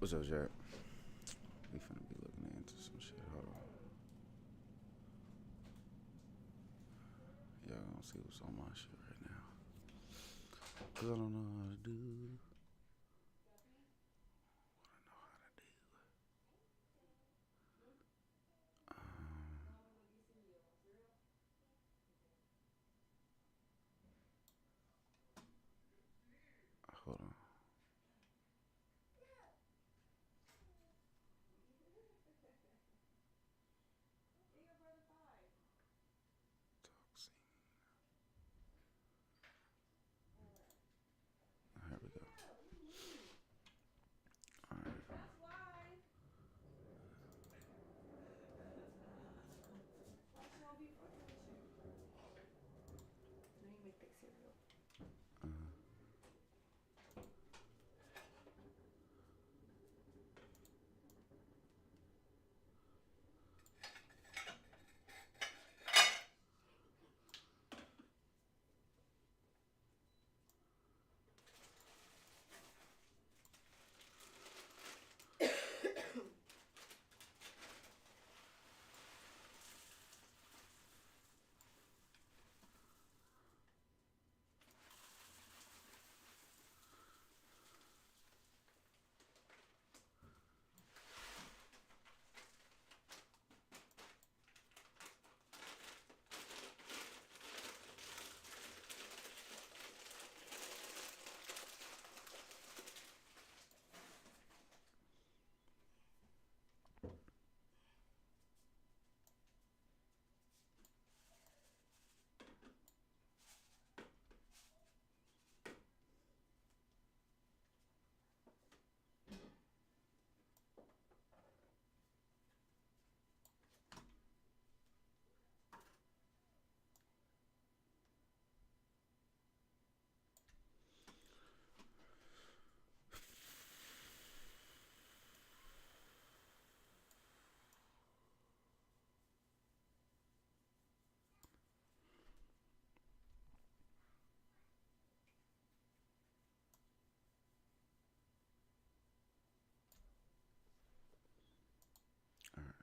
What's up, Jack? We finna be looking into some shit. Hold on. Y'all gonna see what's on my shit right now. Cause I don't know how to do what I know how to do. Hold on. See. Here we go. Alright. Uh, Alright.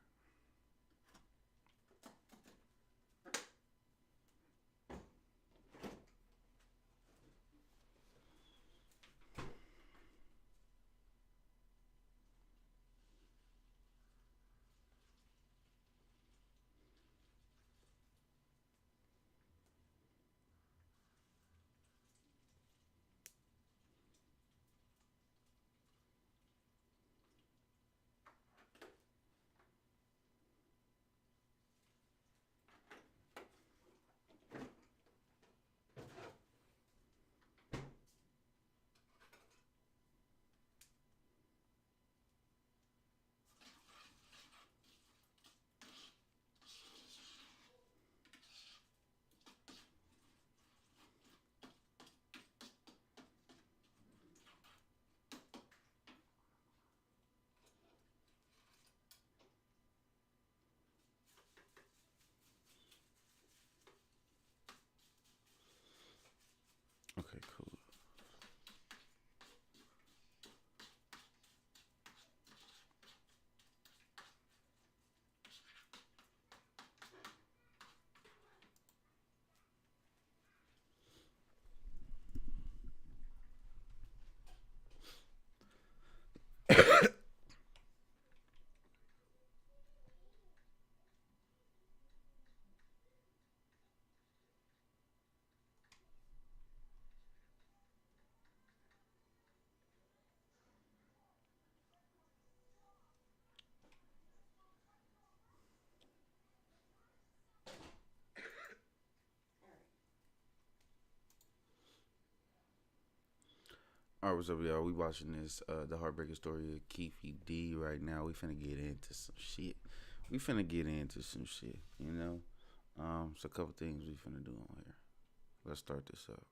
Okay, cool. Alright, what's up, y'all? We watching this the heartbreaking story of Keefy D right now. We finna get into some shit. You know? It's a couple things we finna do on here. Let's start this up.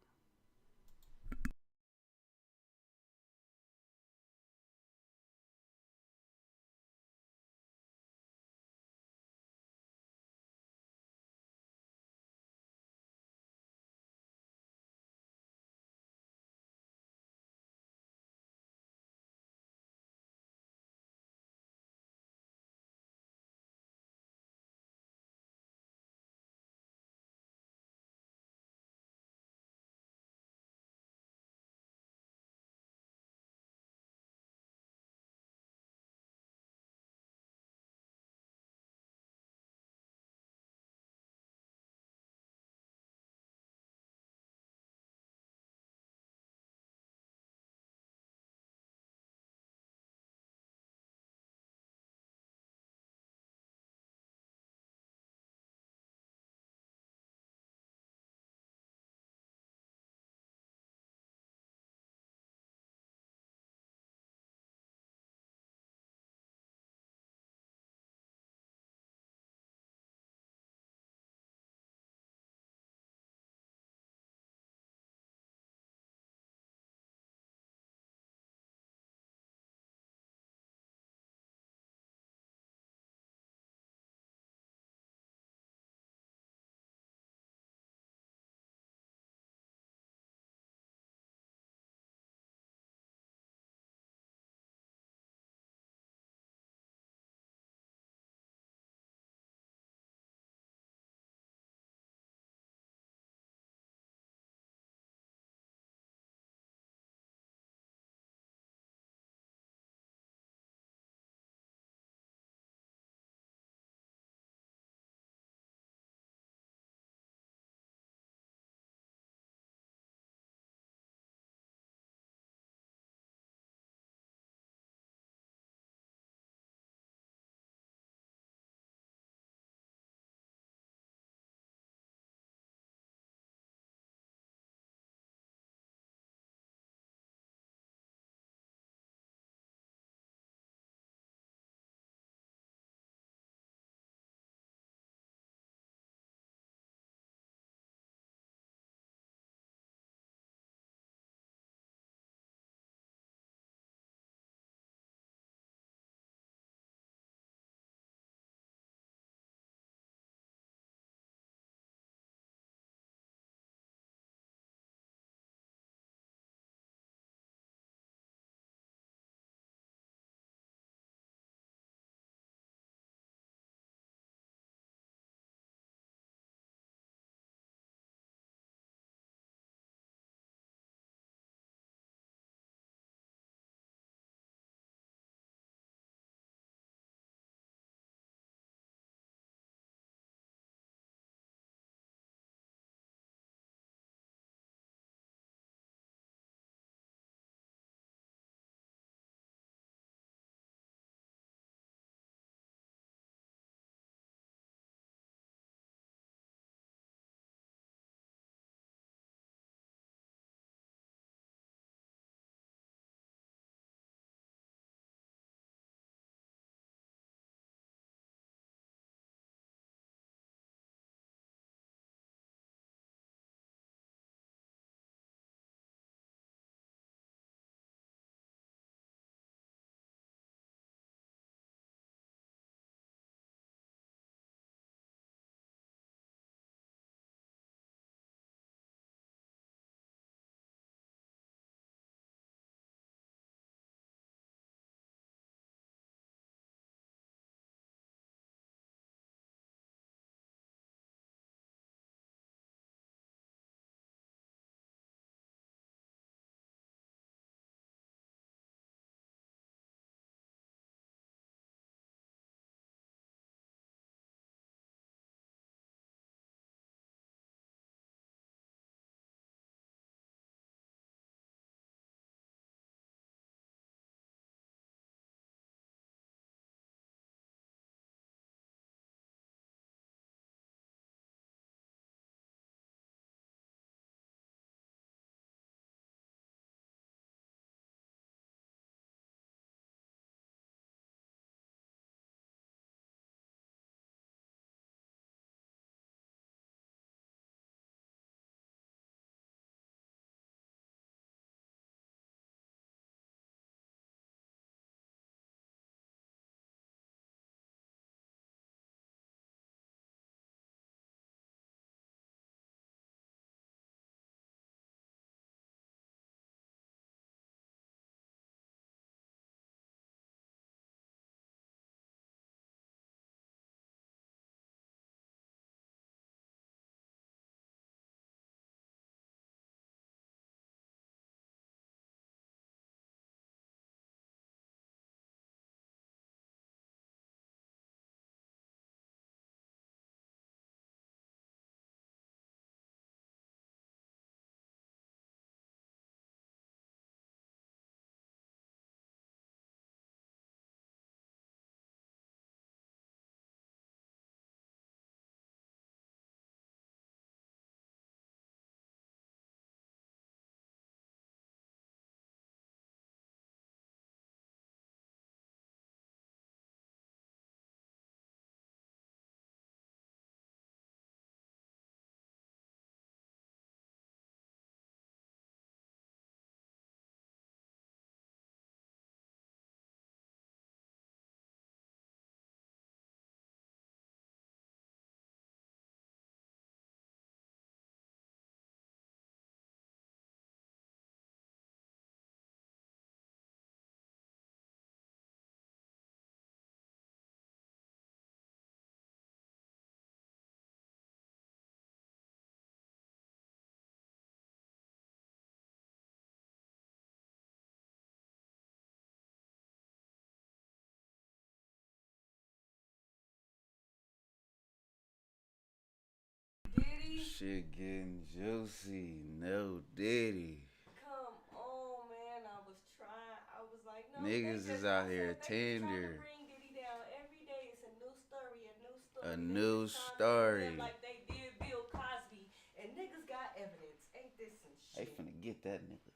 Shit getting juicy. No Diddy. Come on, man. I was trying. I was like, no, they Niggas is just. out I here said they just trying to tender. bring Diddy down every day. It's a new story, a new A story. They new just trying to do him story. like they did Bill Cosby, and niggas got evidence. Ain't this some They shit? finna get that nigga.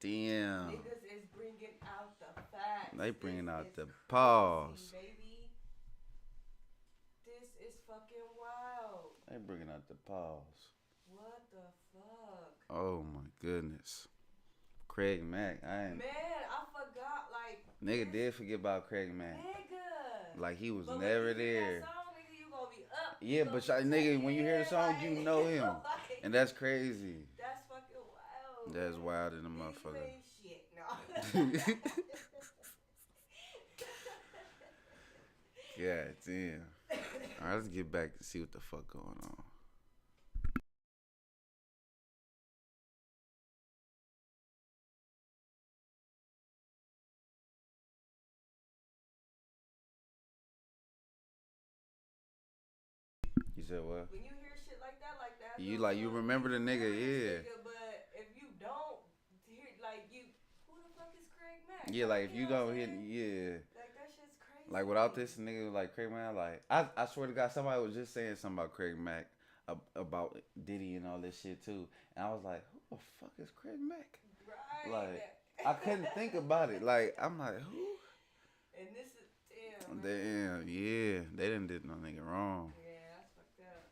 Damn. Niggas is bringing out the facts. They This bringing out is the crazy, pause. baby. This is fucking wild. They bringing out the pause. What the fuck? Oh my goodness. Craig Mack. Man, I forgot, like, Nigga this did forget about Craig Mack. nigga. Like he was But never when you hear there. that song, nigga, you gonna be up. Yeah, but nigga, when you hear the song, you know him, Like, and that's crazy. that's fucking wild. That's man. wild in the Nigga, motherfucker. you ain't shit. No. God damn. All right, let's get back to see what the fuck going on. You said what? When you hear shit like that, You like you remember the nigga, yeah. nigga, but if you don't hear, like, you, who the fuck is Craig Mack? Yeah, like if you you know go what I'm hit, saying? yeah. Like, that shit's crazy. Like without this nigga, like Craig Mack, like I swear to God, somebody was just saying something about Craig Mack, about Diddy and all this shit too, and I was like, who the fuck is Craig Mack? Right. Like I couldn't think about it. Like I'm like, who? And this is, damn, man. Damn, yeah, they didn't did no nigga wrong. Yeah, that's fucked up.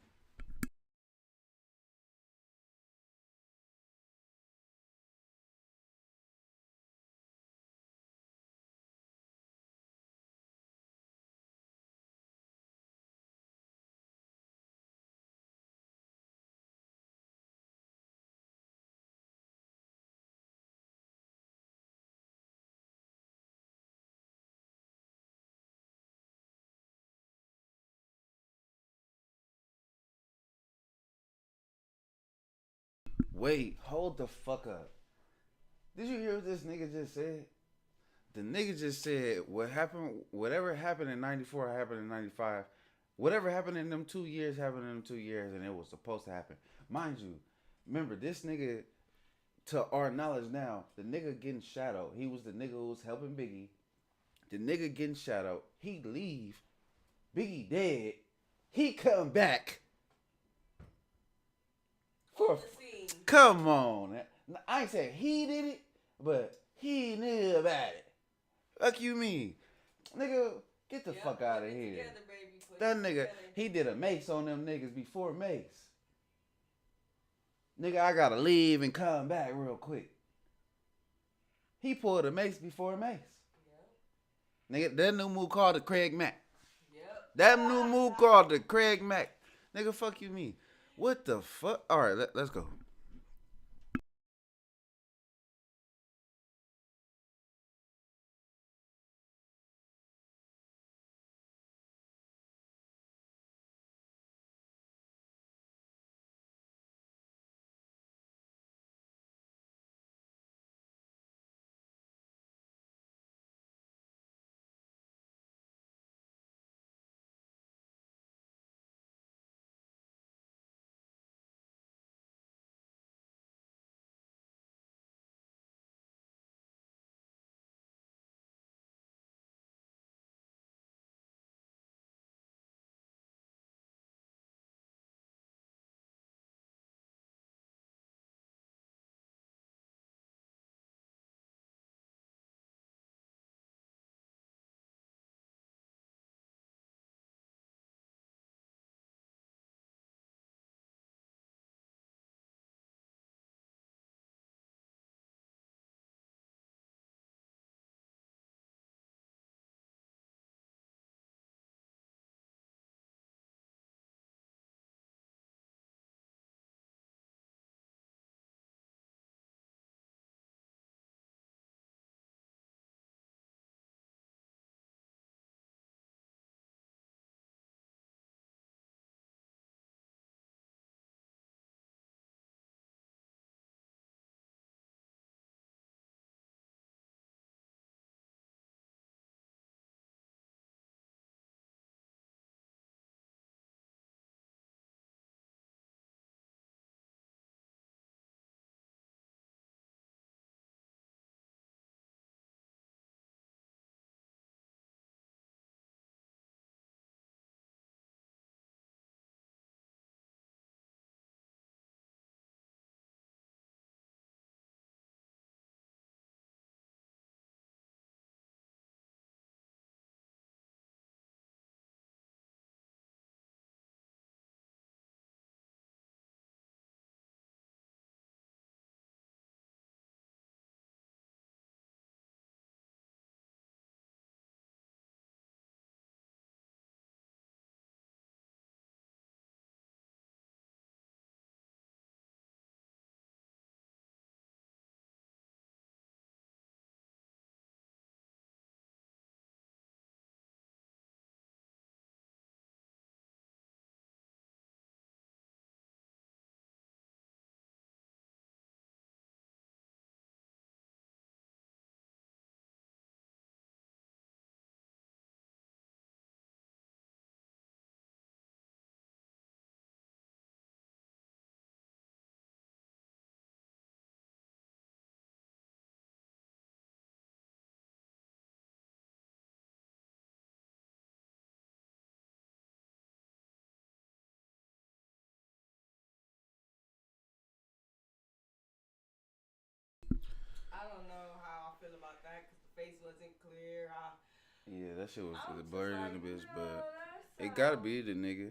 Wait, hold the fuck up. Did you hear what this nigga just said? The nigga just said what happened, whatever happened in '94 happened in '95. Whatever happened in them 2 years happened in them 2 years, and it was supposed to happen. Mind you, remember this nigga. To our knowledge now, the nigga getting shadowed. He was the nigga who was helping Biggie. The nigga getting shadowed. He leave. Biggie dead. He come back. On the scene. Come on. I ain't saying he did it, but he knew about it. Fuck you mean? Nigga, get the fuck out of here. Together, baby. That nigga, he did a mace on them niggas before mace. Nigga, I gotta leave and come back real quick. He pulled a mace before mace. Yep. Nigga, that new move called the Craig Mack. Yep. That new move called the Craig Mack. Nigga, fuck you mean? What the fuck? All right, let's go. don't know how I feel about that because the face wasn't clear. Yeah, that shit was I'm just blurry like, in the bitch, no, but that's it gotta be the nigga.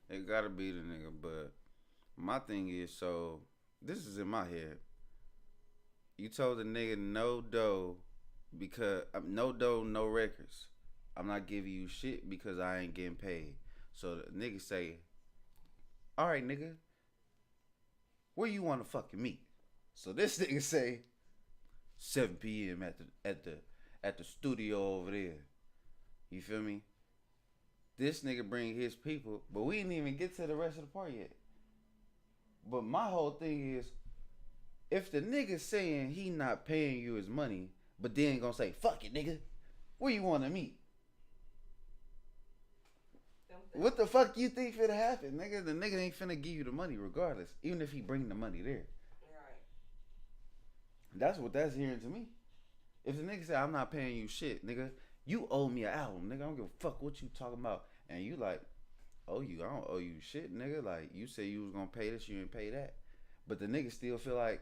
It gotta be the nigga. But my thing is, so this is in my head. You told the nigga no dough because no dough, no records. I'm not giving you shit because I ain't getting paid. So the nigga say, all right, nigga, where you want to fucking meet? So this nigga say 7 p.m. at the studio over there. You feel me? This nigga bring his people, but we didn't even get to the rest of the party yet. But my whole thing is, if the nigga saying he not paying you his money, but then gonna say, fuck it, nigga, where you want to meet? What the fuck you think finna happen, nigga? The nigga ain't finna give you the money regardless, even if he bring the money there. Right. That's what that's hearing to me. If the nigga say, I'm not paying you shit, nigga, you owe me an album, nigga. I don't give a fuck what you talking about. And you like, I don't owe you shit, nigga. Like, you say you was gonna pay this, you ain't pay that. But the nigga still feel like,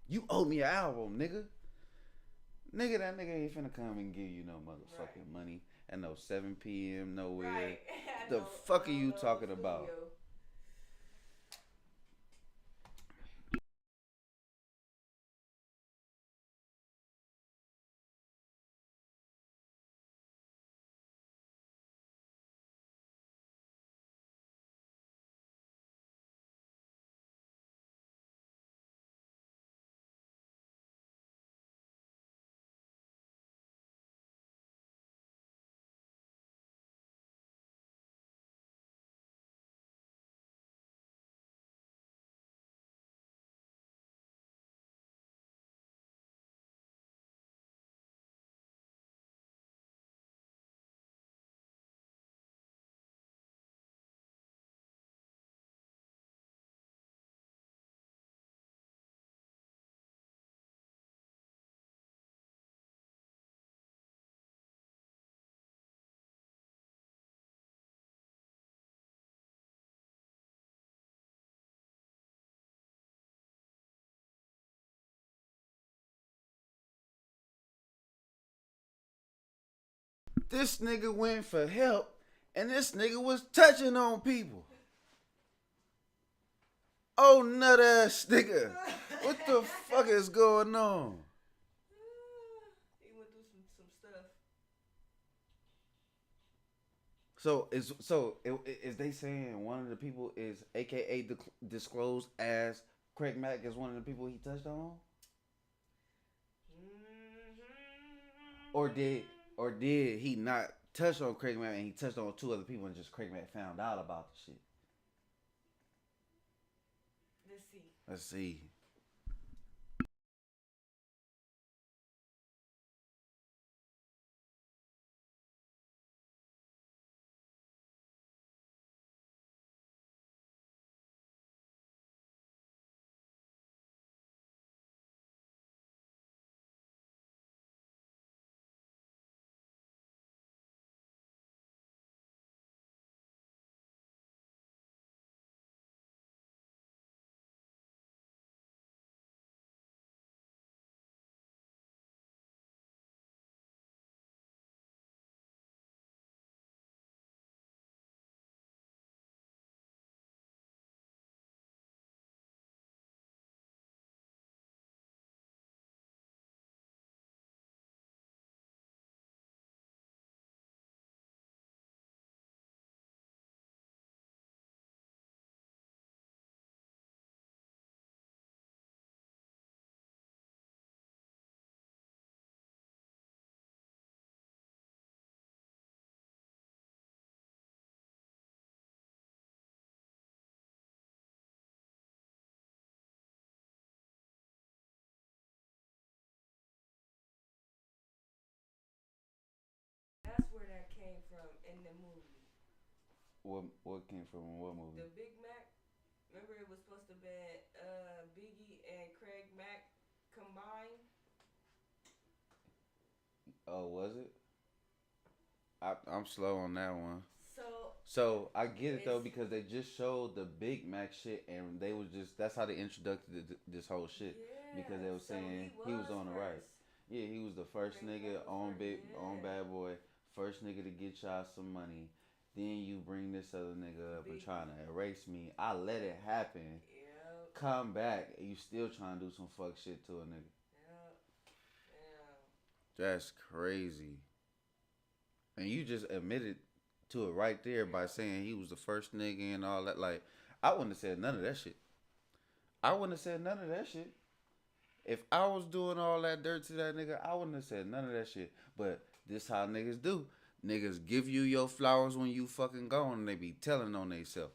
you owe me an album, nigga. Nigga, that nigga ain't finna come and give you no motherfucking money at no 7 p.m. nowhere. Right. The fuck are you talking about? This nigga went for help, and this nigga was touching on people. Oh, nut ass nigga. What the fuck is going on? He went through some stuff. Is they saying one of the people is AKA disclosed as Craig Mack as one of the people he touched on? Or did he not touch on Craig Mack and he touched on 2 other people and just Craig Mack found out about the shit? Let's see. That's where that came from in the movie. What came from what movie? The Big Mac. Remember it was supposed to be Biggie and Craig Mack combined. Oh, was it? I'm slow on that one. So So I get it though It's because they just showed the Big Mac shit and they was just that's how they introduced this whole shit because yeah. they was So saying he he was was on the rise. first. Yeah, he was the first Craig nigga Mack was on first. big on Yeah. Bad Boy, first nigga to get y'all some money. Then you bring this other nigga up and trying Biggie. to erase me. I let it happen. Yep. Come back and you still trying to do some fuck shit to a nigga. Yep. Yeah. That's crazy. And you just admitted to it right there by Yep. saying he was the first nigga and all that. Like, I wouldn't have said none of that shit. I wouldn't have said none of that shit. If I was doing all that dirt to that nigga, I wouldn't have said none of that shit. But this how niggas do. Niggas give you your flowers when you fucking gone and they be telling on theyself.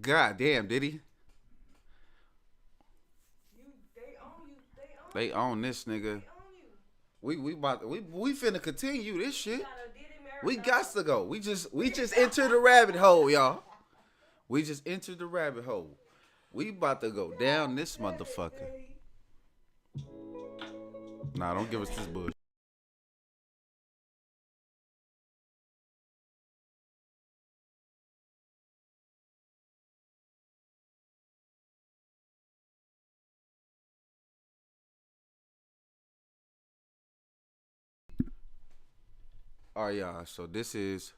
God damn, did he? They own you. They own They you. own this nigga. They own you. We finna continue this We shit. got a Diddy We marathon. got to go. We just entered the rabbit hole, y'all. We just entered the rabbit hole. We about to go down this motherfucker. Nah, don't give us this bullshit. 'Alright, y'all. So this is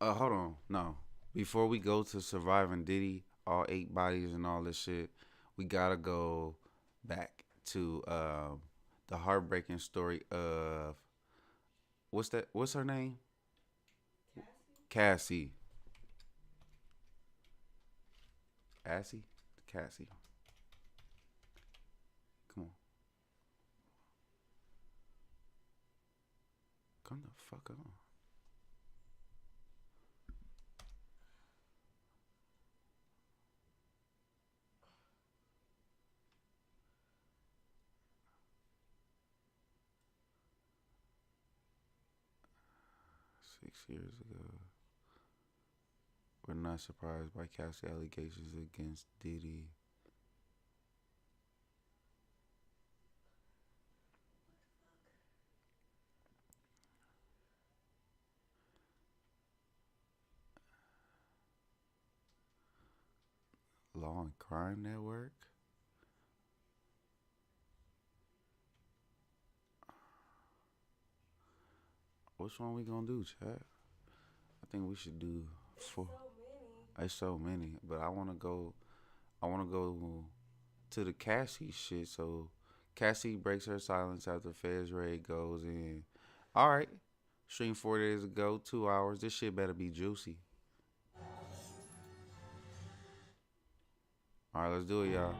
hold on. No. Before we go to surviving Diddy, all 8 bodies and all this shit, we gotta go back to the heartbreaking story of what's her name? Cassie? Cassie. Cassie? Cassie. Come on. Come the fuck on. 6 years ago. We're not surprised by Cassie allegations against Diddy. Law and Crime Network. Which one we gonna do, Chad? I think we should do It's four. so many. There's so many, but I wanna go. I wanna go to the Cassie shit. So Cassie breaks her silence after Fez raid goes in. All right, stream 4 days ago, 2 hours. This shit better be juicy. All right, let's do it, y'all.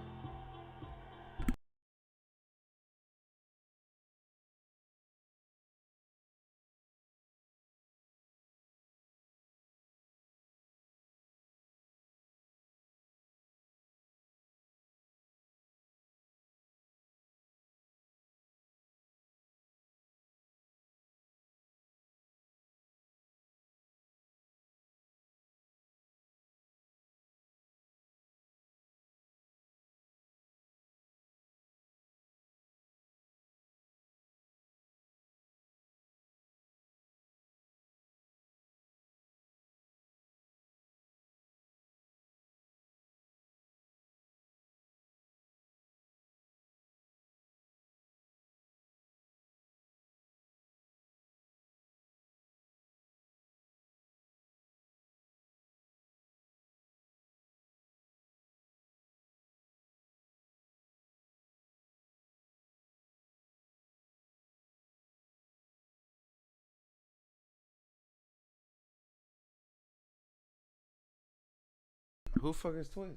Who the fuck is Twitch?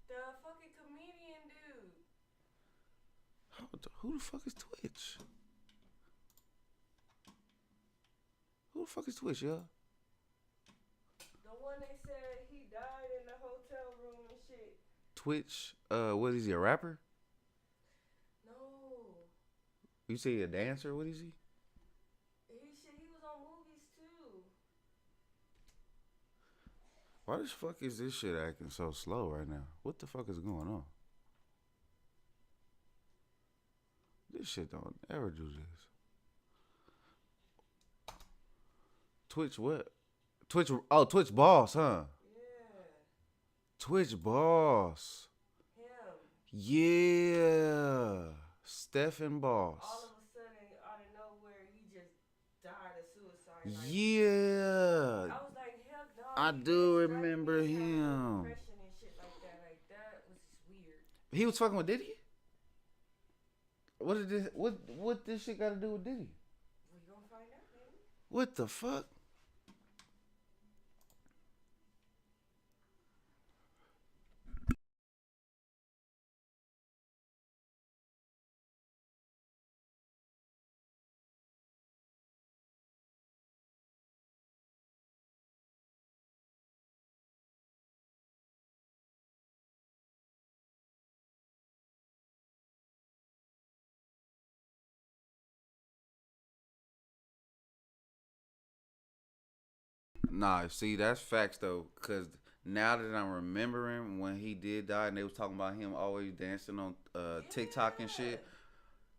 The fucking comedian dude. Who the fuck is Twitch? Who the fuck is Twitch, yo? The one they said he died in the hotel room and shit. Twitch, what is he, a rapper? No. You say he a dancer? What is he? He was on movies too. Why the fuck is this shit acting so slow right now? What the fuck is going on? This shit don't ever do this. Twitch what? Twitch, oh, Twitch Boss, huh? Yeah. Twitch Boss. Him. Yeah. Stephen Boss. All of a sudden, out of nowhere, he just died of suicide. Like, Yeah. I was like, hell no. I he do just remember like, him. Depression and shit like that. Like, that was just weird. He was fucking with Diddy? What this shit got to do with Diddy? We gonna find out, baby. What the fuck? Nah, see, that's facts though, cause now that I'm remembering when he did die, and they was talking about him always dancing on TikTok and shit.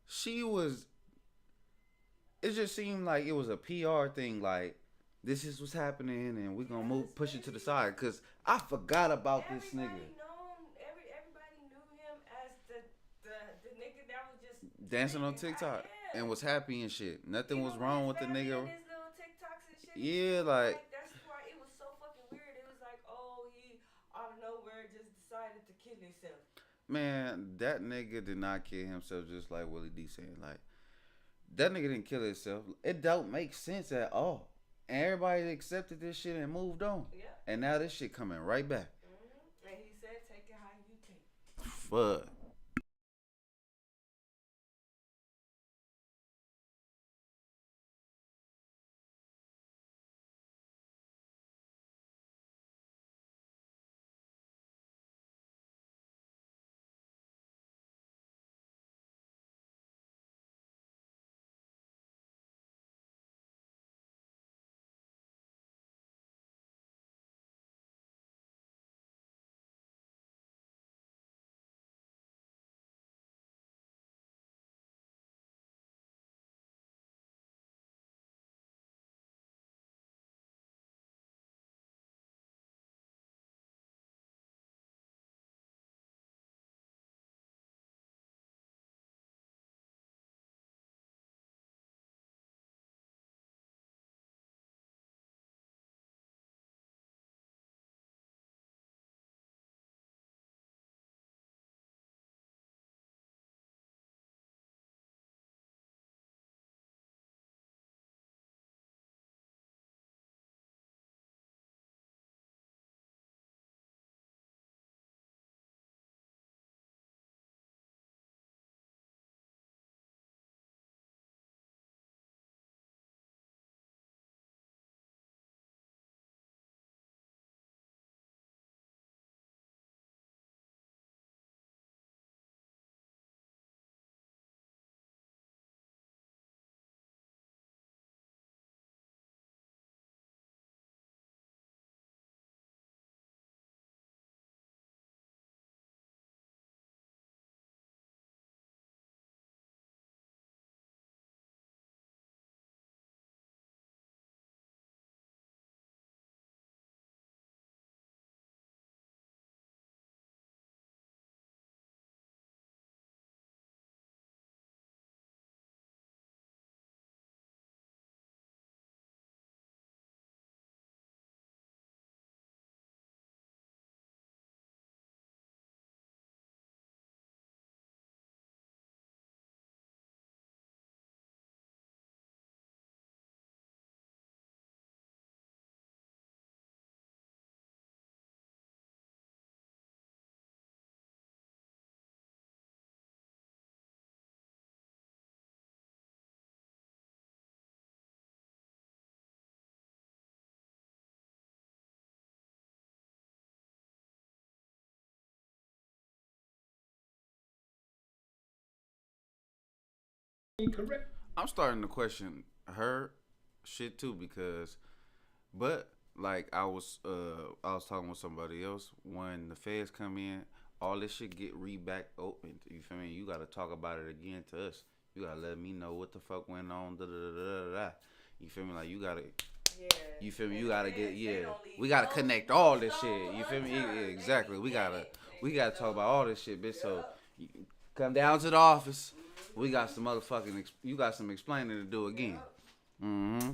She was. It just seemed like it was a PR thing. Like this is what's happening, and we gonna push it to the side. Cause I forgot about this nigga. Everybody knew him as the nigga that was just Dancing on TikTok and was happy and shit. Nothing was wrong with the nigga. His little TikToks and shit. Yeah, like that's why it was so fucking weird. It was like, oh, he out of nowhere just decided to kill himself. man, that nigga did not kill himself. Just like Willie D saying, like that nigga didn't kill himself. It don't make sense at all. And everybody accepted this shit and moved on. Yeah. And now this shit coming right back. Mm-hmm. And he said, take it how you take. Fuck. Incorrect. I'm starting to question her shit too because, but like I was talking with somebody else when the feds come in, all this shit get back open. You feel me? You gotta talk about it again to us. You gotta let me know what the fuck went on. Da da da da da. You feel me? Like you gotta. Yeah. You feel me? And You the gotta feds, get they don't leave We gotta no connect all this stone shit. You feel me? unturned. Exactly. They We be in gotta it. talk So, about all this shit, bitch. So yep. you come down to the office. We got some motherfucking. You got some explaining to do again. Yep. Mm-hmm.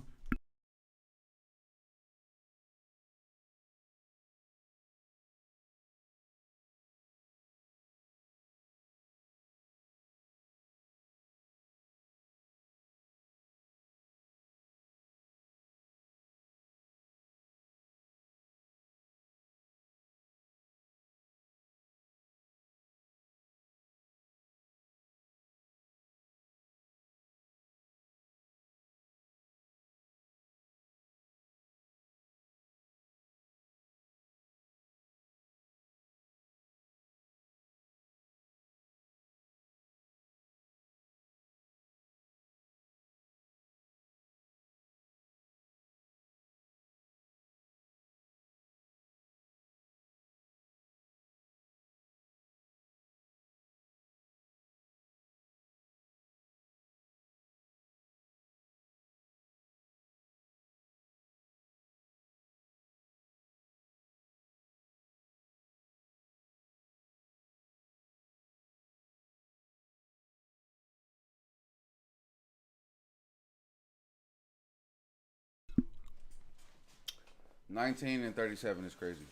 19 and 37 is crazy.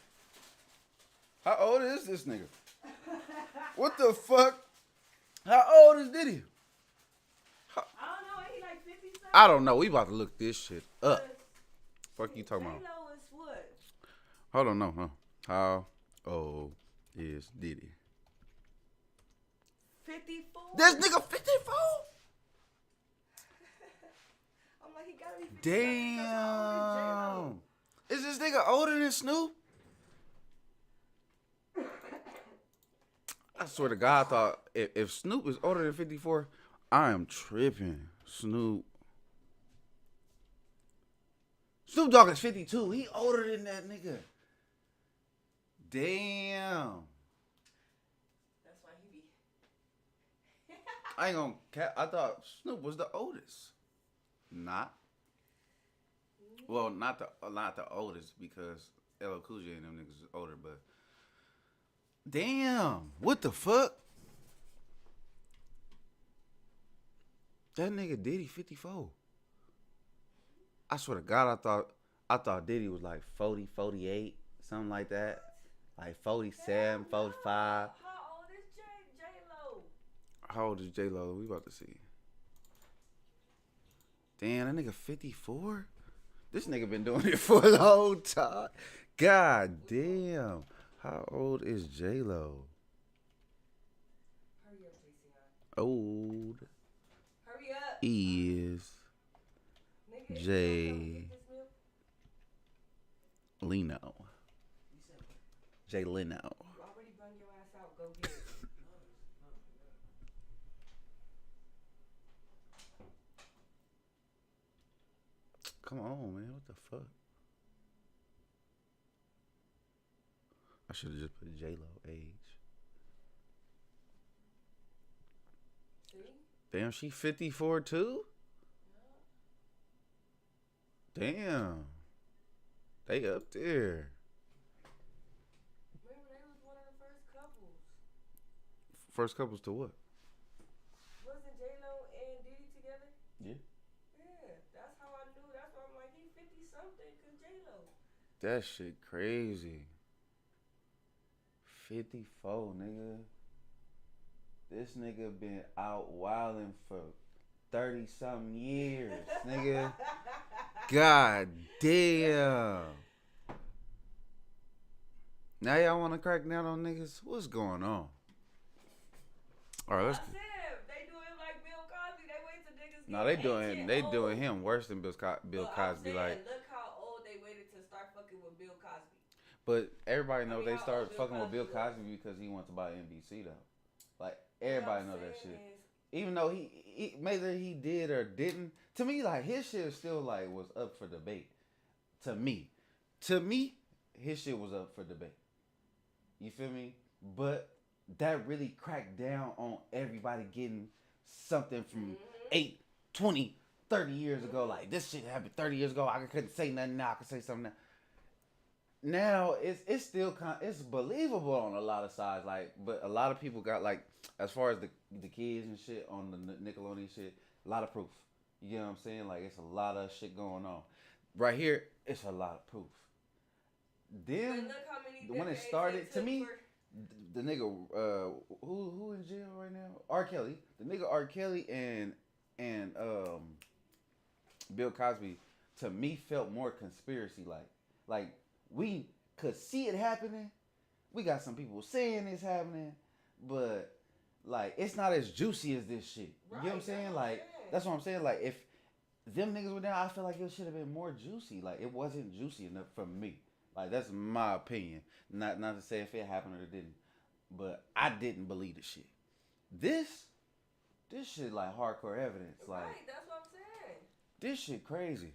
How old is this nigga? What the fuck? How old is Diddy? I don't know. He like 50 something. I don't know. We about to look this shit up. Fuck you talking about? J-Lo is what? Hold on, no, huh? How old is Diddy? 54. This nigga 54? I'm like, he gotta be 54 because how old Damn. Is this nigga older than Snoop? I swear to God, I thought if Snoop is older than 54, I am tripping. Snoop Dogg is 52. He older than that nigga. Damn. That's why he be. I ain't gonna cap. I thought Snoop was the oldest. Not. Well, not the oldest because LL Cool J and them niggas is older, but damn, what the fuck? That nigga Diddy 54. I swear to God, I thought Diddy was like 40, 48, something like that. Like 47, 45. How old is J-Lo? How old is J-Lo? We about to see. Damn, that nigga 54? This nigga been doing it for a long time. God damn. How old is J-Lo? Hurry up, JCI. Old Hurry up. is Nigga, J get this milk. Leno. Jay Leno. You already bung your ass out. Go get it. Come on, man. What the fuck? I should have just put J-Lo age. See? Damn, she 54 too? Damn. They up there. Remember, they was one of the first couples. First couples to what? Wasn't J-Lo and Diddy together? Yeah. Yeah, that's how I knew. That's why I'm like, he 50 something because J-Lo. That shit crazy. 54, nigga. This nigga been out wilding for 30 something years, nigga. God damn. Now y'all want to crack down on niggas? What's going on? All right, let's. I said, they do it like Bill Cosby. They wait till niggas No, get they 18 doing old. him worse than Bill But I'm Cosby. saying, Like, look how old they waited to start fucking with Bill Cosby. but everybody know they how started old fucking with Bill Cosby was. Cosby because he went to buy NBC though. Like everybody know that shit. Even though whether he did or didn't, to me, like his shit still like was up for debate. To me, to me, his shit was up for debate. You feel me? But that really cracked down on everybody getting something from Mm-hmm. 8, 20, 30 years ago. Like this shit happened 30 years ago. I couldn't say nothing now. I can say something now. Now it's still it's believable on a lot of sides. Like, but a lot of people got like, as far as the kids and shit on the Nickelodeon shit, a lot of proof. You know what I'm saying? Like, it's a lot of shit going on. Right here, it's a lot of proof. But Then look how many when it decades started, to took me, for. the nigga who in jail right now? R. Kelly. The nigga R. Kelly and Bill Cosby, to me, felt more conspiracy like. Like, we could see it happening. We got some people saying it's happening, but like it's not as juicy as this shit. You Right, get what I'm saying? that's what I'm Like saying. that's what I'm saying. Like if them niggas were down, I feel like it should have been more juicy. Like it wasn't juicy enough for me. Like that's my opinion. Not to say if it happened or it didn't, but I didn't believe the shit. This this shit like hardcore evidence. Like Right, that's what I'm saying. this shit crazy.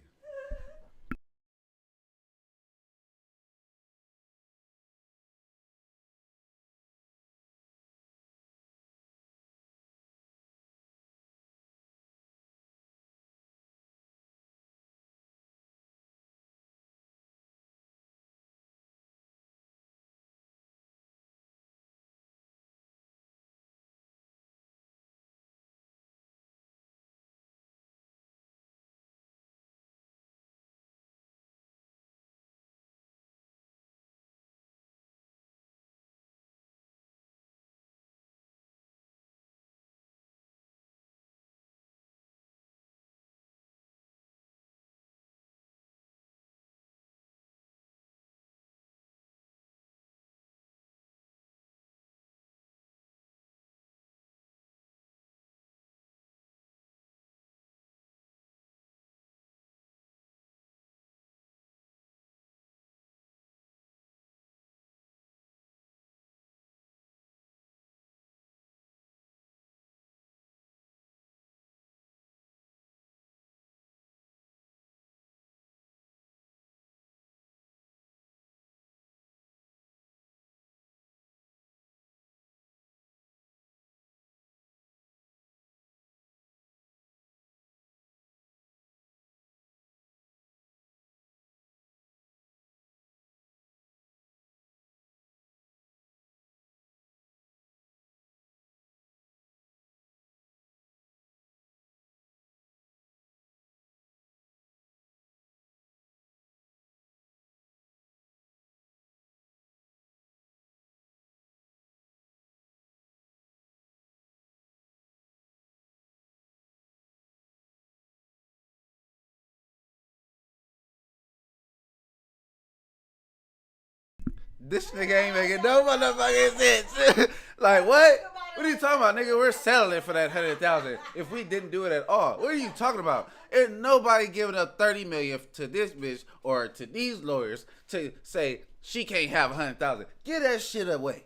This nigga ain't making no motherfucking sense. Like what? What are you talking about, nigga? We're settling for that 100,000 if we didn't do it at all. What are you talking about? Ain't nobody giving up 30 million to this bitch or to these lawyers to say she can't have 100,000. Get that shit away.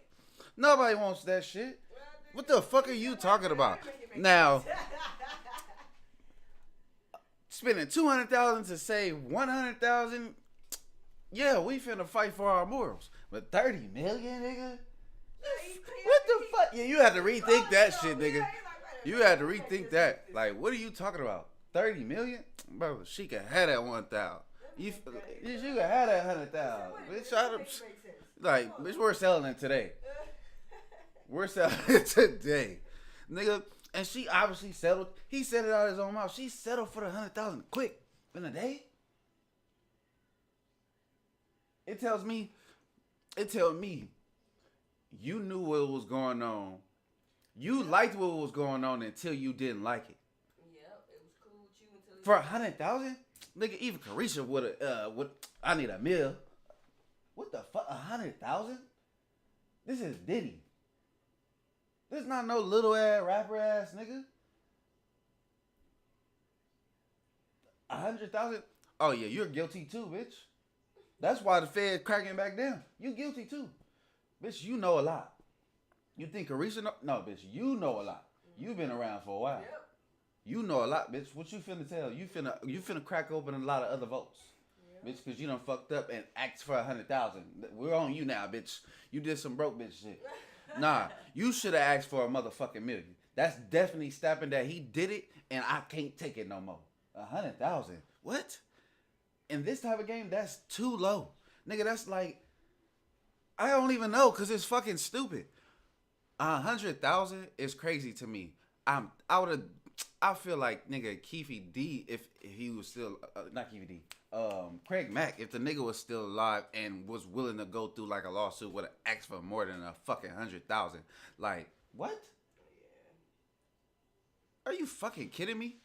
Nobody wants that shit. What the fuck are you talking about? Now, spending 200,000 to save 100,000. Yeah, we finna fight for our morals. But 30 million, nigga? What the fuck? Yeah, you had to rethink that shit, nigga. You had to rethink that. Like, what are you talking about? 30 million? Bro, she could have that 1,000. You could have that 100,000. Bitch, like, bitch, we're selling it today. We're selling it today. Nigga, and she obviously settled. He said it out of his own mouth. She settled for the 100,000 quick in a day. It tells me, you knew what was going on. You liked what was going on until you didn't like it. Yep, it was cool with you until you. For 100,000, nigga, even Carisha would have. I need a meal. What the fuck? 100,000? This is Diddy. This not no little ass rapper ass nigga. 100,000? Oh yeah, you're guilty too, bitch. That's why the Fed cracking back down. You guilty too. Bitch, you know a lot. You think Carisha know? No, bitch, you know a lot. You been around for a while. Yep. You know a lot, bitch. What you finna tell? You finna crack open a lot of other votes, Yep. bitch, because you done fucked up and asked for 100,000. We're on you now, bitch. You did some broke bitch shit. Nah, you should have asked for a motherfucking million. That's definitely stepping that he did it, and I can't take it no more. 100,000. What? In this type of game, that's too low, nigga. That's like I don't even know, cause it's fucking stupid. 100,000 is crazy to me. I would have. I feel like nigga Keefy D if he was still not Keefy D. Craig Mack if the nigga was still alive and was willing to go through like a lawsuit would have asked for more than a fucking 100,000. Like what? Are you fucking kidding me?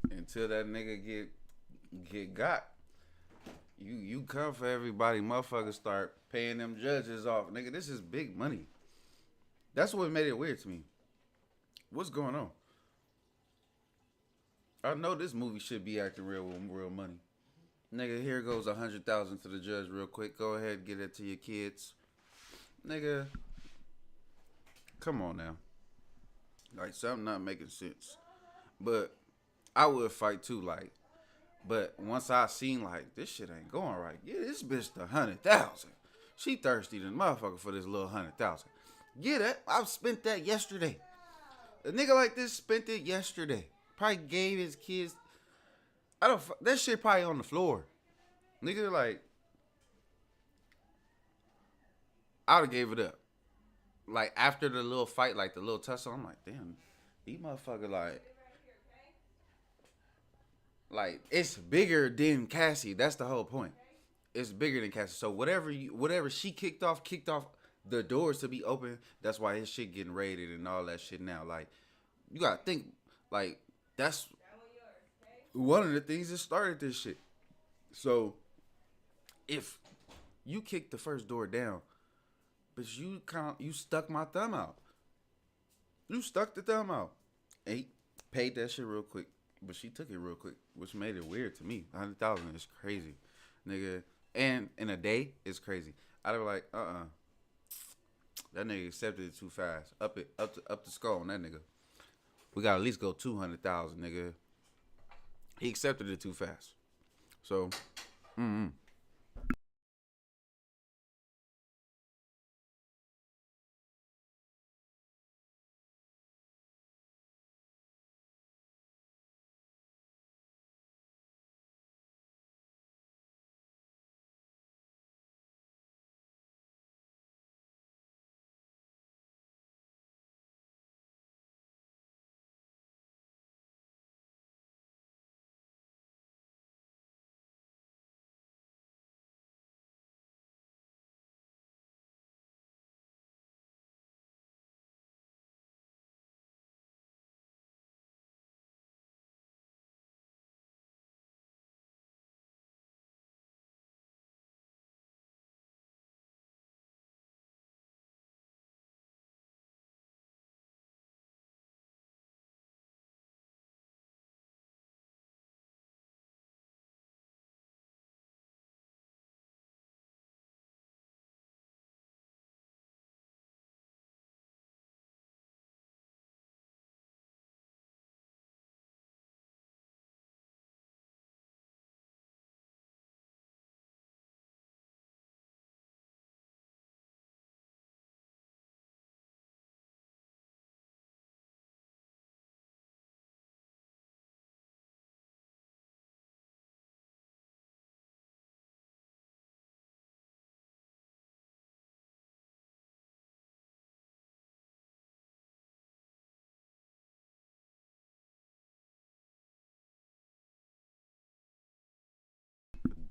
Until that nigga get got. You come for everybody, motherfuckers start paying them judges off. Nigga, this is big money. That's what made it weird to me. What's going on? I know this movie should be acting real with real money. Nigga, here goes 100,000 to the judge real quick. Go ahead, get it to your kids. Nigga, come on now. Like something not making sense. But I would fight too, like. But once I seen like this shit ain't going right. Yeah, this bitch the 100,000. She thirsty than motherfucker for this little 100,000. Get that? I've spent that yesterday. A nigga like this spent it yesterday. Probably gave his kids. I don't. That shit probably on the floor. Nigga like. I'd have gave it up. Like after the little fight, like the little tussle, I'm like, damn, these motherfucker like it's bigger than Cassie. That's the whole point. It's bigger than Cassie. So whatever she kicked off the doors to be open. That's why his shit getting raided and all that shit now. Like you gotta think, like that's one of the things that started this shit. So if you kicked the first door down, but you stuck my thumb out. You stuck the thumb out. And he paid that shit real quick. But she took it real quick, which made it weird to me. 100,000 is crazy, nigga. And in a day, it's crazy. I'd be like, that nigga accepted it too fast. Up the skull on that nigga. We gotta at least go 200,000, nigga. He accepted it too fast. So,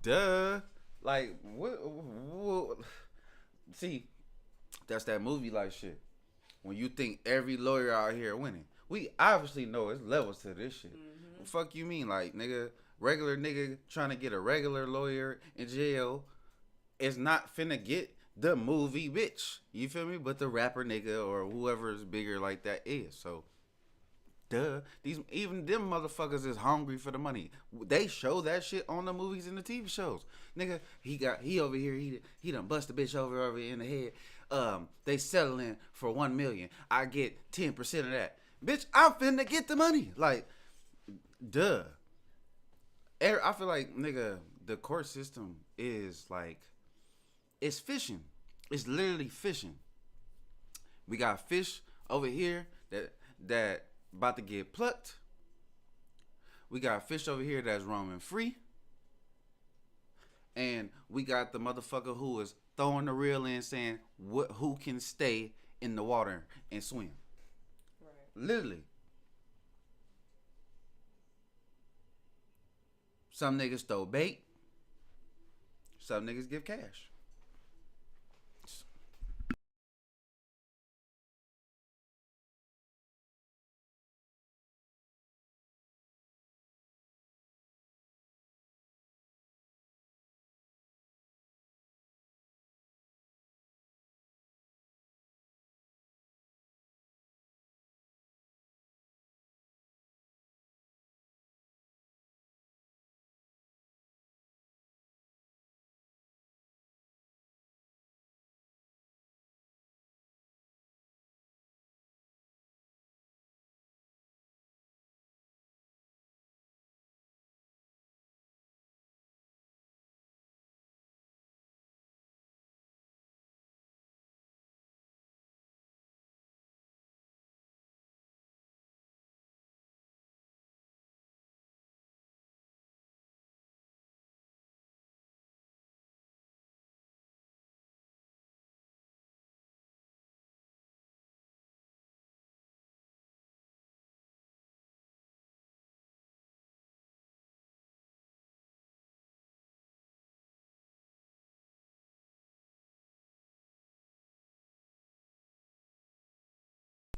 Duh. Like what? See, that's that movie like shit. When you think every lawyer out here winning, we obviously know it's levels to this shit. Mm-hmm. What the fuck you mean, like nigga, regular nigga trying to get a regular lawyer in jail is not finna get the movie bitch. You feel me? But the rapper nigga or whoever is bigger like that is. So duh. These even them motherfuckers is hungry for the money. They show that shit on the movies and the TV shows. Nigga, he over here, he done bust a bitch over in the head. They settling for 1 million. I get 10% of that. Bitch, I'm finna get the money. Like, duh. I feel like nigga, the court system is like it's fishing. It's literally fishing. We got fish over here that about to get plucked. We got fish over here that's roaming free. And we got the motherfucker who is throwing the reel in saying who can stay in the water and swim. Right. Literally. Some niggas throw bait. Some niggas give cash.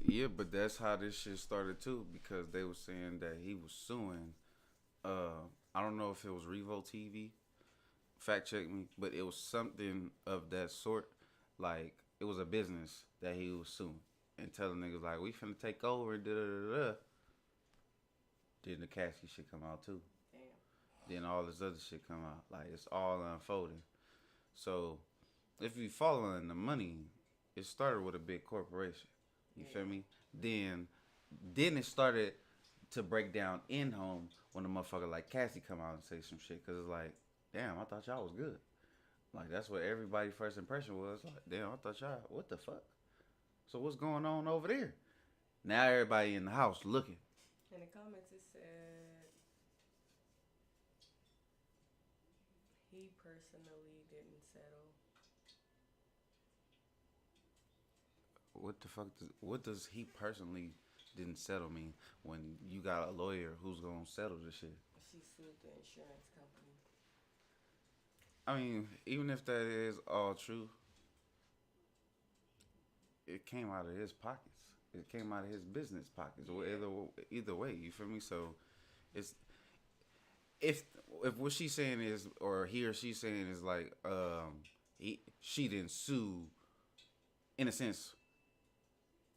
Yeah, but that's how this shit started too, because they were saying that he was suing. I don't know if it was Revo TV. Fact check me, but it was something of that sort. Like it was a business that he was suing and telling niggas like we finna take over and da da da da. Then the Cassie shit come out too. Damn. Then all this other shit come out. Like it's all unfolding. So if you following the money, it started with a big corporation. You Yeah. feel me? Then then it started to break down in home when the motherfucker like Cassie come out and say some shit because it's like, damn, I thought y'all was good. Like that's what everybody first impression was. Like, damn, I thought y'all what the fuck? So what's going on over there? Now everybody in the house looking. In the comments it said he personally didn't settle. What does he personally didn't settle mean when you got a lawyer who's gonna settle this shit? She sued the insurance company. I mean, even if that is all true, it came out of his pockets. It came out of his business pockets. Yeah. Either way, you feel me? So it's if what she's saying is or he or she's saying is like she didn't sue in a sense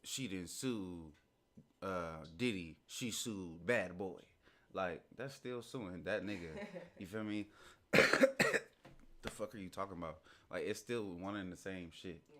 she didn't sue Diddy, she sued Bad Boy. Like that's still suing that nigga. You feel me? The fuck are you talking about? Like it's still one and the same shit. Yeah.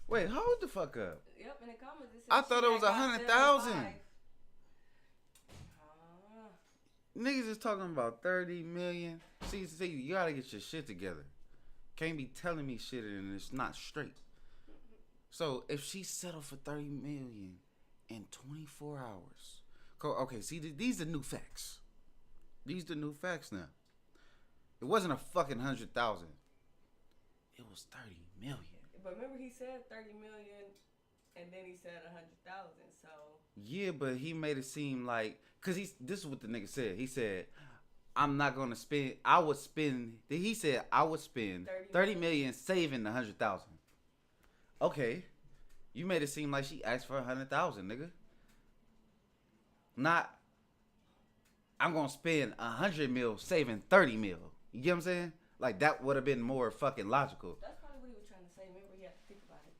Wait, hold the fuck up. Yep, in the comments it said I thought it was 100,000. Niggas is talking about 30 million. See, you gotta get your shit together. Can't be telling me shit and it's not straight. So if she settled for 30 million in 24 hours, okay, see, these are new facts. These are new facts now. It wasn't a fucking 100,000. It was 30 million. But remember, he said 30 million, and then he said 100,000. So yeah, but he made it seem like, cause this is what the nigga said. He said, "I'm not gonna spend. I would spend." He said, "I would spend 30 million saving 100,000." Okay, you made it seem like she asked for 100,000, nigga. Not, I'm gonna spend 100 mil saving 30 mil. You get what I'm saying? Like that would have been more fucking logical. That's probably what he was trying to say. Remember, you have to think about it.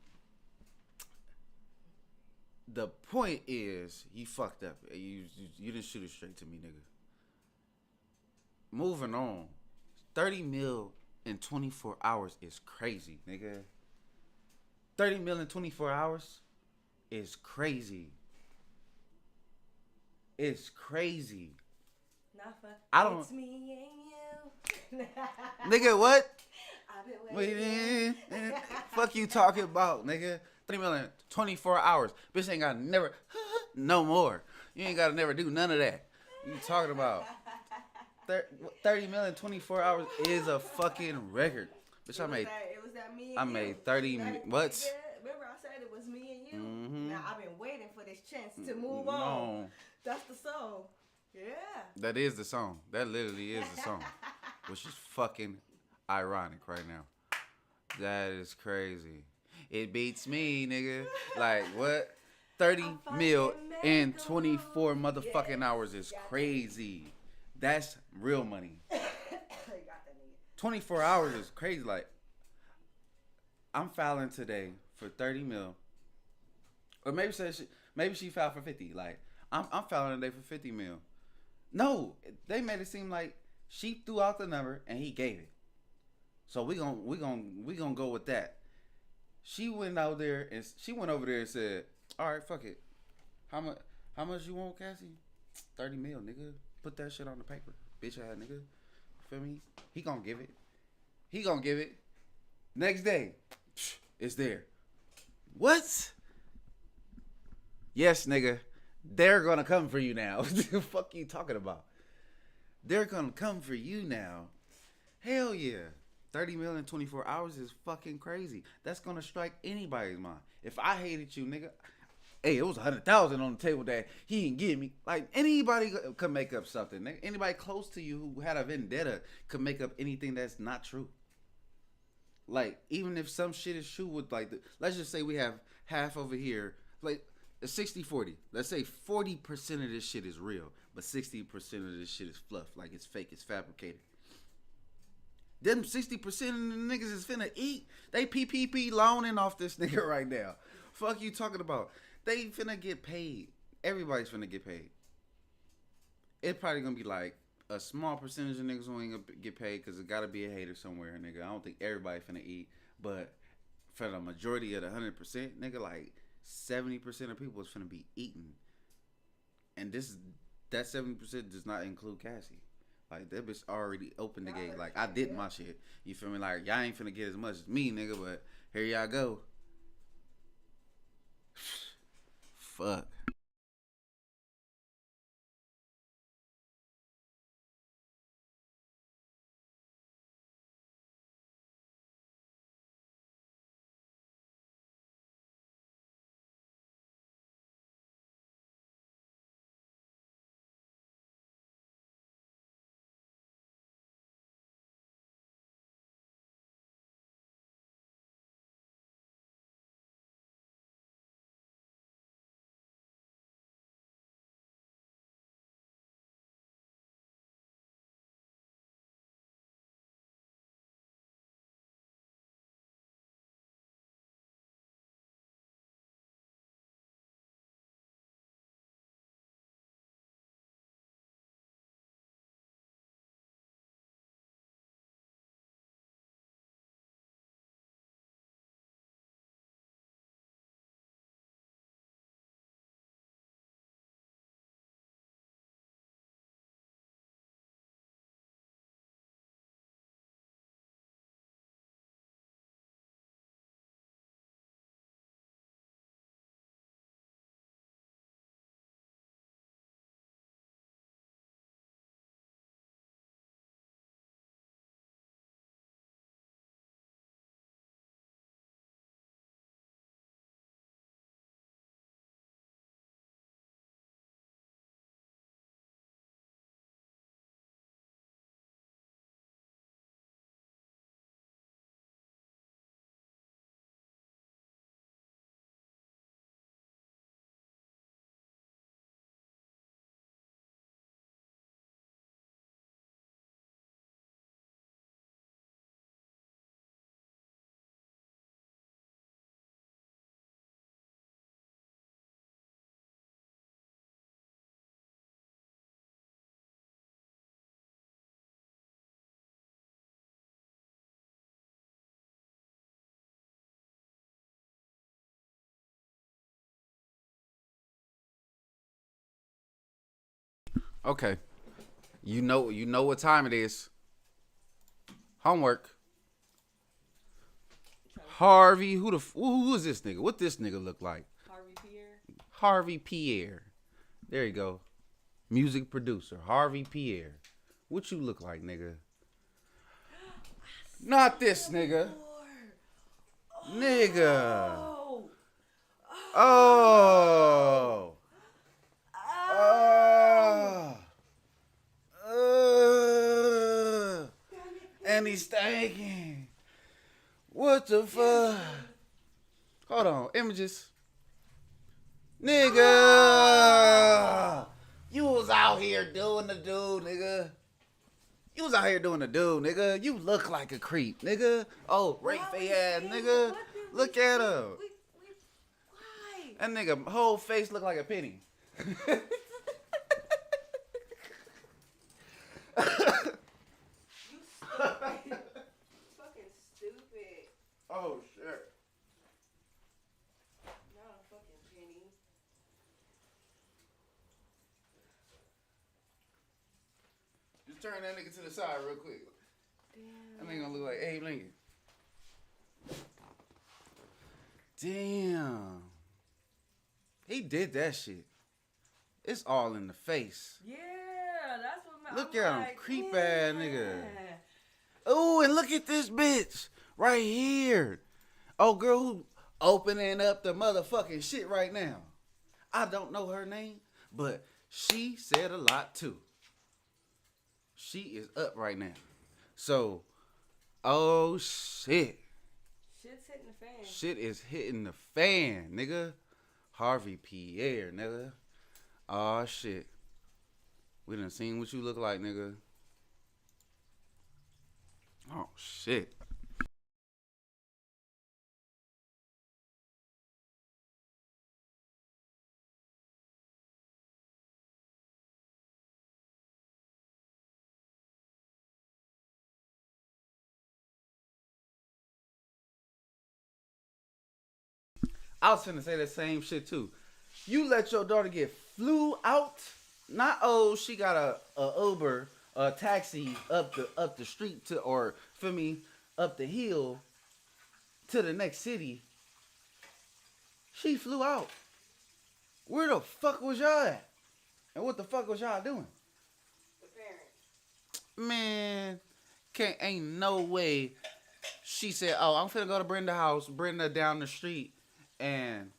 The point is, you fucked up. You didn't shoot it straight to me, nigga. Moving on. 30 mil in 24 hours is crazy, nigga. 30 mil in 24 hours is crazy. It's crazy. Not for I don't. It's me and you. Nigga, what? I've been waiting. Fuck you talking about, nigga. 3 million, 24 hours. Bitch ain't gotta never, no more. You ain't gotta never do none of that. You talking about? 30 million, 24 hours is a fucking record. Bitch, It was that me and I you. made 30, what? Remember I said it was me and you? Mm-hmm. Now I've been waiting for this chance to move on. That's the song. Yeah. That is the song. That literally is the song. Which is fucking ironic right now. That is crazy. It beats me, nigga. Like, what? 30 mil in 24 motherfucking hours is crazy. That's real money. 24 hours is crazy. Like, I'm filing today for 30 mil. Or maybe she filed for 50. Like, I'm filing today for 50 mil. No, they made it seem like she threw out the number and he gave it. So we gonna go with that. She went over there and said, "All right, fuck it. How much you want, Cassie? 30 mil, nigga. Put that shit on the paper, bitch ass nigga. Feel me? He gonna give it. Next day, it's there. What? Yes, nigga. They're gonna come for you now. What the fuck you talking about? They're gonna come for you now. Hell yeah. 30 million in 24 hours is fucking crazy. That's gonna strike anybody's mind. If I hated you, nigga, hey, it was 100,000 on the table that he didn't give me. Like, anybody could make up something, nigga. Anybody close to you who had a vendetta could make up anything that's not true. Like, even if some shit is true with, like, let's just say we have half over here, like, 60-40. Let's say 40% of this shit is real, but 60% of this shit is fluff. Like, it's fake, it's fabricated. Them 60% of the niggas is finna eat. They PPP loaning off this nigga right now. Fuck you talking about. They finna get paid. Everybody's finna get paid. It's probably gonna be like a small percentage of niggas who ain't gonna get paid because it gotta be a hater somewhere, nigga. I don't think everybody finna eat. But for the majority of the 100%, nigga, like 70% of people is finna be eating. And that 70% does not include Cassie. Like, that bitch already opened the gate. Like, I did my shit. You feel me? Like, y'all ain't finna get as much as me, nigga, but here y'all go. Fuck. Okay. You know what time it is. Homework. Harvey, who is this nigga? What this nigga look like? Harvey Pierre. Harvey Pierre. There you go. Music producer, Harvey Pierre. What you look like, nigga? Not this nigga. Nigga. Oh. Oh. And he's stinking. What the fuck? Hold on, images. Nigga. You was out here doing the dude, nigga. You was out here doing the dude, nigga. You look like a creep, nigga. Oh, rape ass, nigga. Look at him. Why? That nigga whole face look like a penny. You stupid. Fucking stupid. Oh shit. Not a fucking penny. Just turn that nigga to the side real quick. Damn. That nigga gonna look like Abe Lincoln. Damn. He did that shit. It's all in the face. Yeah, that's what. Look I'm at him, like, creep yeah. ass nigga. Oh, and look at this bitch right here. Oh, girl who opening up the motherfucking shit right now. I don't know her name, but she said a lot too. She is up right now. So, oh shit. Shit's hitting the fan. Shit is hitting the fan, nigga. Harvey Pierre, nigga. Oh shit. We done seen what you look like, nigga. Oh shit. I was finna say the same shit too. You let your daughter get flew out. Not she got a Uber, a taxi up the street to, or for me, up the hill to the next city. She flew out. Where the fuck was y'all at? And what the fuck was y'all doing? The parents. Man, ain't no way. She said, "Oh, I'm finna go to Brenda's house, Brenda down the street, and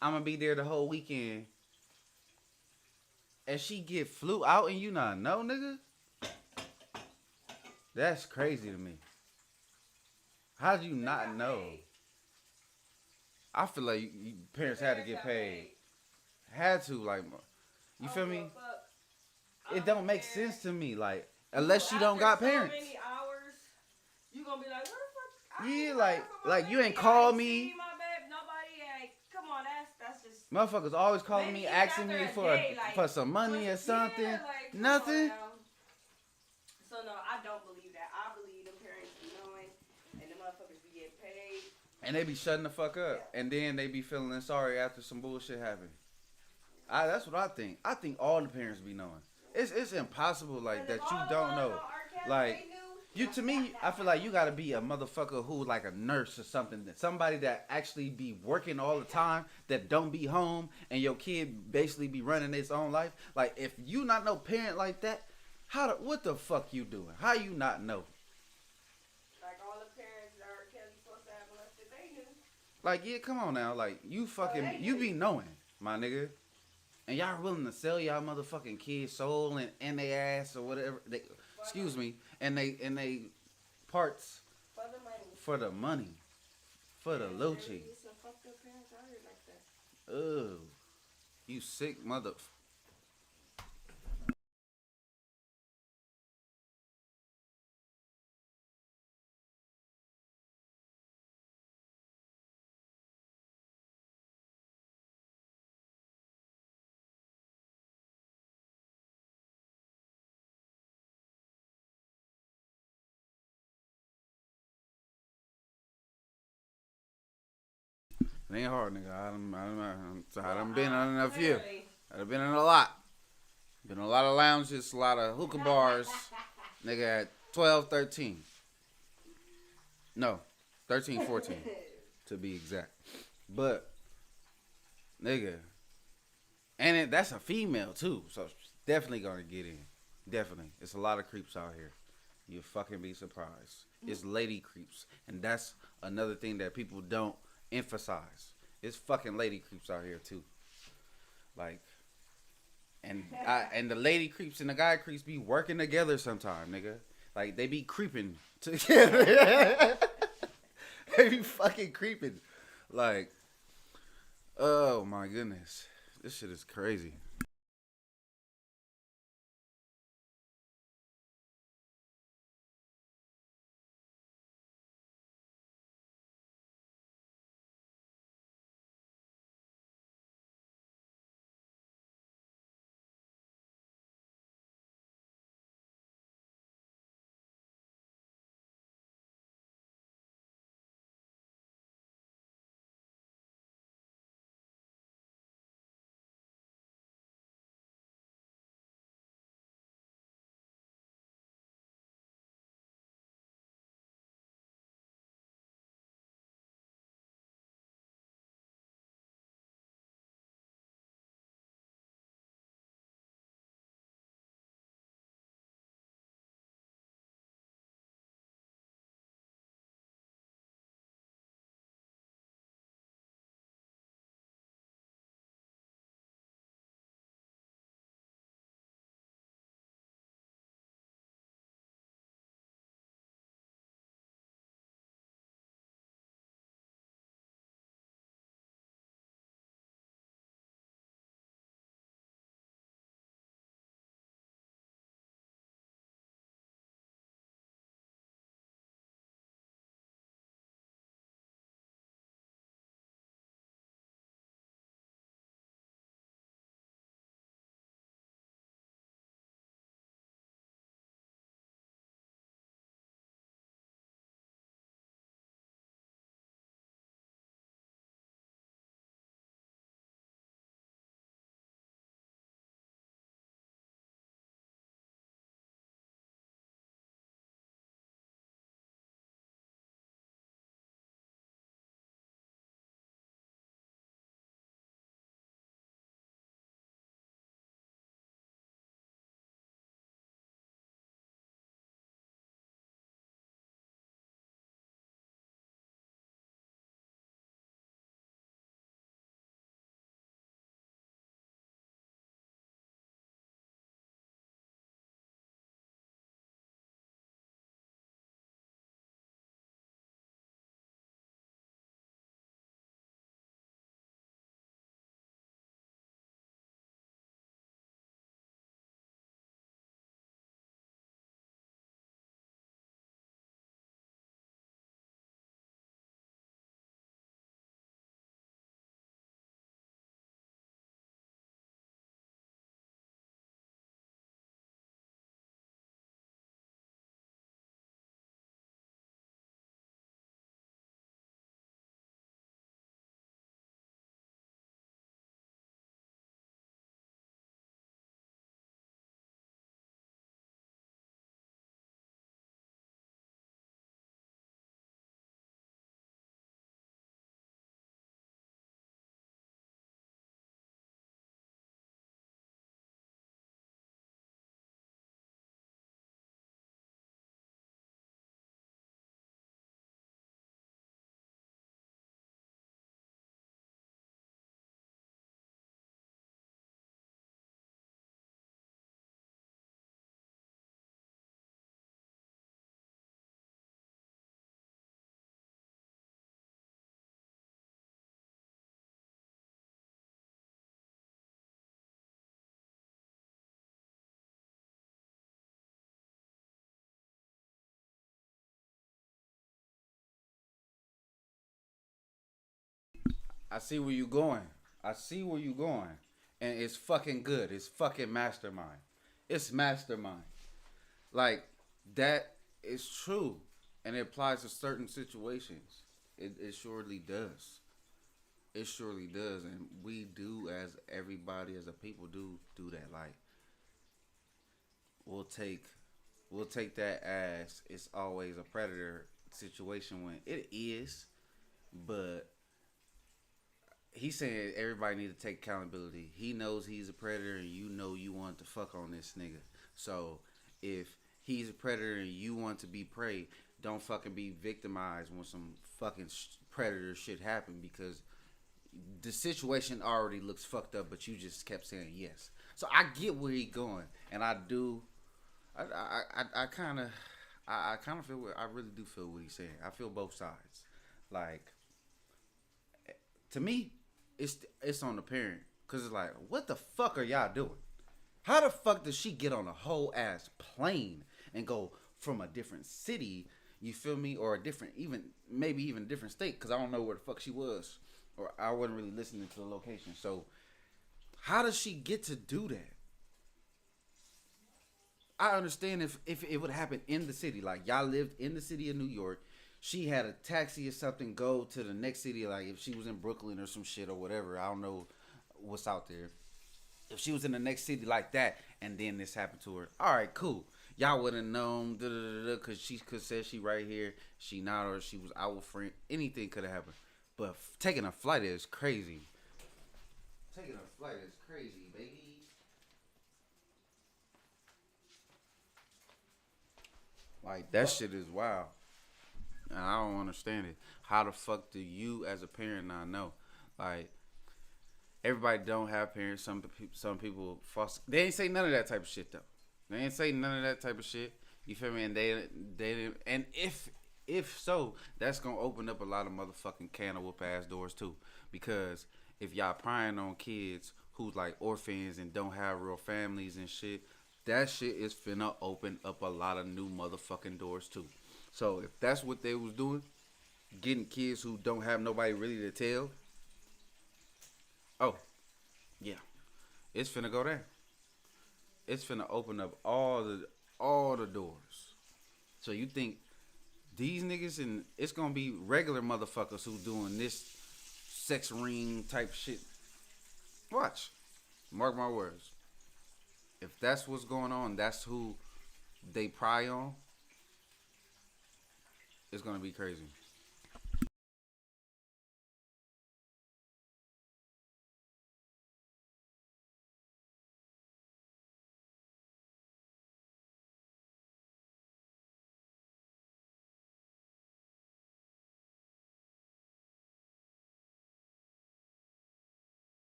I'm gonna be there the whole weekend." And she get flew out and you not know, nigga? That's crazy to me. How'd you not know? Paid. I feel like parents had to get paid. Had to, like, you feel me? It don't make sense to me, like, unless you don't got parents. So many hours, you gonna be like, where the fuck? Yeah, like you ain't called me. Nobody ain't. Come on, that's just. Motherfuckers always calling me, asking me for some money or something. Yeah, like, Nothing. So no, I don't believe that. I believe them parents be knowing, and the motherfuckers be getting paid. And they be shutting the fuck up, and then they be feeling sorry after some bullshit happen. That's what I think. I think all the parents be knowing. It's impossible like that you don't know. Like you, to me, I feel like you gotta be a motherfucker who like a nurse or something. Somebody that actually be working all the time, that don't be home, and your kid basically be running its own life. Like if you not no parent like that, what the fuck you doing? How you not know? Like all the parents that R. Kelly supposed to have molested, they knew. Like yeah, come on now. Like you fucking you be knowing, my nigga. And y'all willing to sell y'all motherfucking kids' soul and they ass or whatever. Excuse me. And they parts For the money. for the money. For the Lucci. There's some fucked up parents out here like that. Ugh. You sick mother. It ain't hard, nigga. I done been in a few. Clearly. I done been in a lot. Been a lot of lounges, a lot of hookah bars. Nigga at 12, 13. No, 13, 14 to be exact. But, nigga. And that's a female too. So she's definitely going to get in. Definitely. It's a lot of creeps out here. You fucking be surprised. It's lady creeps. And that's another thing that people don't emphasize. It's fucking lady creeps out here too. Like, and the lady creeps and the guy creeps be working together sometime, nigga. Like they be creeping together. They be fucking creeping. Like, oh my goodness, this shit is crazy. I see where you going. I see where you going. And it's fucking good. It's fucking mastermind. It's mastermind. Like that is true. And it applies to certain situations. It surely does. It surely does. And we do as everybody as a people do that. Like we'll take we'll take that as it's always a predator situation when it is, but he's saying everybody need to take accountability. He knows he's a predator, and you know you want to fuck on this nigga. So if he's a predator and you want to be prey, don't fucking be victimized when some fucking predator shit happen because the situation already looks fucked up, but you just kept saying yes. So I get where he going, and I do. I kind of, I kind of feel. I really do feel what he's saying. I feel both sides. Like to me, it's on the parent because it's like, what the fuck are y'all doing? How the fuck does she get on a whole ass plane and go from a different city? You feel me? Or a different, even maybe even different state? Because I don't know where the fuck she was, or I wasn't really listening to the location. So how does she get to do that? I understand if it would happen in the city, like y'all lived in the city of New York, she had a taxi or something go to the next city, like if she was in Brooklyn or some shit or whatever. I don't know what's out there. If she was in the next city like that, and then this happened to her, all right, cool. Y'all would have known, because she could say she right here, she not, or she was out with friend. Anything could have happened. But taking a flight is crazy. Taking a flight is crazy, baby. Like that shit is wild. And I don't understand it. How the fuck do you, as a parent, not know? Like everybody don't have parents. Some people foster. They ain't say none of that type of shit though. They ain't say none of that type of shit. You feel me? And they didn't. And if so, that's gonna open up a lot of motherfucking can of whoop ass doors too. Because if y'all prying on kids who's like orphans and don't have real families and shit, that shit is finna open up a lot of new motherfucking doors too. So if that's what they was doing, getting kids who don't have nobody really to tell, oh yeah, it's finna go there. It's finna open up all the doors. So you think these niggas and it's gonna be regular motherfuckers who doing this sex ring type shit? Watch, mark my words. If that's what's going on, that's who they pry on. It's gonna be crazy.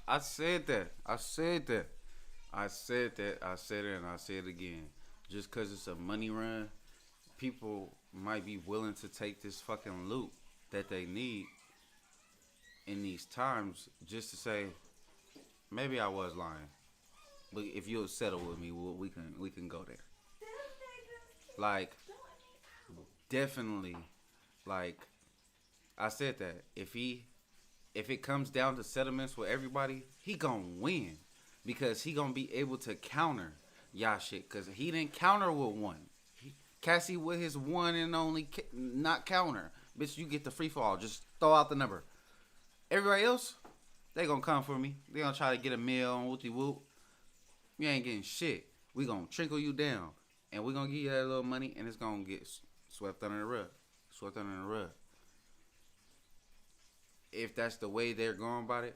I said that. I said that. I said that. I said it and I said it again. Just because it's a money run, people might be willing to take this fucking loot that they need in these times just to say maybe I was lying, but if you'll settle with me, we can go there. Like definitely, like I said that if it comes down to settlements with everybody, he gonna win because he gonna be able to counter y'all shit because he didn't counter with one. Cassie with his one and only not counter. Bitch, you get the free fall. Just throw out the number. Everybody else, they gonna come for me. They gonna try to get a meal on whoopty whoop. You ain't getting shit. We gonna trickle you down, and we gonna give you that little money, and it's gonna get swept under the rug. Swept under the rug. If that's the way they're going about it,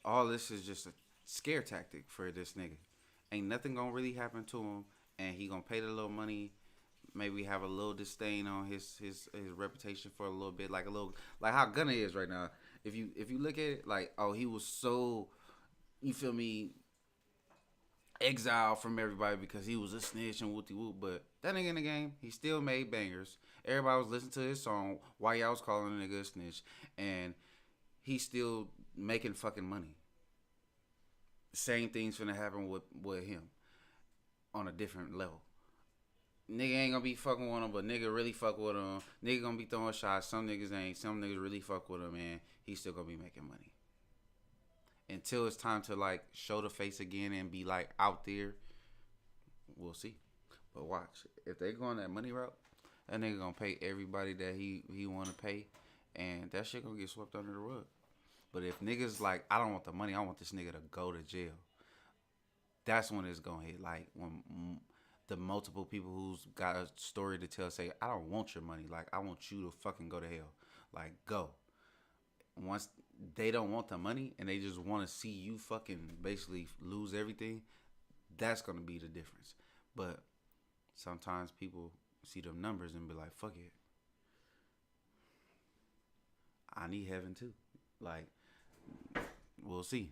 all this is just a scare tactic for this nigga. Ain't nothing gonna really happen to him, and he gonna pay the little money. Maybe have a little disdain on his reputation for a little bit, like a little like how Gunna is right now. If you look at it, like oh he was so you feel me exiled from everybody because he was a snitch and whoopty whoop, but that nigga in the game he still made bangers. Everybody was listening to his song while y'all was calling a nigga a snitch, and he's still making fucking money. Same thing's gonna happen with him on a different level. Nigga ain't gonna be fucking with him, but nigga really fuck with him. Nigga gonna be throwing shots. Some niggas ain't. Some niggas really fuck with him, and he's still gonna be making money. Until it's time to like show the face again and be like out there, we'll see. But watch, if they go on that money route, that nigga gonna pay everybody that he wanna pay, and that shit gonna get swept under the rug. But if niggas like, I don't want the money, I want this nigga to go to jail. That's when it's gonna hit. Like when the multiple people who's got a story to tell say, I don't want your money. Like I want you to fucking go to hell. Like go. Once they don't want the money and they just want to see you fucking basically lose everything, that's gonna be the difference. But sometimes people see them numbers and be like, fuck it. I need heaven too. Like, we'll see.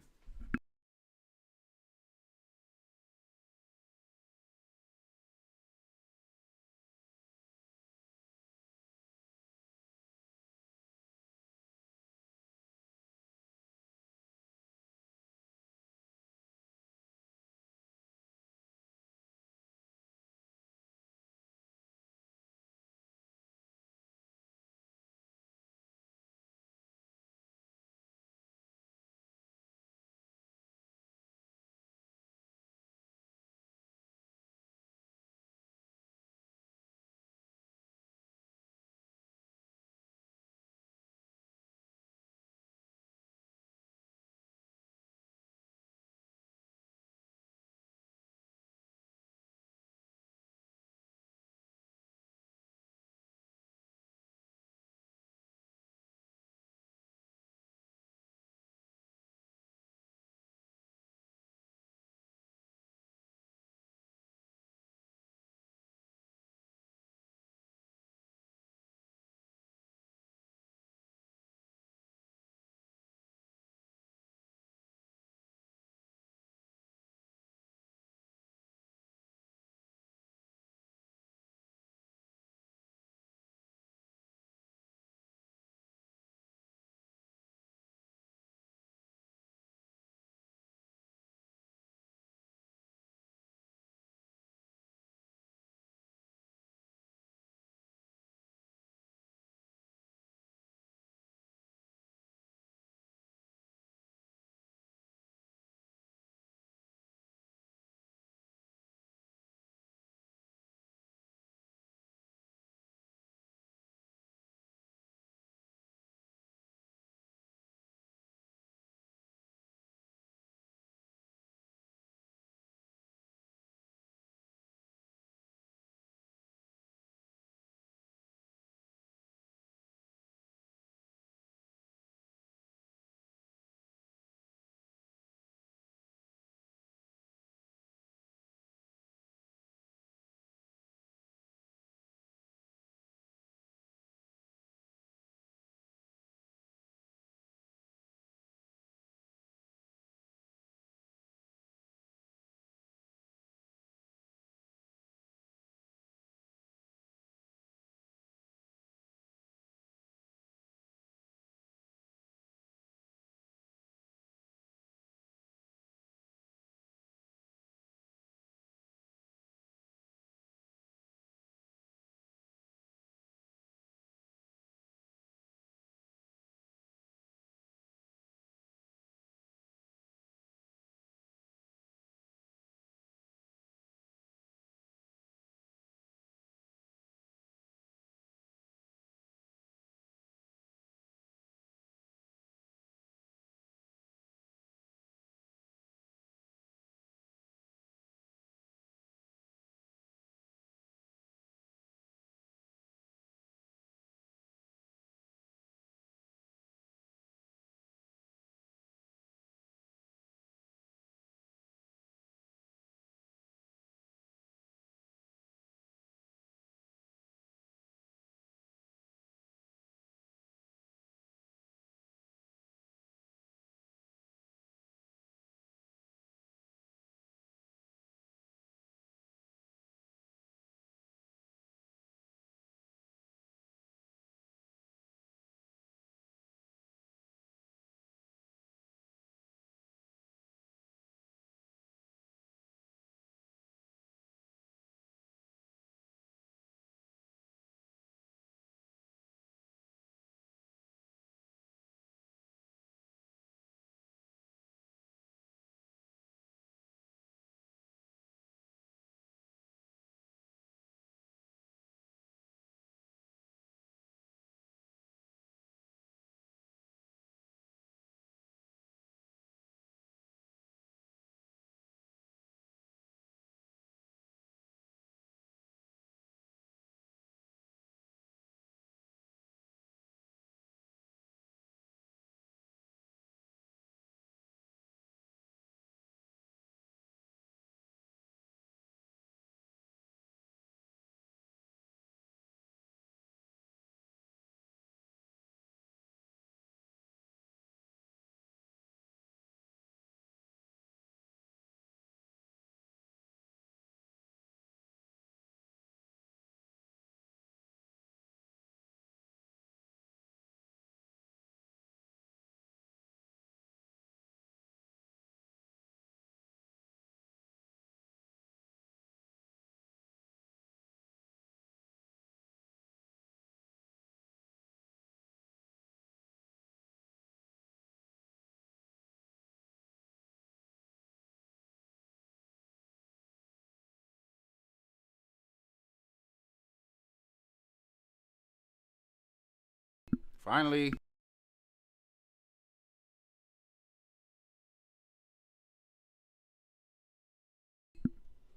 Finally.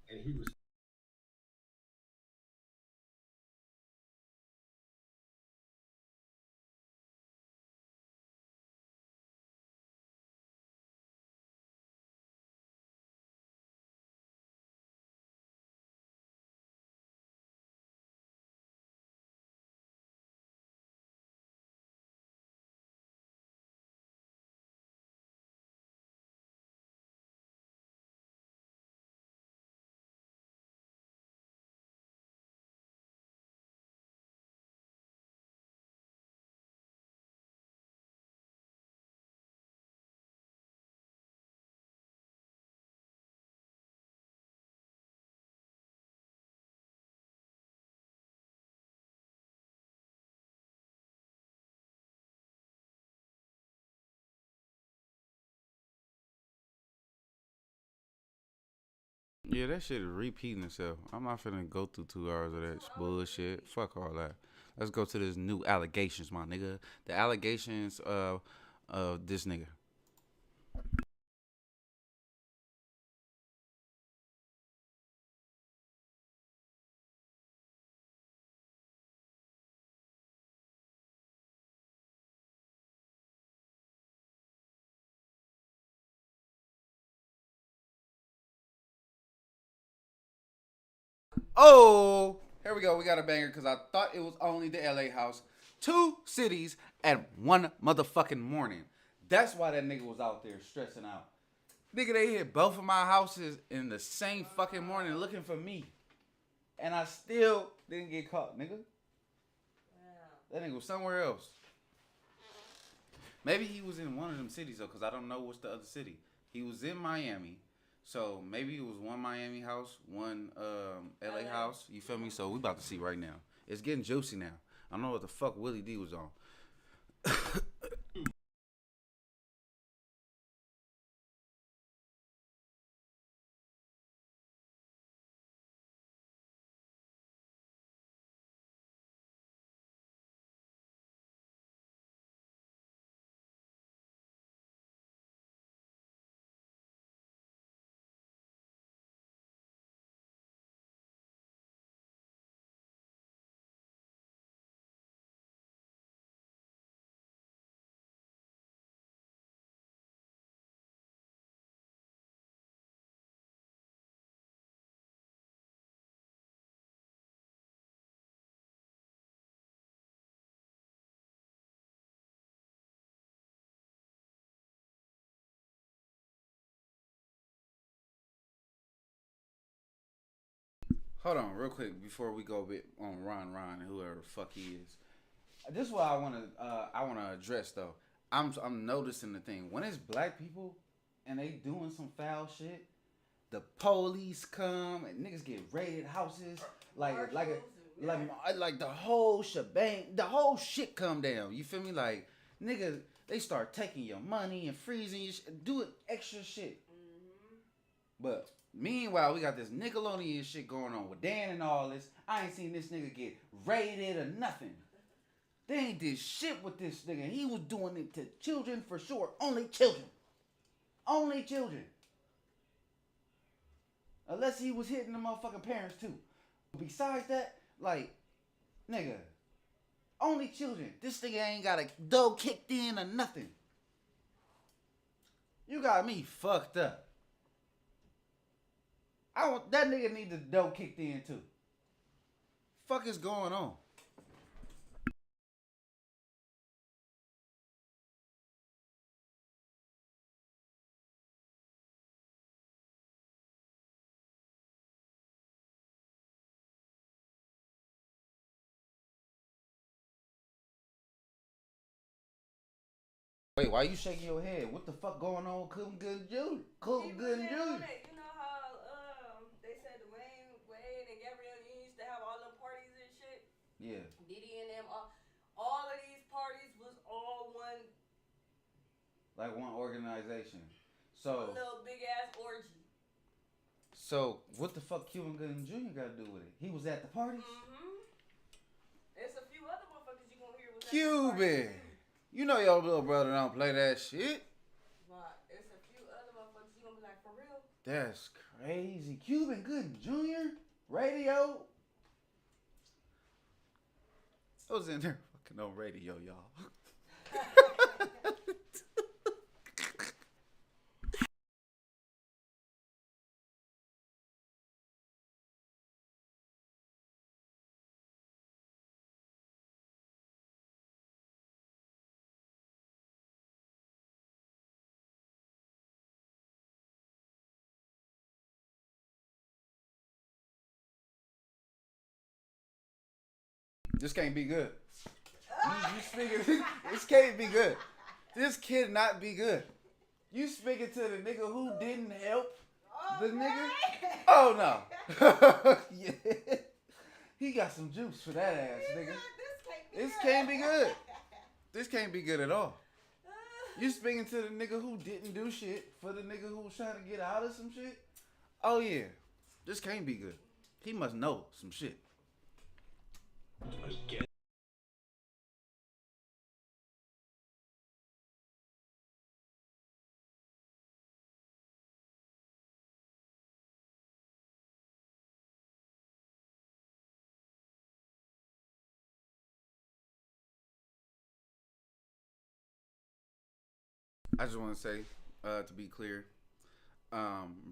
And he was Yeah, that shit is repeating itself. I'm not finna go through 2 hours of that bullshit. Fuck all that. Let's go to this new allegations, my nigga. The allegations of this nigga. Oh, here we go. We got a banger because I thought it was only the LA house. 2 cities at one motherfucking morning. That's why that nigga was out there stressing out. Nigga, they hit both of my houses in the same fucking morning looking for me. And I still didn't get caught, nigga. That nigga was somewhere else. Maybe he was in one of them cities though, because I don't know what's the other city. He was in Miami. So maybe it was one Miami house, one LA house. You feel me? So we about to see right now. It's getting juicy now. I don't know what the fuck Willie D was on. Hold on, real quick, before we go a bit on Ron and whoever the fuck he is. This is what I wanna address though. I'm noticing the thing when it's black people and they doing some foul shit. The police come and niggas get raided houses like the whole shebang, the whole shit come down. You feel me? Like niggas, they start taking your money and freezing your doing extra shit. But meanwhile, we got this Nickelodeon shit going on with Dan and all this. I ain't seen this nigga get raided or nothing. They ain't did shit with this nigga. He was doing it to children for sure. Only children. Only children. Unless he was hitting the motherfucking parents too. Besides that, like, nigga, only children. This nigga ain't got a dough kicked in or nothing. You got me fucked up. That nigga need the dough kicked in too. Fuck is going on? Wait, why you shaking your head? What the fuck going on with Cool Good Jr.? Cool Good and Jr. You know how they said Wayne and Gabrielle used to have all them parties and shit. Yeah. Diddy and them, all of these parties was all one. Like one organization. One little big ass orgy. So what the fuck Cuban Gooding Jr. got to do with it? He was at the parties. There's a few other motherfuckers you gonna hear was Cuban. You know your little brother don't play that shit. But it's a few other motherfuckers you gonna be like, for real? That's crazy. Cuban Good Jr. Radio. I was in there fucking on radio, y'all. This can't be good. You speaking? This can't be good. This cannot be good. You speaking to the nigga who didn't help the nigga? Oh no. Yeah. He got some juice for that ass, nigga. This can't be good. This can't be good at all. You speaking to the nigga who didn't do shit for the nigga who was trying to get out of some shit? Oh yeah. This can't be good. He must know some shit. Again. I just want to say, to be clear,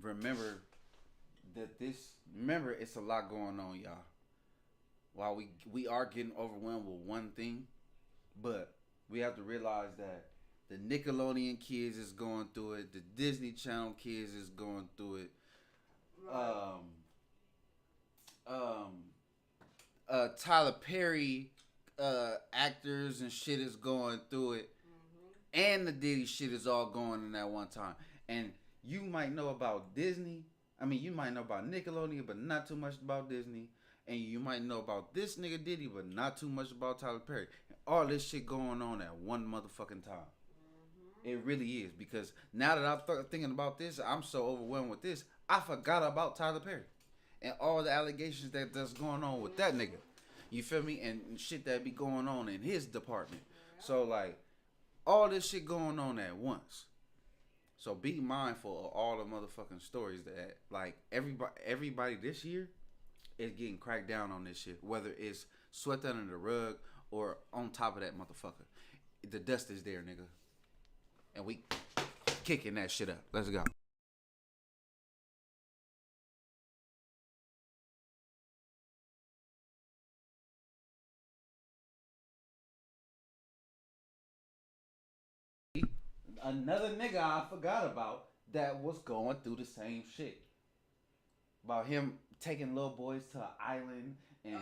remember that remember it's a lot going on, y'all. While we are getting overwhelmed with one thing, but we have to realize that the Nickelodeon kids is going through it, the Disney Channel kids is going through it, Tyler Perry actors and shit is going through it. And the Diddy shit is all going in at one time. And you might know about Disney. I mean, you might know about Nickelodeon, but not too much about Disney. And you might know about this nigga Diddy, but not too much about Tyler Perry. And all this shit going on at one motherfucking time. It really is. Because now that I'm thinking about this, I'm so overwhelmed with this, I forgot about Tyler Perry. And all the allegations that's going on with that nigga. You feel me? And shit that be going on in his department. So, like, all this shit going on at once. So be mindful of all the motherfucking stories that, like, everybody this year is getting cracked down on this shit. Whether it's swept under the rug or on top of that motherfucker. The dust is there, nigga. And we kicking that shit up. Let's go. Another nigga I forgot about that was going through the same shit. About him taking little boys to an island and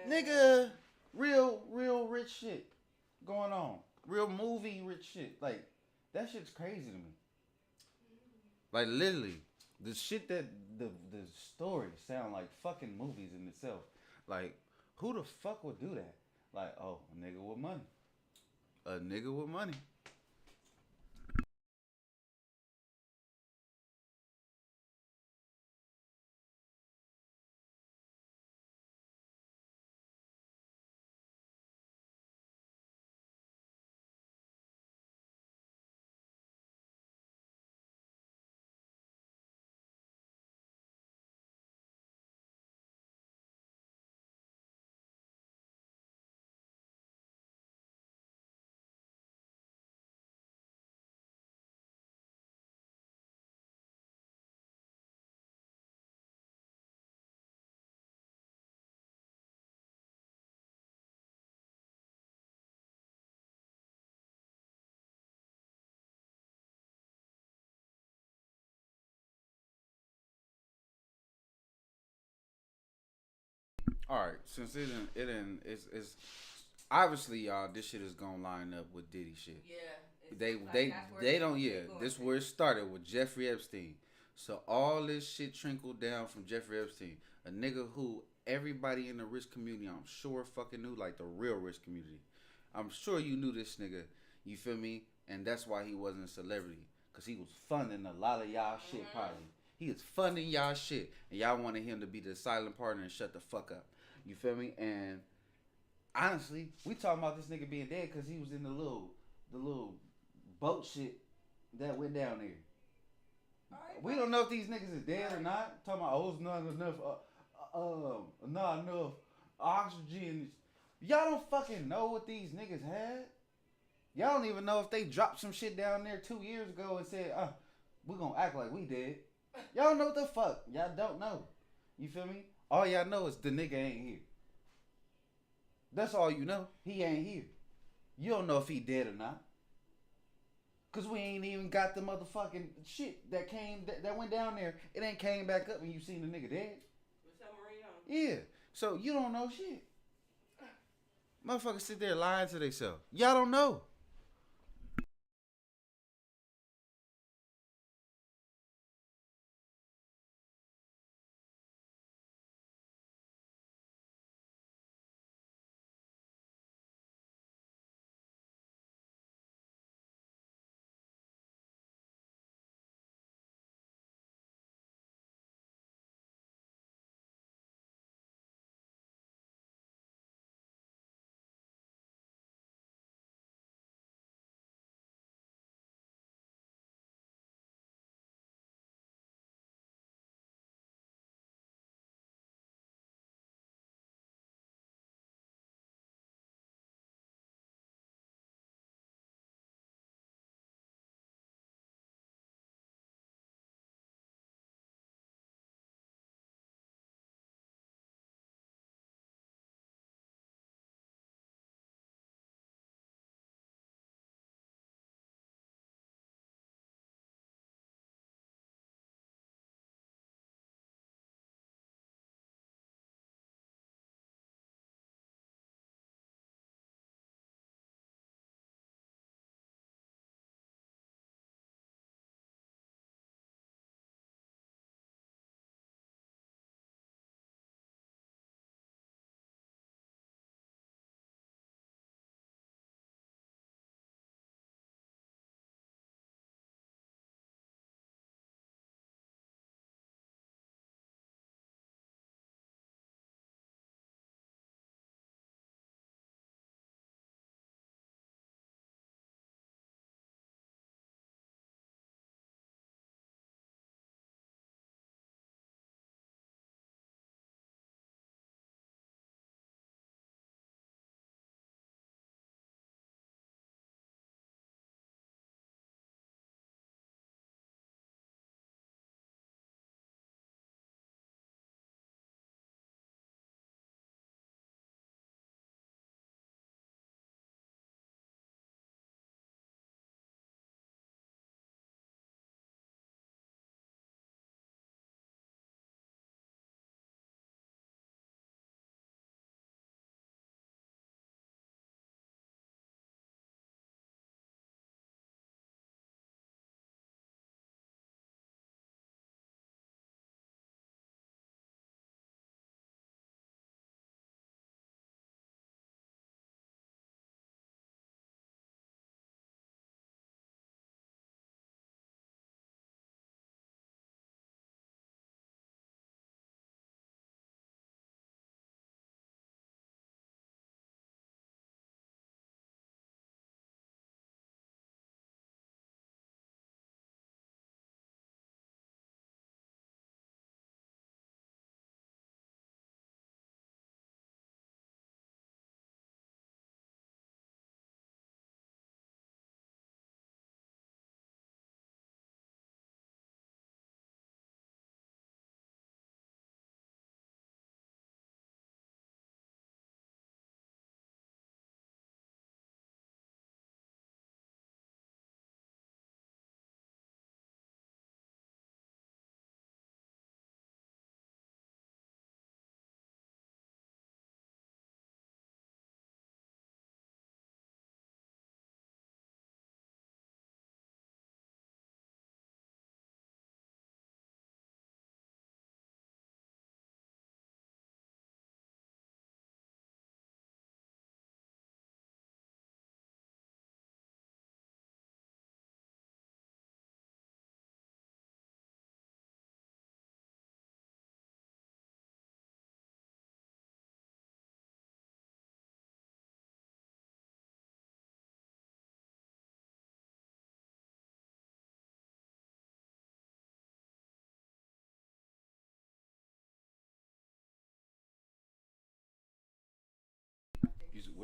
nigga, real rich shit going on. Real movie rich shit. Like, that shit's crazy to me. Like, literally, the shit that the stories sound like fucking movies in itself. Like, who the fuck would do that? Like, oh, a nigga with money. A nigga with money. All right, since it's obviously y'all, this shit is gonna line up with Diddy shit. Yeah. They don't. Yeah, this where it started with Jeffrey Epstein. So all this shit trickled down from Jeffrey Epstein, a nigga who everybody in the rich community, I'm sure fucking knew, like the real rich community. I'm sure you knew this nigga. You feel me? And that's why he wasn't a celebrity, cause he was funding a lot of y'all shit probably. He was funding y'all shit, and y'all wanted him to be the silent partner and shut the fuck up. You feel me? And honestly, we talking about this nigga being dead because he was in the little boat shit that went down there. Alright, We don't know if these niggas is dead or not. Talking about it's not enough oxygen. Y'all don't fucking know what these niggas had. Y'all don't even know if they dropped some shit down there 2 years ago and said, we're gonna act like we dead. Y'all know what the fuck. Y'all don't know. You feel me? All y'all know is the nigga ain't here. That's all you know. He ain't here. You don't know if he dead or not. Cause we ain't even got the motherfucking shit that went down there. It ain't came back up and you seen the nigga dead. The submarine on. Yeah. So you don't know shit. Motherfuckers sit there lying to themselves. Y'all don't know.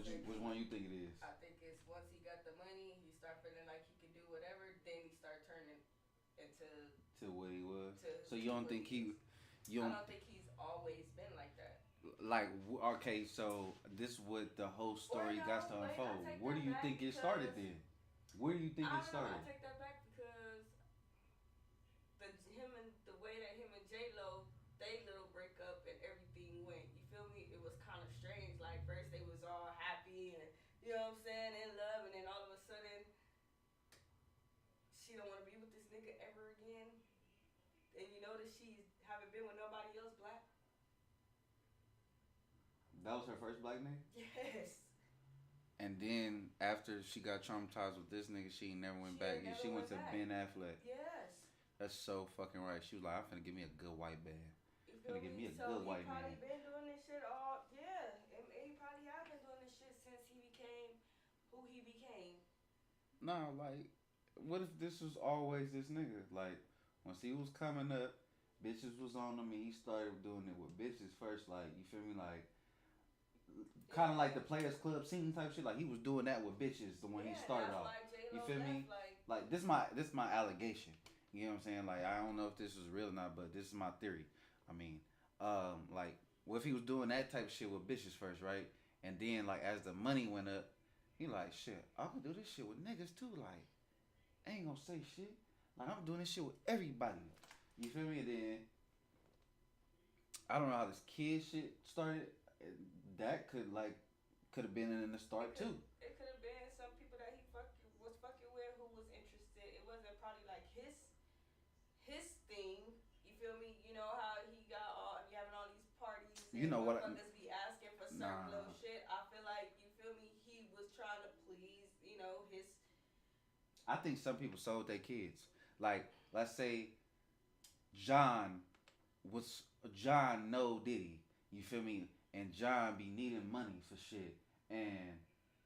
Which one you think it is? I think it's once he got the money, he start feeling like he can do whatever. Then he start turning into To what he was. to. So you don't what think he is. you I don't don't think he's always been like that. like okay? So this is what the whole story Or no, got to wait, I unfold. take Where do that you back think it started because- then? Where do you think I it don't know. started? I take that back because the way that him and J Lo they little breakup and everything went. You feel me? It was kind of strange. Like first they was all happy and you know what I'm saying, in love, and then all of a sudden she don't want to be with this nigga ever again. And you notice she haven't been with nobody else black. That was her first black nigga. Yes. And then after she got traumatized with this nigga, she never went She back. ain't And never she went went to back. Ben Affleck. Yes. That's so fucking right. She was like, I'm finna give me a good white man. You feel Gonna give me a so good he white probably man. been doing this shit all and he probably have been doing this shit since he became who he became. Nah, like, what if this was always this nigga? Like, once he was coming up, bitches was on him and he started doing it with bitches first. Like, you feel me? Like, kind of like the Players Club scene type shit. Like, he was doing that with bitches the when he started that's off. why J-Lo You feel me? left, Like, this my allegation. You know what I'm saying? Like, I don't know if this is real or not, but this is my theory. I mean, like, what if he was doing that type of shit with bitches first, right? And then, like, as the money went up, he like, shit, I can do this shit with niggas too. Like, I ain't gonna say shit. Like, I'm doing this shit with everybody. You feel me? And then, I don't know how this kid shit started. That could have been in the start too. It could have been some people that he was fucking with who was interested. It wasn't probably like his thing. You feel me? You know how he got all he having all these parties. You know what? Motherfuckers be asking for certain little shit. I feel like you feel me. He was trying to please. You know his. I think some people sold their kids. Like, let's say John know Diddy. You feel me? And John be needing money for shit. And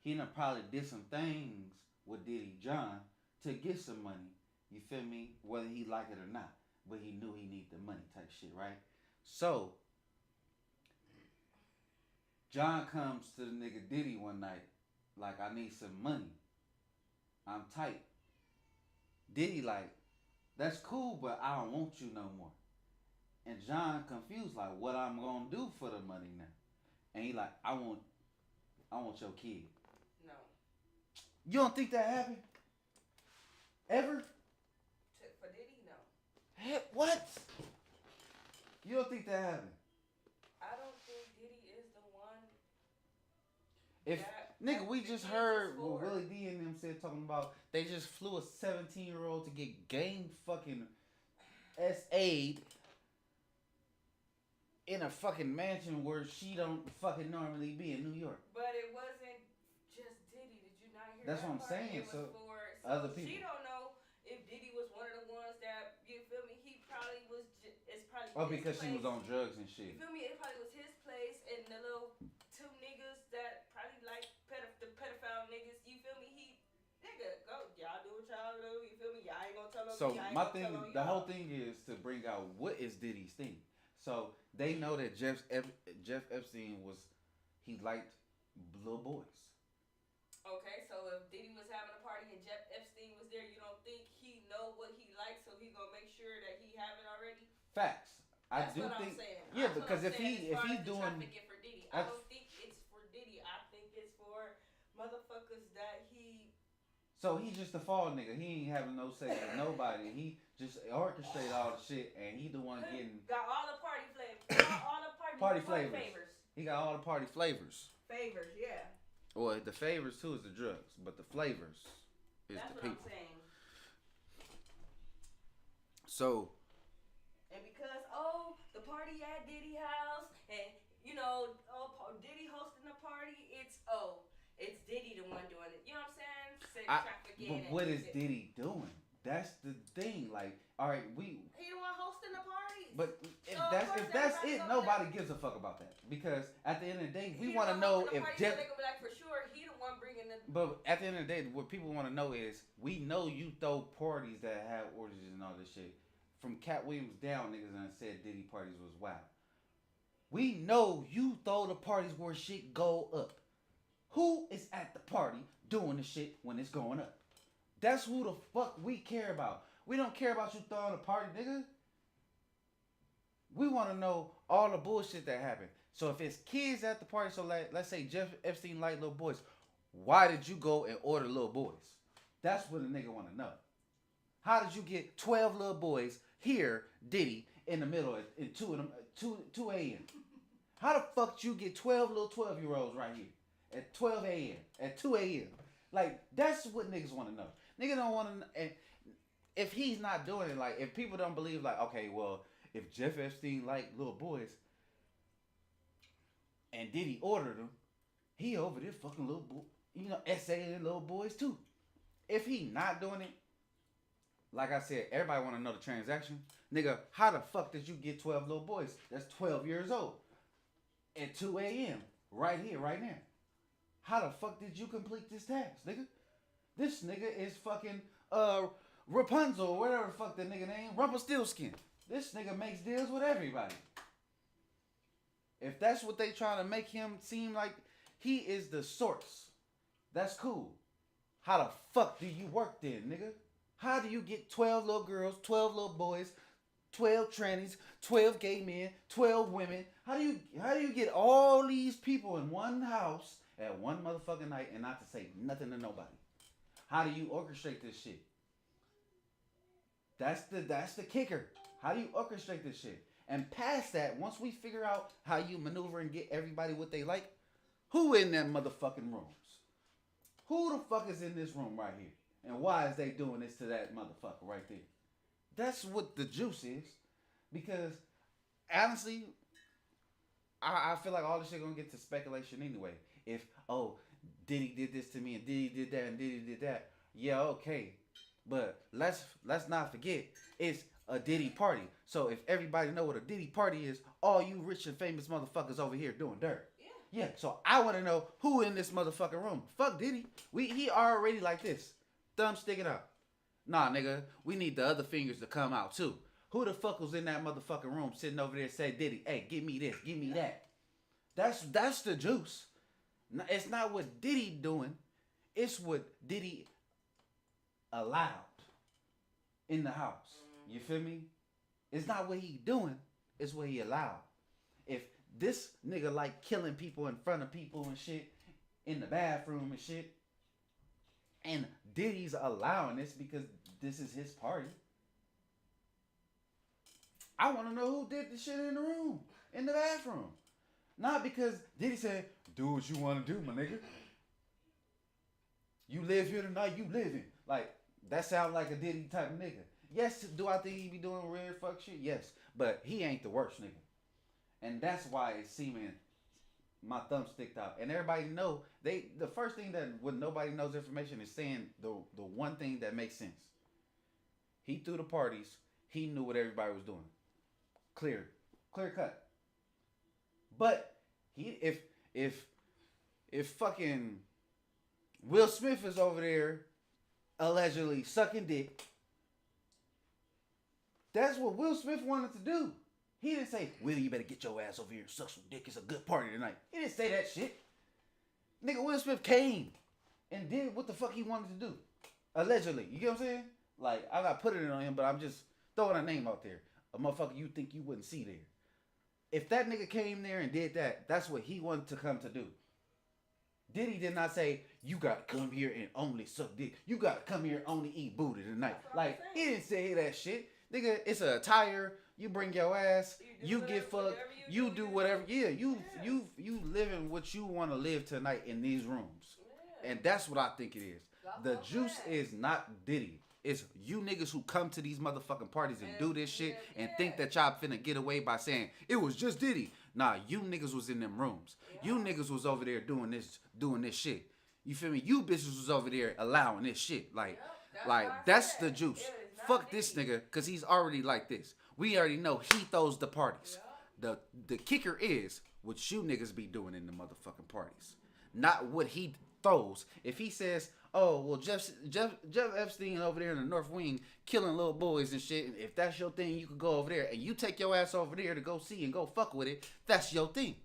he done probably did some things with Diddy John to get some money. You feel me? Whether he like it or not. But he knew he needed the money type shit, right? So, John comes to the nigga Diddy one night. Like, I need some money. I'm tight. Diddy like, that's cool, but I don't want you no more. And John confused, like, what I'm gonna do for the money now? And he like, I want your kid. No. You don't think that happened? Ever? For Diddy, no. Heck, what? You don't think that happened? I don't think Diddy is the one. If nigga, we the just kids heard is what for. Willie D and them said talking about they just flew a 17-year-old to get gang fucking SA'd in a fucking mansion where she don't fucking normally be in New York. But it wasn't just Diddy. Did you not hear That's that what I'm part? saying, It was so for other people. She don't know if Diddy was one of the ones that, you feel me, he probably was, it's probably Oh, his because she was place. on drugs and You shit. feel me? It probably was his place and the little two niggas that probably like the pedophile niggas. You feel me? Nigga, go, y'all do what y'all do. You feel me? Y'all ain't gonna tell on So me. I ain't my gonna thing, tell on the y'all. whole thing is to bring out what is Diddy's thing. So they know that Jeff Epstein he liked little boys. Okay, so if Diddy was having a party and Jeff Epstein was there, you don't think he know what he likes, so he gonna make sure that he have it already? Facts. That's I do what think. I'm saying. Yeah, That's what because I'm if saying, he as far as the doing, trafficking for Diddy, I don't think it's for Diddy. I think it's for motherfuckers that he. so he's just a fall nigga. He ain't having no sex with nobody. He just orchestrate all the shit, and he the one getting. Got all the party flavors. all the Party flavors. He got all the party flavors. Favors, yeah. Well, the favors too is the drugs, but the flavors is That's the what people. I'm saying. So. And because the party at Diddy house, and Diddy hosting the party, it's Diddy the one doing it. You know what I'm saying? Sex trafficking. But what is Diddy doing? That's the thing. Like, all right, he the one hosting the parties. But if So, that's of if course that's everybody it, gonna nobody be gives a fuck about that. Because at the end of the day, we He want to the one know hosting if the party, Jeff. so they gonna be like, for sure, he the one bringing the. But at the end of the day, what people want to know is, we know you throw parties that have orgies and all this shit. From Cat Williams down, niggas done said Diddy parties was wild. We know you throw the parties where shit go up. Who is at the party doing the shit when it's going up? That's who the fuck we care about. We don't care about you throwing a party, nigga. We want to know all the bullshit that happened. So if it's kids at the party, so let's say Jeff Epstein liked little boys, why did you go and order little boys? That's what a nigga want to know. How did you get 12 little boys here, Diddy, in the middle at 2 a.m.? How the fuck you get 12 little 12-year-olds right here at 12 a.m., at 2 a.m.? Like, that's what niggas want to know. Niggas don't want to, and if he's not doing it, like, if people don't believe, like, okay, well, if Jeff Epstein liked little boys and Diddy ordered them, he over there fucking little boy, essaying little boys too. If he not doing it, like I said, everybody want to know the transaction. Nigga, how the fuck did you get 12 little boys that's 12 years old at 2 a.m. right here, right now? How the fuck did you complete this task, nigga? This nigga is fucking Rapunzel, or whatever the fuck that nigga name, Rumpelstiltskin. This nigga makes deals with everybody. If that's what they trying to make him seem like, he is the source. That's cool. How the fuck do you work then, nigga? How do you get 12 little girls, 12 little boys, 12 trannies, 12 gay men, 12 women? How do you get all these people in one house at one motherfucking night and not to say nothing to nobody? How do you orchestrate this shit? That's the kicker. How do you orchestrate this shit? And past that, once we figure out how you maneuver and get everybody what they like, who in them motherfucking rooms? Who the fuck is in this room right here? And why is they doing this to that motherfucker right there? That's what the juice is. Because, honestly, I feel like all this shit gonna get to speculation anyway. If, Diddy did this to me and Diddy did that and Diddy did that. Yeah, okay. But let's not forget, it's a Diddy party. So if everybody know what a Diddy party is, all you rich and famous motherfuckers over here doing dirt. Yeah, so I want to know who in this motherfucking room. Fuck Diddy. He already like this. Thumb sticking out. Nah, nigga, we need the other fingers to come out too. Who the fuck was in that motherfucking room sitting over there say, Diddy, hey, give me this, give me that. That's the juice. It's not what Diddy doing. It's what Diddy allowed in the house. You feel me? It's not what he doing. It's what he allowed. If this nigga like killing people in front of people and shit, in the bathroom and shit, and Diddy's allowing this because this is his party, I want to know who did the shit in the room, in the bathroom. Not because Diddy said, do what you want to do, my nigga. You live here tonight, you living. Like, that sounds like a Diddy type of nigga. Yes, do I think he be doing weird fuck shit? Yes. But he ain't the worst nigga. And that's why it's seeming my thumb sticked out. And everybody know, the first thing that when nobody knows information is saying the one thing that makes sense. He threw the parties. He knew what everybody was doing. Clear cut. But if fucking Will Smith is over there allegedly sucking dick, that's what Will Smith wanted to do. He didn't say, Will, you better get your ass over here and suck some dick. It's a good party tonight. He didn't say that shit. Nigga, Will Smith came and did what the fuck he wanted to do. Allegedly. You get what I'm saying? Like, I'm not putting it on him, but I'm just throwing a name out there. A motherfucker you think you wouldn't see there. If that nigga came there and did that, that's what he wanted to come to do. Diddy did not say, you gotta come here and only suck dick. You gotta come here and only eat booty tonight. Like, he didn't say that shit. Nigga, it's a attire. You bring your ass. You get fucked. You do whatever. Yeah, you living what you want to live tonight in these rooms. Yeah. And that's what I think it is. The juice is not Diddy. It's you niggas who come to these motherfucking parties and do this shit and think that y'all finna get away by saying it was just Diddy. Nah, you niggas was in them rooms. Yeah. You niggas was over there doing this shit. You feel me? You bitches was over there allowing this shit. Like, that's the juice. Fuck this nigga, cause he's already like this. We already know he throws the parties. The kicker is what you niggas be doing in the motherfucking parties, not what he throws. If he says, "Oh well, Jeff Epstein over there in the North Wing killing little boys and shit," and if that's your thing, you could go over there and you take your ass over there to go see and go fuck with it. That's your thing.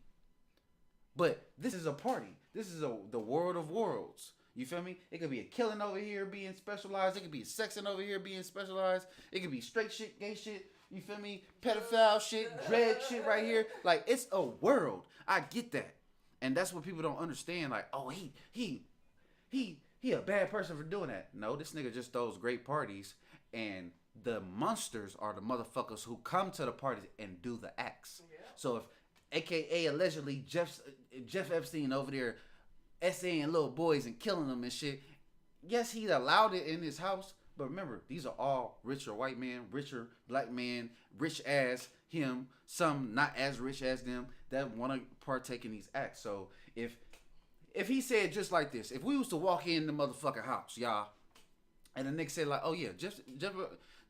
But this is a party. This is the world of worlds. You feel me? It could be a killing over here being specialized. It could be sexing over here being specialized. It could be straight shit, gay shit. You feel me? Pedophile shit, drag shit right here. Like, it's a world. I get that. And that's what people don't understand. Like, oh, he a bad person for doing that. No, this nigga just throws great parties. And the monsters are the motherfuckers who come to the parties and do the acts. Yeah. So if, AKA allegedly, Jeff Epstein over there essaying little boys and killing them and shit. Yes, he allowed it in his house, but remember, these are all richer white men, richer black men, rich as him, some not as rich as them that want to partake in these acts. So if he said just like this, if we was to walk in the motherfucking house, y'all, and the nigga said like, oh yeah,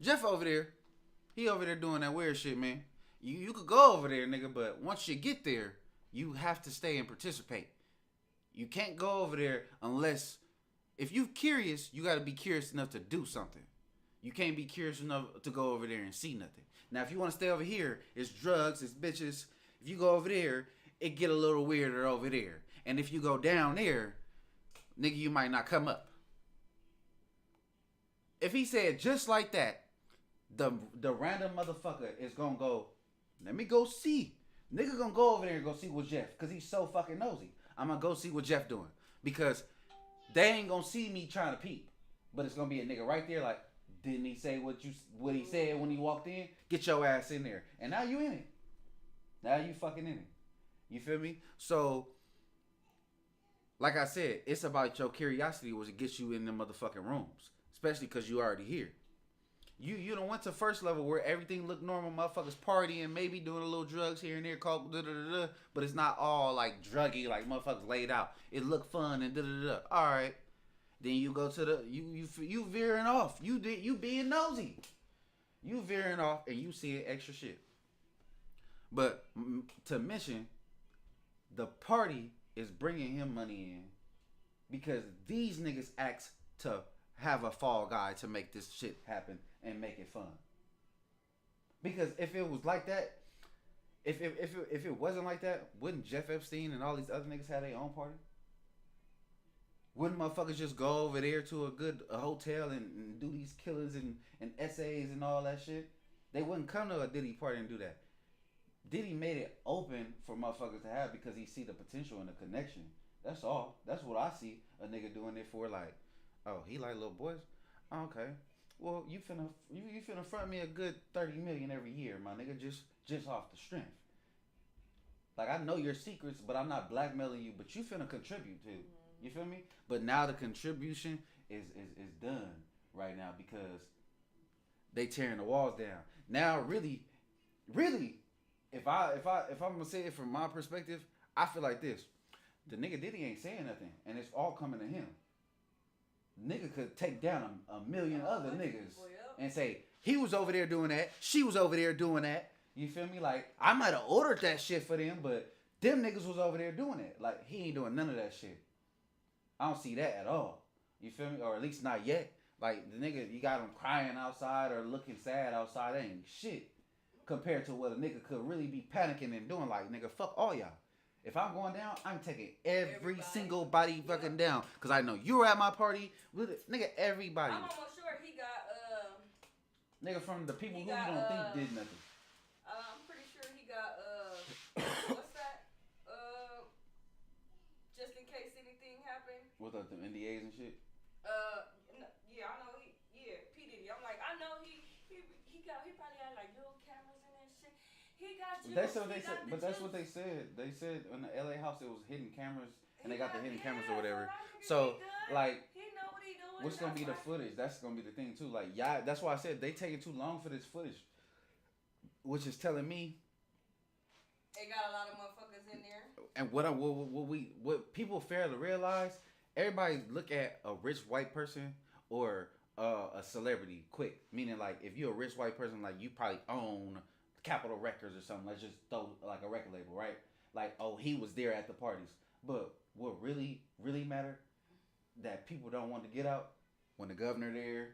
Jeff over there, he over there doing that weird shit, man. You could go over there, nigga, but once you get there, you have to stay and participate. You can't go over there unless, if you curious, you got to be curious enough to do something. You can't be curious enough to go over there and see nothing. Now, if you want to stay over here, it's drugs, it's bitches. If you go over there, it get a little weirder over there. And if you go down there, nigga, you might not come up. If he said just like that, the random motherfucker is going to go, let me go see. Nigga gonna go over there and go see what Jeff, because he's so fucking nosy. I'm gonna go see what Jeff doing. Because they ain't gonna see me trying to peep. But it's gonna be a nigga right there like, didn't he say what he said when he walked in? Get your ass in there. And now you in it. Now you fucking in it. You feel me? So, like I said, it's about your curiosity was to get you in the motherfucking rooms. Especially because you already here. You done went to first level where everything looked normal, motherfuckers partying, maybe doing a little drugs here and there, coke, but it's not all like druggy, like motherfuckers laid out. It looked fun and All right, then you go to the you veering off. You being nosy. You veering off and you seeing extra shit. But to mention, the party is bringing him money in because these niggas asked to have a fall guy to make this shit happen and make it fun. Because if it was like that, if it wasn't like that, wouldn't Jeff Epstein and all these other niggas have their own party? Wouldn't motherfuckers just go over there to a hotel and do these killings and essays and all that shit? They wouldn't come to a Diddy party and do that. Diddy made it open for motherfuckers to have because he see the potential and the connection. That's all. That's what I see a nigga doing it for. Like, oh, he like little boys? Oh, okay. Well, you finna front me a good $30 million every year, my nigga, just off the strength. Like, I know your secrets, but I'm not blackmailing you, but you finna contribute too. You feel me? But now the contribution is done right now because they tearing the walls down. Now, really, if I'm gonna say it from my perspective, I feel like this: the nigga Diddy ain't saying nothing, and it's all coming to him. Nigga could take down a million other niggas and say he was over there doing that, she was over there doing that. You feel me? Like, I might have ordered that shit for them, but them niggas was over there doing it. Like, he ain't doing none of that shit. I don't see that at all. You feel me? Or at least not yet. Like, the nigga, you got him crying outside or looking sad outside. That ain't shit compared to what a nigga could really be panicking and doing. Like, nigga, fuck all y'all. If I'm going down, I'm taking every single body fucking down. Because I know you were at my party. Nigga, everybody. I'm almost sure he got, nigga, from the people who you don't think did nothing. I'm pretty sure he got, what's that? Just in case anything happened. What the NDAs and shit? Yeah, I know P. Diddy. I'm like, I know he probably had like little cameras in that shit. He got you. That's what they said. But that's what they said. They said in the LA house it was hidden cameras, and they got the hidden cameras or whatever. So like, he know what he doing. What's gonna be the footage? That's gonna be the thing too. Like, yeah, that's why I said they taking too long for this footage, which is telling me they got a lot of motherfuckers in there. And what people fail to realize, everybody look at a rich white person or a celebrity quick. Meaning, like, if you're a rich white person, like, you probably own Capitol Records or something. Let's just throw like a record label, right? Like, oh, he was there at the parties. But what really matter that people don't want to get out when the governor there.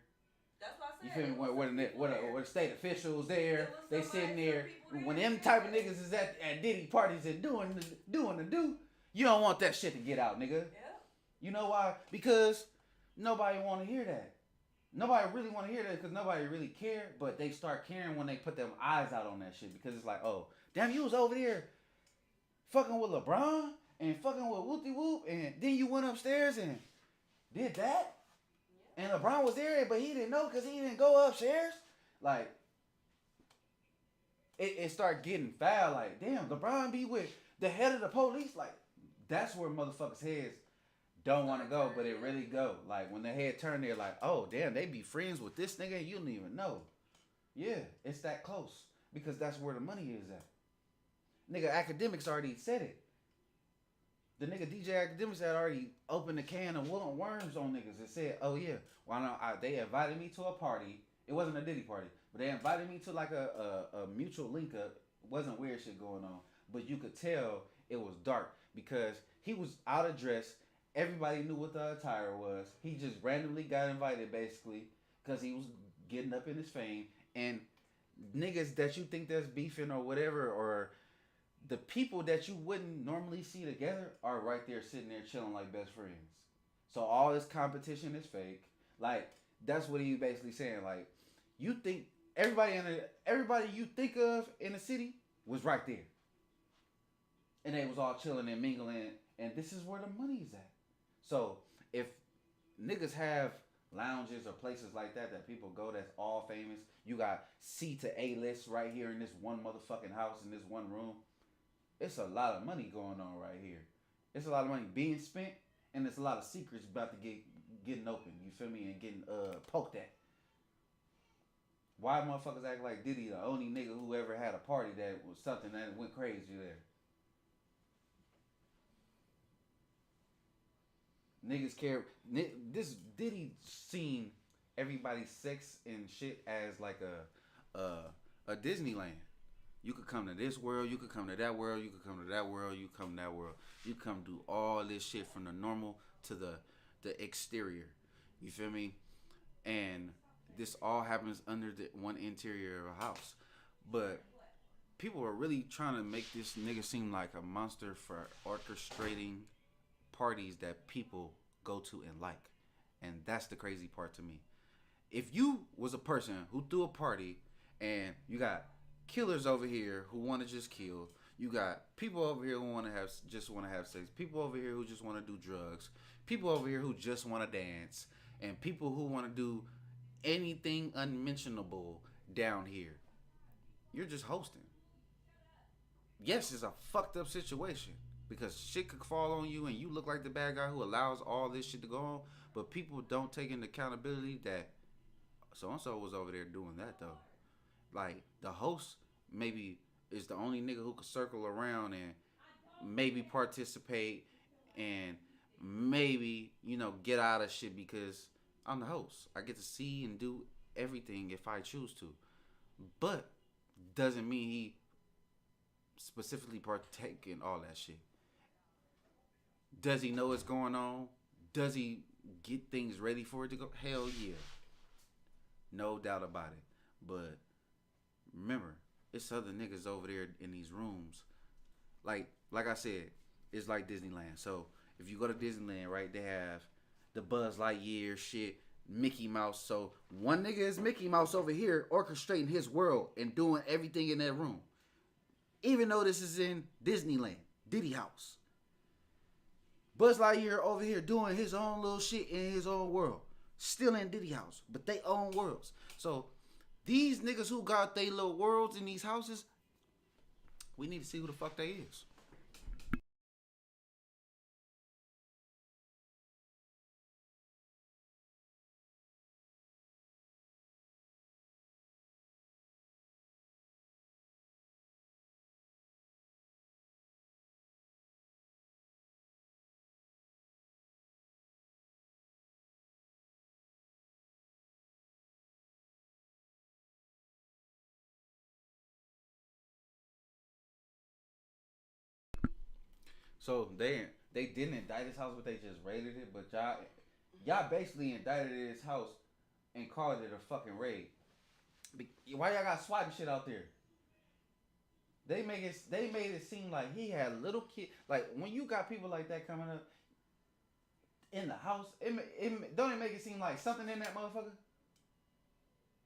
That's what I You said. feel me? Where the state officials there, they sitting there. When them type of niggas is at Diddy parties and doing the do, You don't want that shit to get out, nigga. Yeah. You know why? Because nobody want to hear that. Nobody really want to hear that because nobody really care. But they start caring when they put them eyes out on that shit because it's like, oh, damn, you was over there fucking with LeBron and fucking with Whoopty Whoop, and then you went upstairs and did that, and LeBron was there, but he didn't know because he didn't go upstairs. Like, it start getting foul. Like, damn, LeBron be with the head of the police. Like, that's where motherfuckers' heads don't want to go, but it really go. Like, when the head turn, they're like, oh, damn, they be friends with this nigga, and you don't even know. Yeah, it's that close because that's where the money is at. Nigga, Academics already said it. The nigga DJ Academics had already opened a can of worms on niggas and said, oh yeah, why not? They invited me to a party. It wasn't a Diddy party, but they invited me to like a mutual link up. It wasn't weird shit going on, but you could tell it was dark because he was out of dress. Everybody knew what the attire was. He just randomly got invited basically because he was getting up in his fame. And niggas that you think that's beefing or whatever, or the people that you wouldn't normally see together are right there sitting there chilling like best friends. So all this competition is fake. Like, that's what he's basically saying. Like, you think everybody you think of in the city was right there. And they was all chilling and mingling, and this is where the money's at. So if niggas have lounges or places like that people go that's all famous, you got C to A list right here in this one motherfucking house in this one room. It's a lot of money going on right here. It's a lot of money being spent, and there's a lot of secrets about to getting open. You feel me? And getting poked at. Why motherfuckers act like Diddy the only nigga who ever had a party that was something that went crazy there? Niggas care. This Diddy seen everybody's sex and shit as like a Disneyland. You could come to this world, you could come to that world, you could come to that world, you come to that world. You come do all this shit from the normal to the exterior. You feel me? And this all happens under the one interior of a house. But people are really trying to make this nigga seem like a monster for orchestrating parties that people go to and like. And that's the crazy part to me. If you was a person who threw a party and you got killers over here who want to just kill, you got people over here who want to have sex, people over here who just want to do drugs, people over here who just want to dance, and people who want to do anything unmentionable down here. You're just hosting. Yes, it's a fucked up situation because shit could fall on you and you look like the bad guy who allows all this shit to go on, but people don't take into accountability that so-and-so was over there doing that though. Like, the host maybe is the only nigga who could circle around and maybe participate and maybe, get out of shit because I'm the host. I get to see and do everything if I choose to. But doesn't mean he specifically partake in all that shit. Does he know what's going on? Does he get things ready for it to go? Hell yeah. No doubt about it. But remember, it's other niggas over there in these rooms. Like I said, it's like Disneyland. So if you go to Disneyland, right, they have the Buzz Lightyear shit, Mickey Mouse. So one nigga is Mickey Mouse over here orchestrating his world and doing everything in that room. Even though this is in Disneyland, Diddy House. Buzz Lightyear over here doing his own little shit in his own world. Still in Diddy House, but they own worlds. So these niggas who got their little worlds in these houses, we need to see who the fuck they is. So they didn't indict his house, but they just raided it. But y'all basically indicted his house and called it a fucking raid. Why y'all got swatting shit out there? They made it seem like he had little kid. Like when you got people like that coming up in the house, don't it make it seem like something in that motherfucker?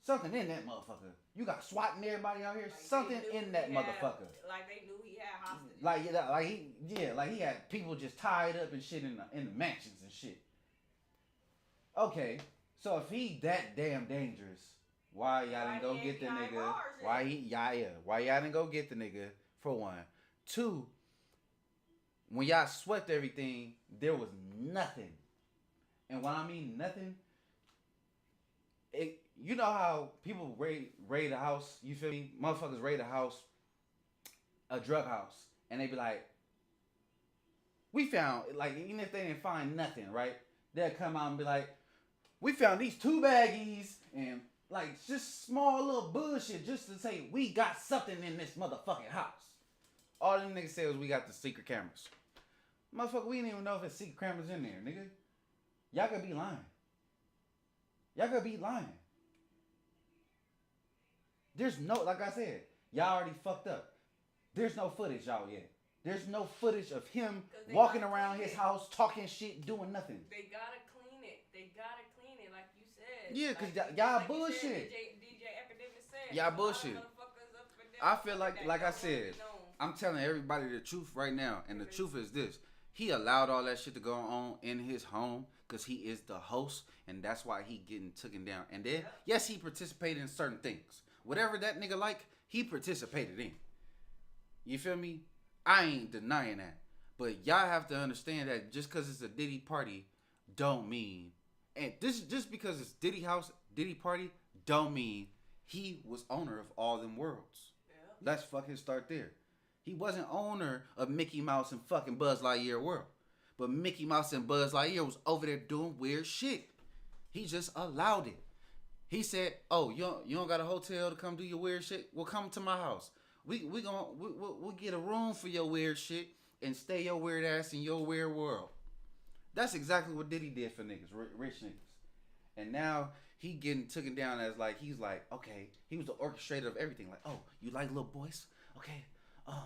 Something in that motherfucker. You got swatting everybody out here. Like Something in that motherfucker. Like they knew he had hostages. Like he had people just tied up and shit in the mansions and shit. Okay, so if he that damn dangerous, why y'all didn't go get the nigga? Why y'all didn't go get the nigga? For one, two. When y'all swept everything, there was nothing, and when I mean nothing, you know how people raid a house. You feel me? Motherfuckers raid a house, a drug house, and they be like, we found, like, even if they didn't find nothing, right? They'll come out and be like, we found these 2 baggies and like just small little bullshit just to say we got something in this motherfucking house. All them niggas said was we got the secret cameras. Motherfucker, we didn't even know if it's secret cameras in there, nigga. Y'all could be lying. Y'all could be lying. There's no, like I said, y'all already fucked up. There's no footage out yet. There's no footage of him walking around his house talking shit, doing nothing. They gotta clean it. Like you said. Yeah, cause y'all bullshit. DJ Epidemic said. Y'all bullshit. I feel like I said, I'm telling everybody the truth right now, and the truth is this: he allowed all that shit to go on in his home because he is the host, and that's why he getting taken down. And then, yes, he participated in certain things. Whatever that nigga like, he participated in. You feel me? I ain't denying that. But y'all have to understand that just because it's a Diddy party, don't mean, and this just because it's Diddy house, Diddy party, don't mean he was owner of all them worlds. Yeah. Let's fucking start there. He wasn't owner of Mickey Mouse and fucking Buzz Lightyear world. But Mickey Mouse and Buzz Lightyear was over there doing weird shit. He just allowed it. He said, "Oh, you don't got a hotel to come do your weird shit? Well, come to my house. We'll get a room for your weird shit and stay your weird ass in your weird world." That's exactly what Diddy did for niggas, rich niggas. And now he getting taken down as like, he's like, okay, he was the orchestrator of everything. Like, oh, you like little boys? Okay, let's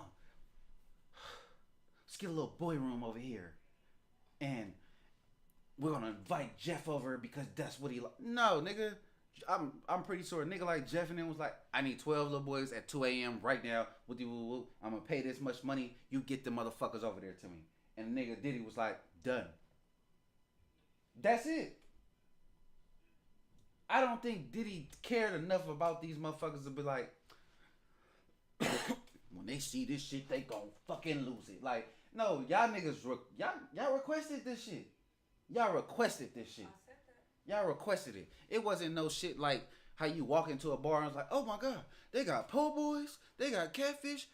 get a little boy room over here, and we're gonna invite Jeff over because that's what he like. No, nigga. I'm pretty sure a nigga like Jeff and them was like, I need 12 little boys at 2 a.m. right now. I'm gonna pay this much money. You get the motherfuckers over there to me. And nigga Diddy was like, done. That's it. I don't think Diddy cared enough about these motherfuckers to be like, when they see this shit, they gon' fucking lose it. Like, no, y'all niggas, y'all requested this shit. Y'all requested this shit. Y'all requested it. It wasn't no shit like how you walk into a bar and it's like, oh my God, they got po' boys, they got catfish,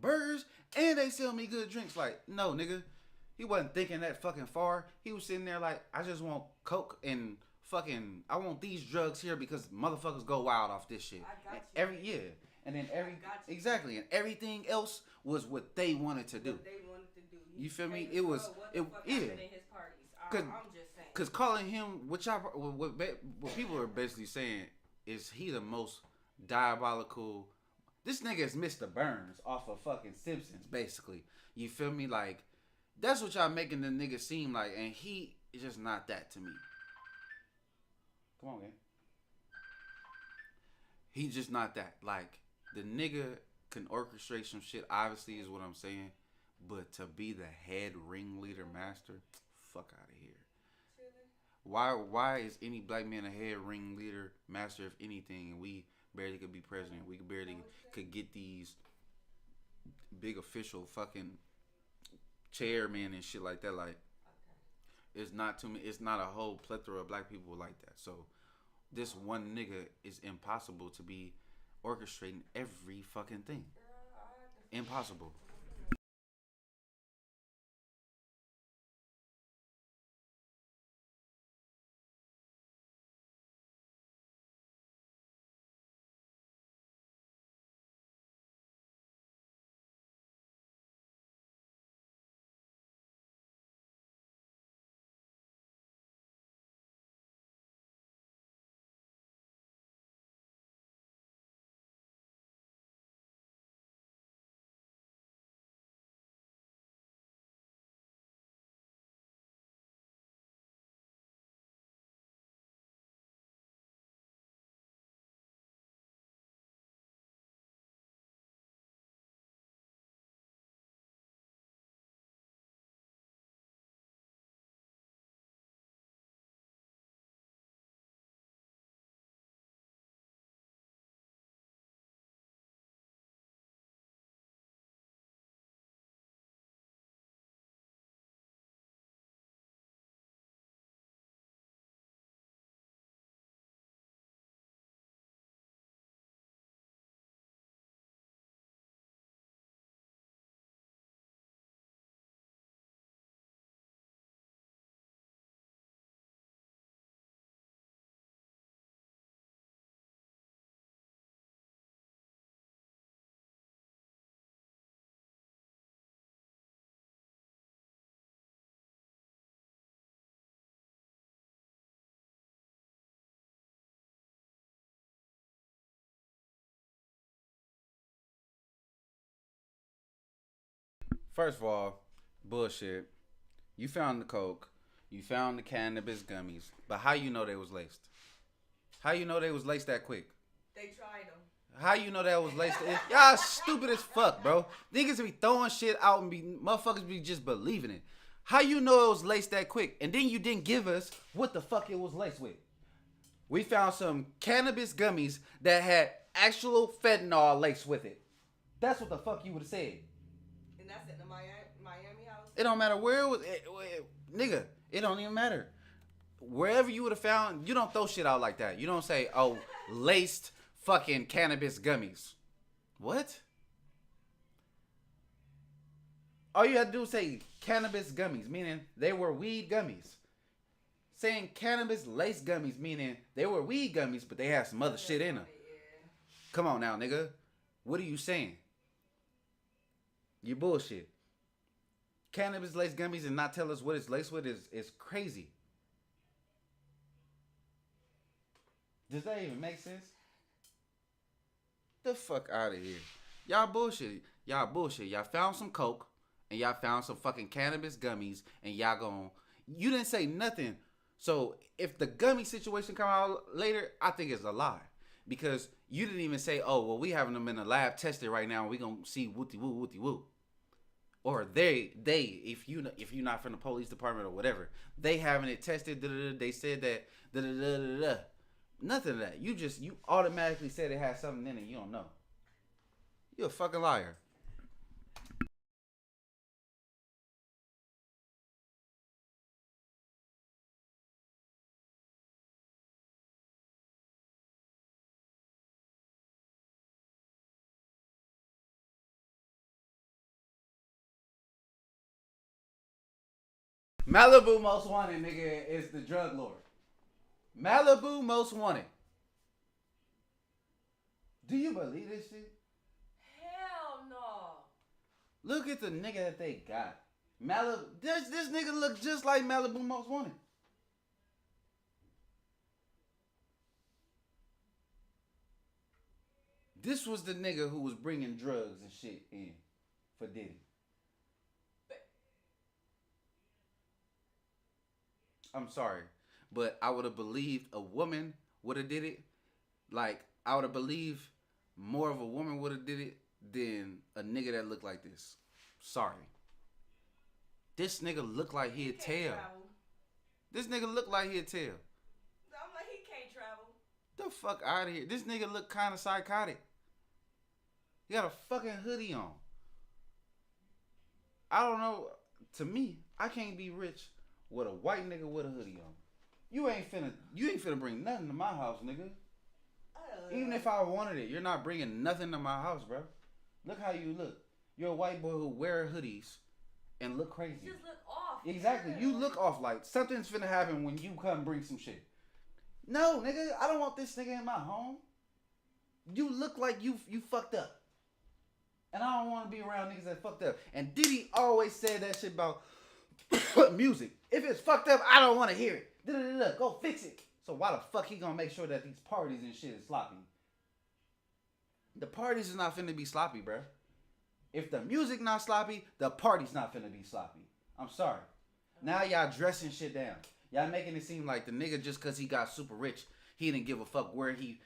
burgers, and they sell me good drinks. Like, no, nigga. He wasn't thinking that fucking far. He was sitting there like, I just want coke and fucking, I want these drugs here because motherfuckers go wild off this shit. I got you. And then exactly, and everything else was what they wanted to do. What they wanted to do. You feel me? It was, yeah. In his parties. I'm just saying. Cause calling him, what people are basically saying is he the most diabolical. This nigga is Mr. Burns off of fucking Simpsons, basically. You feel me? Like, that's what y'all making the nigga seem like, and he is just not that to me. Come on, man. He's just not that. Like, the nigga can orchestrate some shit, obviously, is what I'm saying. But to be the head ringleader master, fuck out of here. Why is any black man a head ringleader master of anything, and we barely could be president? We barely could get these big official fucking chairman and shit like that. Like, it's not too many. It's not a whole plethora of black people like that. So this one nigga is impossible to be orchestrating every fucking thing. Impossible. First of all, bullshit. You found the coke. You found the cannabis gummies. But how you know they was laced? How you know they was laced that quick? They tried them. How you know that was laced? Y'all stupid as fuck, bro. Niggas be throwing shit out and motherfuckers be just believing it. How you know it was laced that quick? And then you didn't give us what the fuck it was laced with. We found some cannabis gummies that had actual fentanyl laced with it. That's what the fuck you would have said. And that's at the Miami house? It don't matter where it was. Nigga, it don't even matter. Wherever you would have found, you don't throw shit out like that. You don't say, oh, laced fucking cannabis gummies. What? All you had to do was say cannabis gummies, meaning they were weed gummies. Saying cannabis laced gummies, meaning they were weed gummies, but they had some other shit in them. Come on now, nigga. What are you saying? You bullshit. Cannabis laced gummies and not tell us what it's laced with is crazy. Does that even make sense? The fuck out of here. Y'all bullshit. Y'all bullshit. Y'all found some coke and y'all found some fucking cannabis gummies and y'all gon' you didn't say nothing. So if the gummy situation come out later, I think it's a lie. Because you didn't even say, oh, well, we having them in the lab tested right now and we gonna see wooty woo. Or they, if you're not from the police department or whatever, they having it tested, they said that, nothing of that. You automatically said it had something in it you don't know. You're a fucking liar. Malibu Most Wanted, nigga, is the drug lord. Malibu Most Wanted. Do you believe this shit? Hell no. Look at the nigga that they got. Malibu. This nigga look just like Malibu Most Wanted. This was the nigga who was bringing drugs and shit in for Diddy. I'm sorry, but I would have believed a woman would have did it. Like, I would have believed more of a woman would have did it than a nigga that looked like this. Sorry. This nigga look like he'd tell. This nigga look like he'd tell. I'm like, he can't travel. The fuck out of here. This nigga look kind of psychotic. He got a fucking hoodie on. I don't know. To me, I can't be rich with a white nigga with a hoodie on. You ain't finna bring nothing to my house, nigga. Even if I wanted it, you're not bringing nothing to my house, bro. Look how you look. You're a white boy who wear hoodies and look crazy. You just look off. Exactly. Yeah. You look off like something's finna happen when you come bring some shit. No, nigga, I don't want this nigga in my home. You look like you fucked up. And I don't want to be around niggas that fucked up. And Diddy always said that shit about music. If it's fucked up, I don't want to hear it. Go fix it. So why the fuck he gonna make sure that these parties and shit is sloppy? The parties is not finna be sloppy, bro. If the music not sloppy, the party's not finna be sloppy. I'm sorry. Now y'all dressing shit down. Y'all making it seem like the nigga just cause he got super rich, he didn't give a fuck where he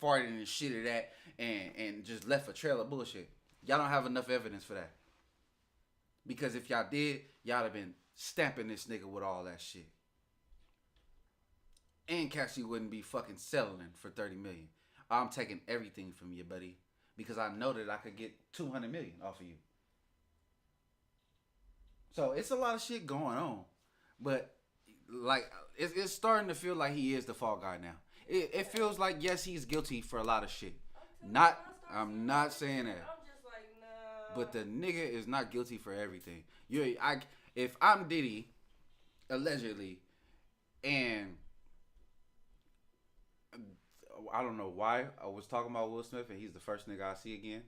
farted and shitted at and just left a trail of bullshit. Y'all don't have enough evidence for that. Because if y'all did, y'all have been stamping this nigga with all that shit. And Cassie wouldn't be fucking selling for $30 million. I'm taking everything from you, buddy. Because I know that I could get $200 million off of you. So it's a lot of shit going on. But like it's starting to feel like he is the fall guy now. It feels like, yes, he's guilty for a lot of shit. I'm not saying that. I'm just like, nah. But the nigga is not guilty for everything. If I'm Diddy, allegedly, and I don't know why I was talking about Will Smith and he's the first nigga I see again.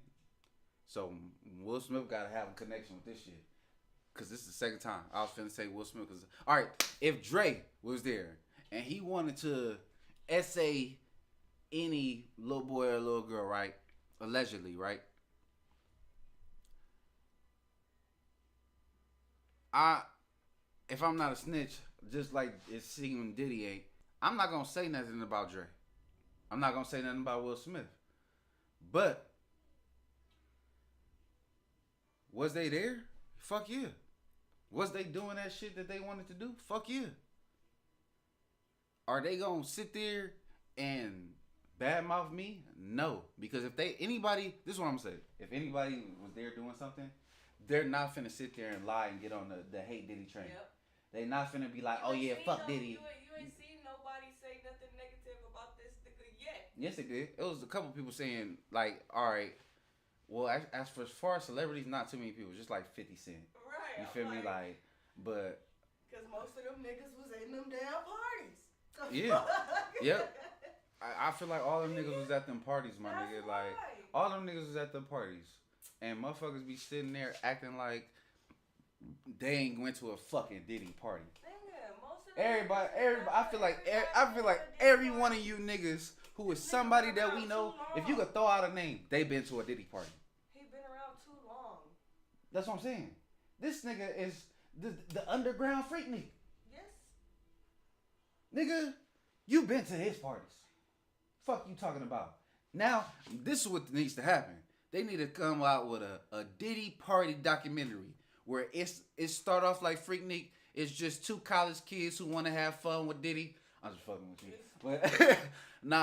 So Will Smith gotta have a connection with this shit. Cause this is the second time I was finna say Will Smith. Cause alright, if Dre was there and he wanted to essay any little boy or little girl, right? Allegedly, right? if I'm not a snitch, just like it seemed Diddy ain't, I'm not gonna say nothing about Dre. I'm not gonna say nothing about Will Smith. But was they there? Fuck yeah. Was they doing that shit that they wanted to do? Fuck yeah. Are they gonna sit there and badmouth me? No, because if this is what I'm saying. If anybody was there doing something, they're not finna sit there and lie and get on the hate Diddy train. Yep. They not finna be like, oh yeah, fuck Diddy. You ain't seen nobody say nothing negative about this nigga yet. Yes, it did. It was a couple people saying like, all right, well, as far as celebrities, not too many people, just like 50 Cent. Right. You feel me? Like, but because most of them niggas was in them damn parties. Yeah. Yep. I feel like all them niggas was at them parties, my That's nigga. right. Like, all them niggas was at them parties. And motherfuckers be sitting there acting like they ain't went to a fucking Diddy party. Everybody, I feel like every one of you niggas who is somebody that we know, if you could throw out a name, they been to a Diddy party. He been around too long. That's what I'm saying. This nigga is the underground freak nigga. Nigga, you been to his parties. Fuck you talking about. Now, this is what needs to happen. They need to come out with a Diddy party documentary where it start off like Freaknik. It's just two college kids who want to have fun with Diddy. I'm just fucking with you. But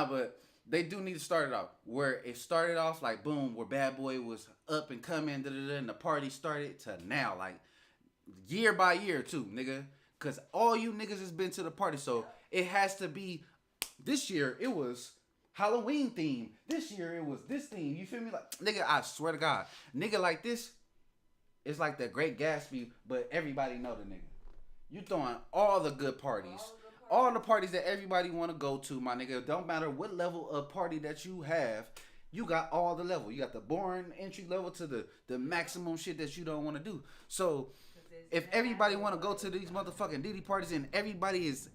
but they do need to start it off where it started off like boom, where Bad Boy was up and coming, and the party started to now, like year by year too, nigga. Cause all you niggas has been to the party, so it has to be. This year it was Halloween theme. This year it was this theme. You feel me? Like nigga, I swear to God, nigga like this, it's like the Great Gatsby, but everybody know the nigga. You throwing all the good parties, all the parties that everybody want to go to, my nigga. Don't matter what level of party that you have, you got all the level. You got the boring entry level to the maximum shit that you don't want to do. So if everybody want to go to these motherfucking Diddy parties and everybody is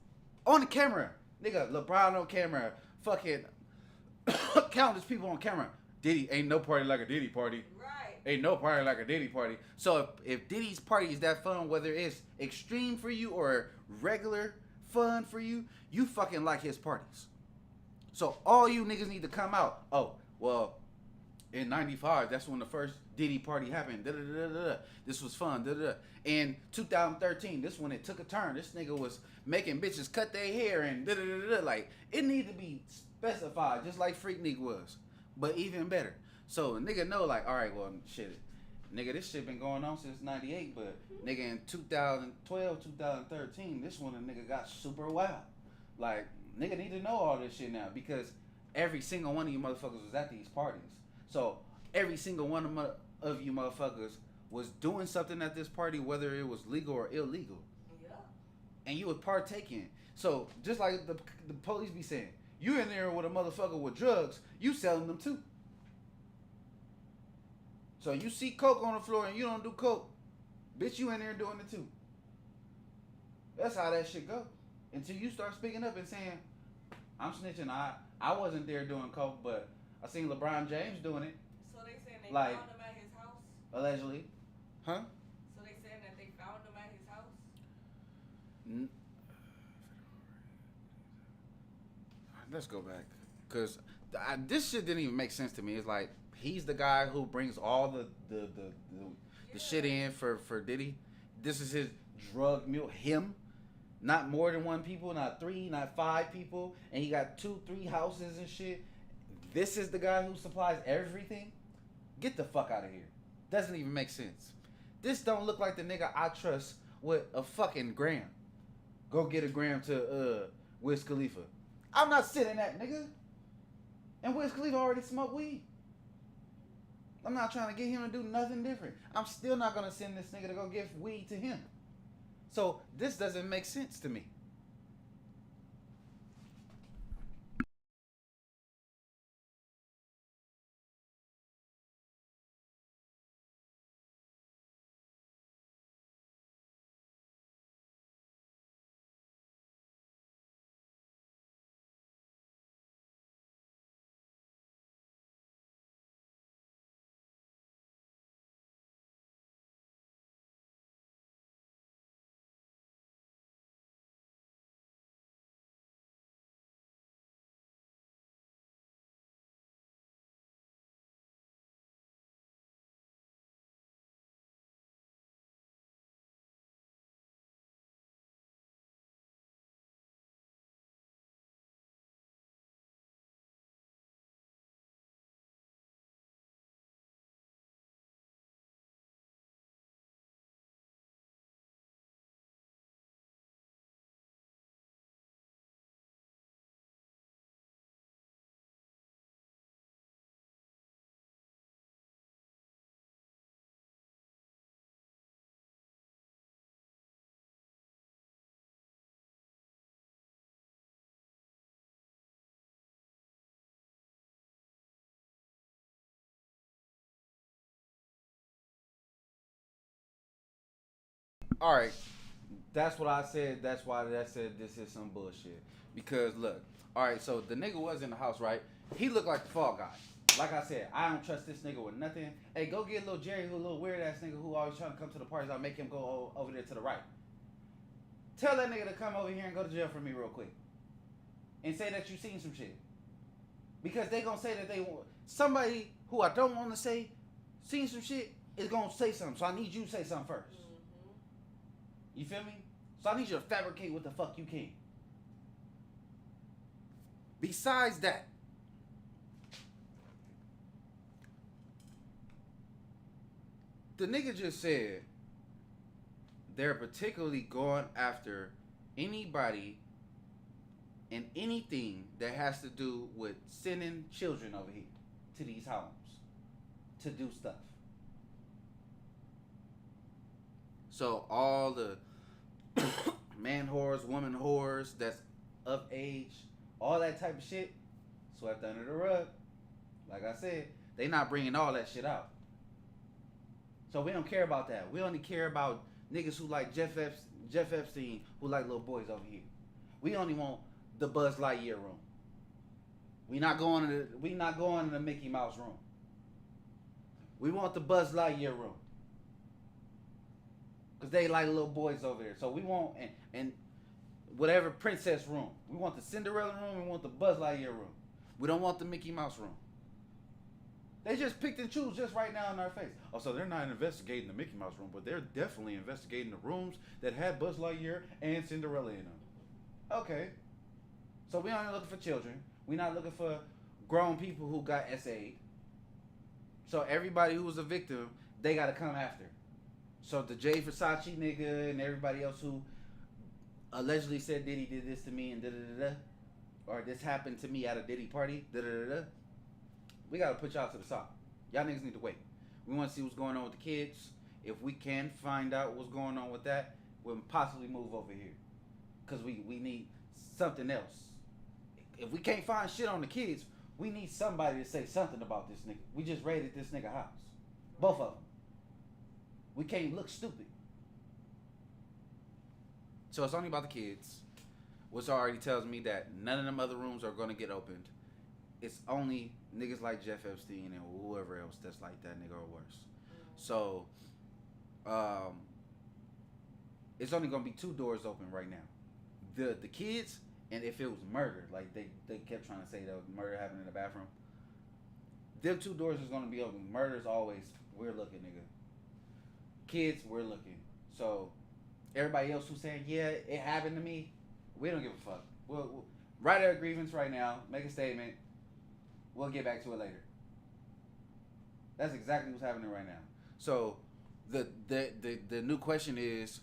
on the camera, nigga, LeBron on camera, fucking countless people on camera. Diddy ain't no party like a Diddy party. Right. Ain't no party like a Diddy party. So if Diddy's party is that fun, whether it's extreme for you or regular fun for you, you fucking like his parties. So all you niggas need to come out. Oh, well, in 95, that's when the first Diddy party happened. Da-da-da-da-da. This was fun. Da-da-da. In 2013, this when it took a turn. This nigga was making bitches cut their hair and da-da-da-da. Like, it need to be specified, just like Freaknik was. But even better. So a nigga know, like, all right, well, shit. Nigga, this shit been going on since 98, but nigga in 2012, 2013, this one a nigga got super wild. Like, nigga need to know all this shit now because every single one of you motherfuckers was at these parties. So every single one of you motherfuckers was doing something at this party, whether it was legal or illegal. Yeah. And you was partaking. So just like the police be saying, you in there with a motherfucker with drugs, you selling them too. So you see coke on the floor and you don't do coke, bitch, you in there doing it too. That's how that shit go. Until you start speaking up and saying, I'm snitching. I wasn't there doing coke, but I seen LeBron James doing it. So they saying they like, found him at his house? Allegedly. Huh? So they saying that they found him at his house? Let's go back. Because this shit didn't even make sense to me. It's like, he's the guy who brings all the shit in for Diddy. This is his drug mule. Him. Not more than one people, not three, not five people. And he got 2-3 houses and shit. This is the guy who supplies everything? Get the fuck out of here. Doesn't even make sense. This don't look like the nigga I trust with a fucking gram. Go get a gram to Wiz Khalifa. I'm not sitting that nigga. And Wiz Khalifa already smoked weed. I'm not trying to get him to do nothing different. I'm still not going to send this nigga to go give weed to him. So this doesn't make sense to me. All right, that's what I said. That's why I said this is some bullshit. Because look, all right, so the nigga was in the house, right? He looked like the fall guy. Like I said, I don't trust this nigga with nothing. Hey, go get little Jerry, who a little weird ass nigga who always trying to come to the parties. I'll make him go over there to the right. Tell that nigga to come over here and go to jail for me real quick. And say that you seen some shit. Because they gonna say that they want somebody who I don't want to say seen some shit is gonna say something. So I need you to say something first. You feel me? So I need you to fabricate what the fuck you can. Besides that, the nigga just said they're particularly going after anybody and anything that has to do with sending children over here to these homes to do stuff. So all the man whores, woman whores that's of age, all that type of shit, swept under the rug. Like I said, they not bringing all that shit out. So we don't care about that. We only care about niggas who like Jeff Epstein, who like little boys over here. We only want the Buzz Lightyear room. We not going in the Mickey Mouse room. We want the Buzz Lightyear room. Cause they like little boys over there. So we want and whatever princess room. We want the Cinderella room. We want the Buzz Lightyear room. We don't want the Mickey Mouse room. They just picked and choose just right now in our face. Oh, so they're not investigating the Mickey Mouse room, but they're definitely investigating the rooms that had Buzz Lightyear and Cinderella in them. Okay. So we aren't looking for children. We're not looking for grown people who got SA'd. So everybody who was a victim, they got to come after. So the Jay Versace nigga and everybody else who allegedly said Diddy did this to me and da-da-da-da, or this happened to me at a Diddy party, da-da-da-da, we got to put y'all to the side. Y'all niggas need to wait. We want to see what's going on with the kids. If we can find out what's going on with that, we'll possibly move over here. Because we need something else. If we can't find shit on the kids, we need somebody to say something about this nigga. We just raided this nigga house. Both of them. We can't look stupid. So it's only about the kids, which already tells me that none of them other rooms are going to get opened. It's only niggas like Jeff Epstein and whoever else that's like that nigga or worse. So, it's only going to be 2 doors open right now. The kids, and if it was murder, like they kept trying to say that murder happened in the bathroom, them 2 doors is going to be open. Murder's always, we're looking, nigga. Kids, we're looking. So everybody else who's saying, yeah, it happened to me, we don't give a fuck. We'll write our grievance right now, make a statement. We'll get back to it later. That's exactly what's happening right now. So the new question is,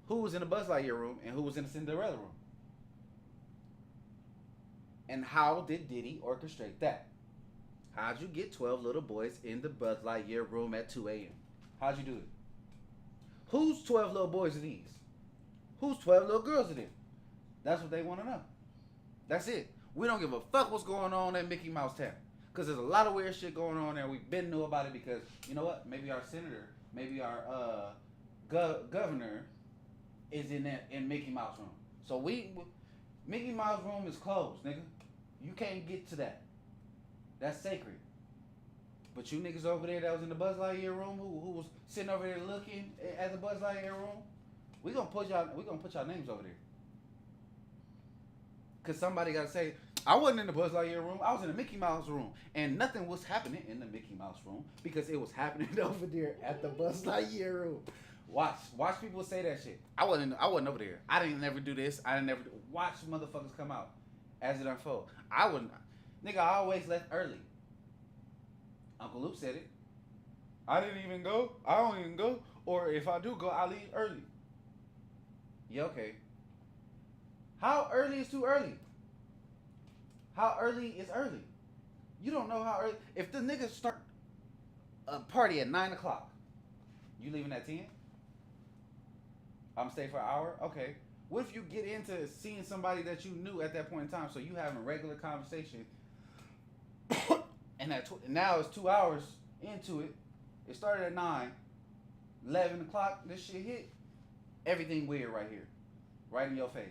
who was in the Buzz Lightyear room and who was in the Cinderella room? And how did Diddy orchestrate that? How'd you get 12 little boys in the Buzz Lightyear room at 2 a.m.? How'd you do it? Whose 12 little boys are these? Whose 12 little girls are there? That's what they want to know. That's it. We don't give a fuck what's going on at Mickey Mouse Town. Because there's a lot of weird shit going on there. We've been knew about it because, you know what? Maybe our senator, maybe our governor is in Mickey Mouse room. So Mickey Mouse room is closed, nigga. You can't get to that. That's sacred. But you niggas over there that was in the Buzz Lightyear room, who was sitting over there looking at the Buzz Lightyear room, we gonna put y'all names over there. Cause somebody gotta say, I wasn't in the Buzz Lightyear room, I was in the Mickey Mouse room. And nothing was happening in the Mickey Mouse room because it was happening over there at the Buzz Lightyear room. Watch people say that shit. I wasn't over there. I didn't never do this. Watch motherfuckers come out as it unfolds. Nigga, I always left early. Uncle Luke said it. I didn't even go. I don't even go. Or if I do go, I leave early. Yeah, okay. How early is too early? How early is early? You don't know how early. If the niggas start a party at 9 o'clock, you leaving at 10? I'm staying for an hour? Okay. What if you get into seeing somebody that you knew at that point in time, so you having a regular conversation, and now it's 2 hours into it. It started at 9. 11 o'clock, this shit hit. Everything weird right here. Right in your face.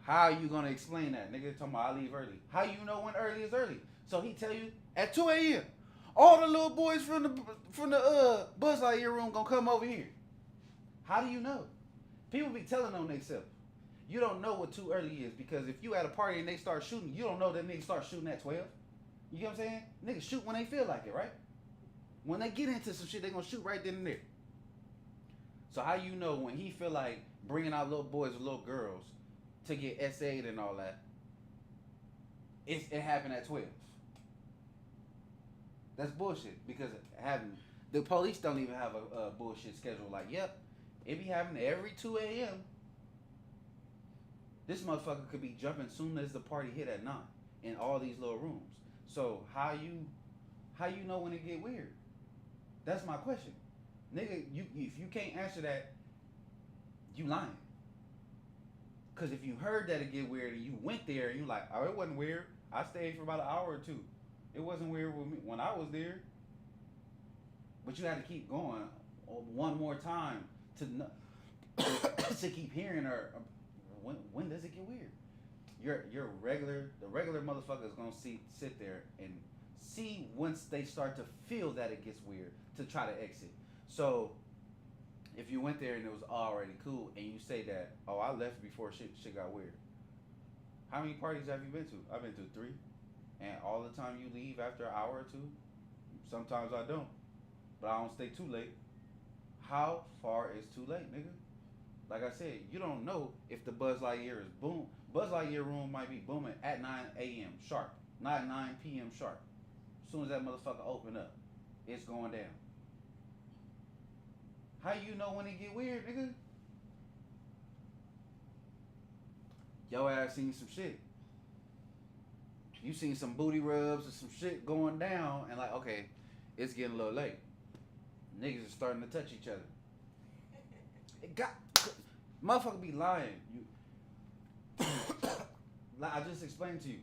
How you gonna explain that? Nigga talking about I leave early. How you know when early is early? So he tell you at 2 a.m. All the little boys from the Buzz Lightyear room gonna come over here. How do you know? People be telling on themselves. You don't know what too early is because if you at a party and they start shooting, you don't know that niggas start shooting at 12. You get what I'm saying? Niggas shoot when they feel like it, right? When they get into some shit, they gonna shoot right then and there. So how you know when he feel like bringing out little boys or little girls to get SA'd and all that, it happened at 12. That's bullshit because the police don't even have a bullshit schedule. Like, yep, it be happening every 2 a.m. This motherfucker could be jumping soon as the party hit at 9 in all these little rooms. So how you know when it get weird? That's my question. Nigga, if you can't answer that, you lying. Cause if you heard that it get weird and you went there and you like, oh, it wasn't weird. I stayed for about an hour or two. It wasn't weird with me when I was there. But you had to keep going one more time to keep hearing her. When does it get weird? The regular motherfucker is gonna sit there and see once they start to feel that it gets weird to try to exit. So if you went there and it was already cool and you say that, oh, I left before shit got weird. How many parties have you been to? I've been to 3. And all the time you leave after an hour or 2. Sometimes I don't. But I don't stay too late. How far is too late, nigga? Like I said, you don't know if the Buzz Lightyear is boom. Buzz Lightyear room might be booming at 9 a.m. sharp, not 9 p.m. sharp. As soon as that motherfucker open up, it's going down. How you know when it get weird, nigga? Yo ass seen some shit. You seen some booty rubs or some shit going down and like, okay, it's getting a little late. Niggas are starting to touch each other. It got... Motherfucker be lying. I just explained to you.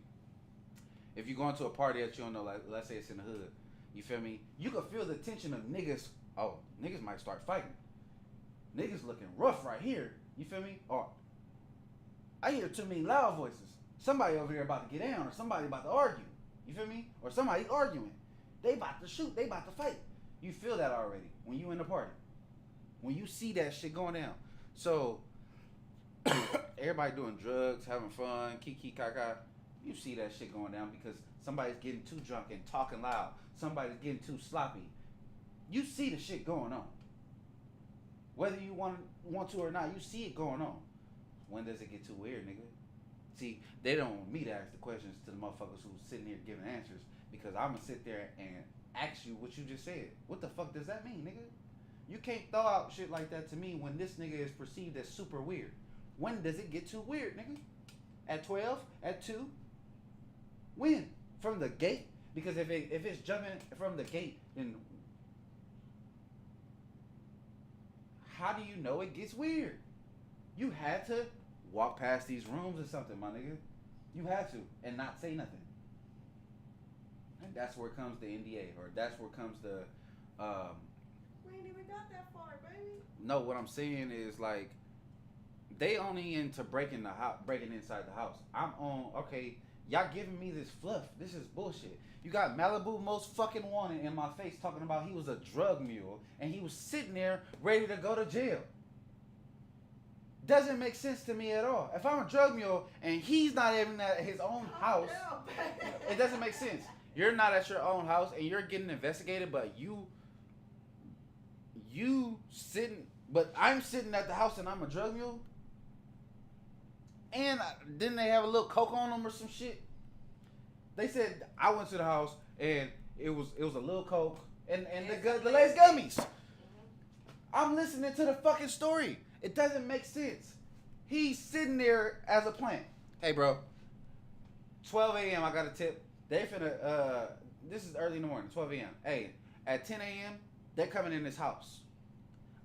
If you go into a party that you don't know, like let's say it's in the hood, you feel me? You can feel the tension of niggas. Oh, niggas might start fighting. Niggas looking rough right here. You feel me? Or I hear too many loud voices. Somebody over here about to get down, or somebody about to argue. You feel me? Or somebody arguing. They about to shoot. They about to fight. You feel that already when you in the party. When you see that shit going down. So everybody doing drugs, having fun, kiki kaka. You see that shit going down because somebody's getting too drunk and talking loud. Somebody's getting too sloppy. You see the shit going on. Whether you want to or not, you see it going on. When does it get too weird, nigga? See, they don't want me to ask the questions to the motherfuckers who's sitting here giving answers because I'm going to sit there and ask you what you just said. What the fuck does that mean, nigga? You can't throw out shit like that to me when this nigga is perceived as super weird. When does it get too weird, nigga? At 12? At 2? When? From the gate? Because if it's jumping from the gate, then how do you know it gets weird? You had to walk past these rooms or something, my nigga. You had to, and not say nothing. And that's where comes the NDA, or that's where comes the We ain't even got that far, baby. No, what I'm saying is like they only into breaking inside the house. I'm on, okay, y'all giving me this fluff. This is bullshit. You got Malibu Most Fucking Wanted in my face talking about he was a drug mule and he was sitting there ready to go to jail. Doesn't make sense to me at all. If I'm a drug mule and he's not even at his own house, it doesn't make sense. You're not at your own house and you're getting investigated, but you sitting, but I'm sitting at the house and I'm a drug mule. And didn't they have a little coke on them or some shit? They said I went to the house and it was a little coke and the Lay's gummies. I'm listening to the fucking story. It doesn't make sense. He's sitting there as a plant. Hey, bro. 12 a.m. I got a tip. They finna, this is early in the morning, 12 a.m. Hey, at 10 a.m., they're coming in this house.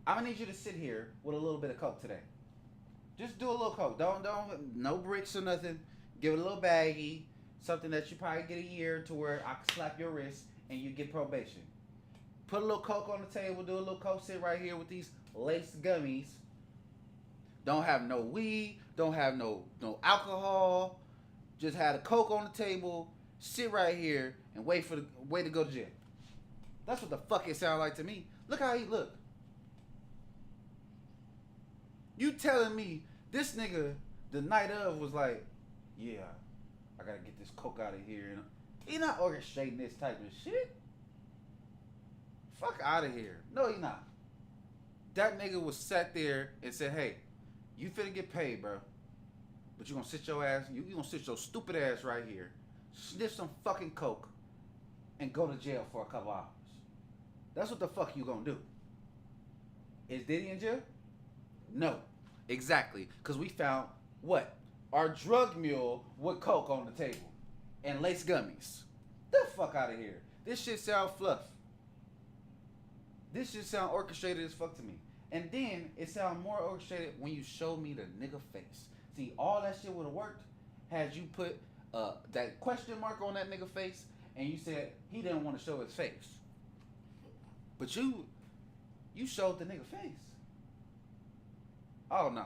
I'm gonna need you to sit here with a little bit of coke today. Just do a little coke. Don't, no bricks or nothing. Give it a little baggie. something that you probably get a year to where I can slap your wrist and you get probation. Put a little coke on the table, do a little coke, sit right here with these laced gummies. Don't have no weed, don't have no alcohol. Just had a coke on the table, sit right here and wait to go to jail. That's what the fuck it sounds like to me. Look how he look. You telling me this nigga the night of was like, yeah, I gotta get this coke out of here. He not orchestrating this type of shit. Fuck out of here. No, he not. That nigga was sat there and said, hey, you finna get paid, bro. But you gonna sit your ass, you gonna sit your stupid ass right here, sniff some fucking coke, and go to jail for a couple hours. That's what the fuck you gonna do. Is Diddy in jail? No. Exactly. Because we found what? Our drug mule with coke on the table. And lace gummies. The fuck out of here. This shit sound fluff. This shit sound orchestrated as fuck to me. And then it sound more orchestrated when you show me the nigga face. See, all that shit would have worked had you put that question mark on that nigga face and you said he didn't want to show his face. But you showed the nigga face. Oh, nah.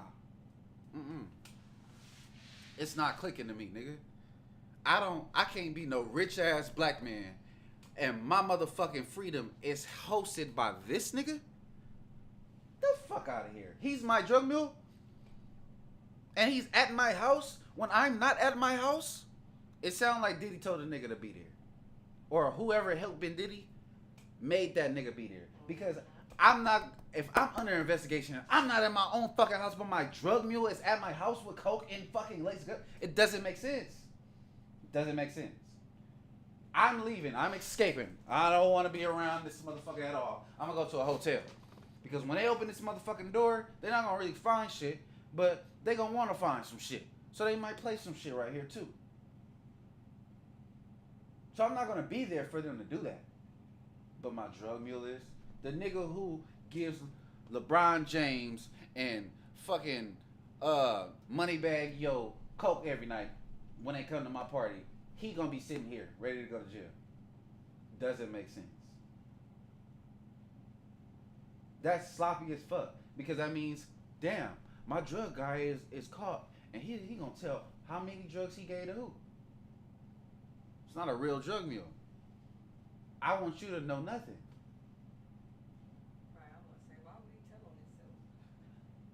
It's not clicking to me, nigga. I can't be no rich ass black man and my motherfucking freedom is hosted by this nigga? The fuck out of here. He's my drug mule? And he's at my house when I'm not at my house? It sounds like Diddy told the nigga to be there. Or whoever helped Ben Diddy made that nigga be there. Because if I'm under investigation, I'm not at my own fucking house, but my drug mule is at my house with coke and fucking lace gun. It doesn't make sense. It doesn't make sense. I'm leaving. I'm escaping. I don't want to be around this motherfucker at all. I'm going to go to a hotel. Because when they open this motherfucking door, they're not going to really find shit, but they going to want to find some shit. So they might play some shit right here too. So I'm not going to be there for them to do that. But my drug mule is the nigga who gives LeBron James and fucking Moneybag Yo coke every night when they come to my party. He gonna be sitting here ready to go to jail. Doesn't make sense. That's sloppy as fuck. Because that means, damn, my drug guy is caught. And he gonna tell how many drugs he gave to who. It's not a real drug mule. I want you to know nothing. Right, I'm gonna say, why would he tell on himself?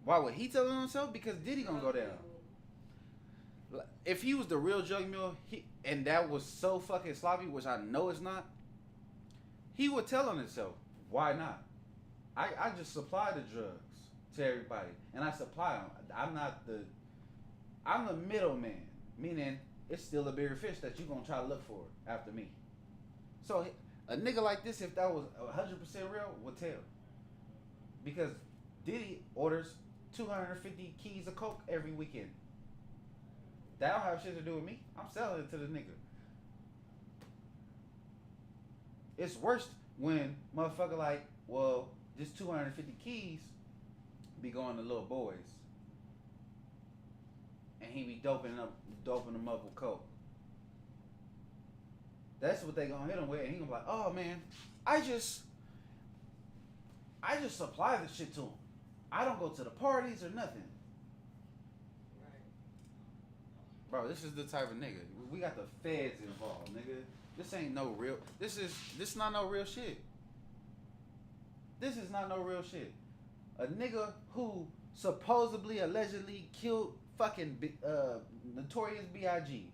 Why would he tell on himself? Because Diddy gonna go down. If he was the real drug mule, and that was so fucking sloppy, which I know it's not, he would tell on himself. Why not? I just supply the drugs to everybody, and I supply them. I'm the middleman, meaning it's still a bigger fish that you gonna try to look for after me. So a nigga like this, if that was 100% real, would tell. Because Diddy orders 250 keys of coke every weekend. That don't have shit to do with me. I'm selling it to the nigga. It's worse when motherfucker like, well, just 250 keys be going to little boys. And he be doping them up with coke. That's what they gonna hit him with, and he gonna be like, oh man, I just supply the shit to him. I don't go to the parties or nothing. Bro, this is the type of nigga. We got the feds involved, nigga. This ain't no real. This not no real shit. This is not no real shit. A nigga who supposedly, allegedly killed fucking Notorious B.I.G.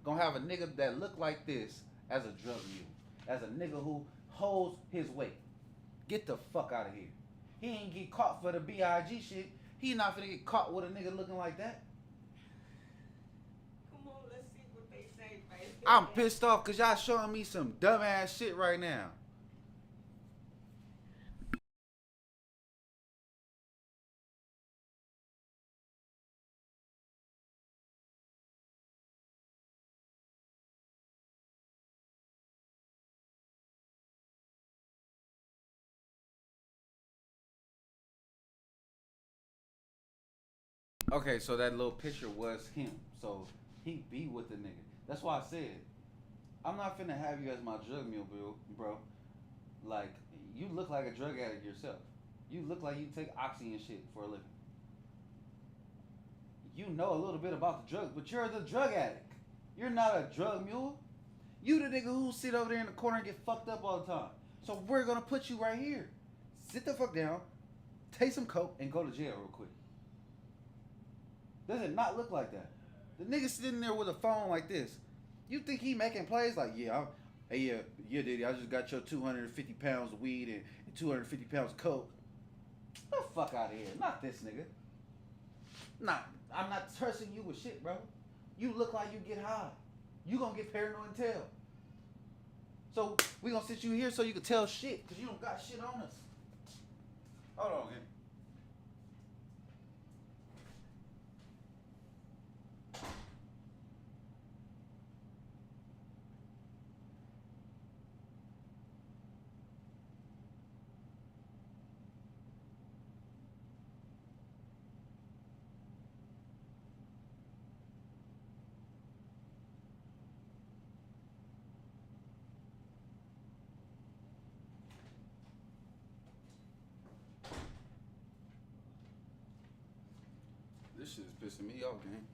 gonna have a nigga that look like this as a drug mule. As a nigga who holds his weight. Get the fuck out of here. He ain't get caught for the B.I.G. shit. He not finna get caught with a nigga looking like that. I'm pissed off because y'all showing me some dumbass shit right now. Okay, so that little picture was him. So he be with the nigga. That's why I said I'm not finna have you as my drug mule, bro. Like you look like a drug addict yourself. You look like you take oxy and shit for a living. You know a little bit about the drugs, but you're the drug addict. You're not a drug mule. You the nigga who sit over there in the corner and get fucked up all the time. So we're gonna put you right here. Sit the fuck down, take some coke, and go to jail real quick. Does it not look like that? The nigga sitting there with a phone like this. You think he making plays? Like, hey, yeah, Diddy, I just got your 250 pounds of weed and 250 pounds of coke. Get the fuck out of here. Not this nigga. Nah, I'm not trusting you with shit, bro. You look like you get high. You gonna get paranoid and tell. So we gonna sit you here so you can tell shit, cause you don't got shit on us. Hold on, man. This shit is pissing me off, gang.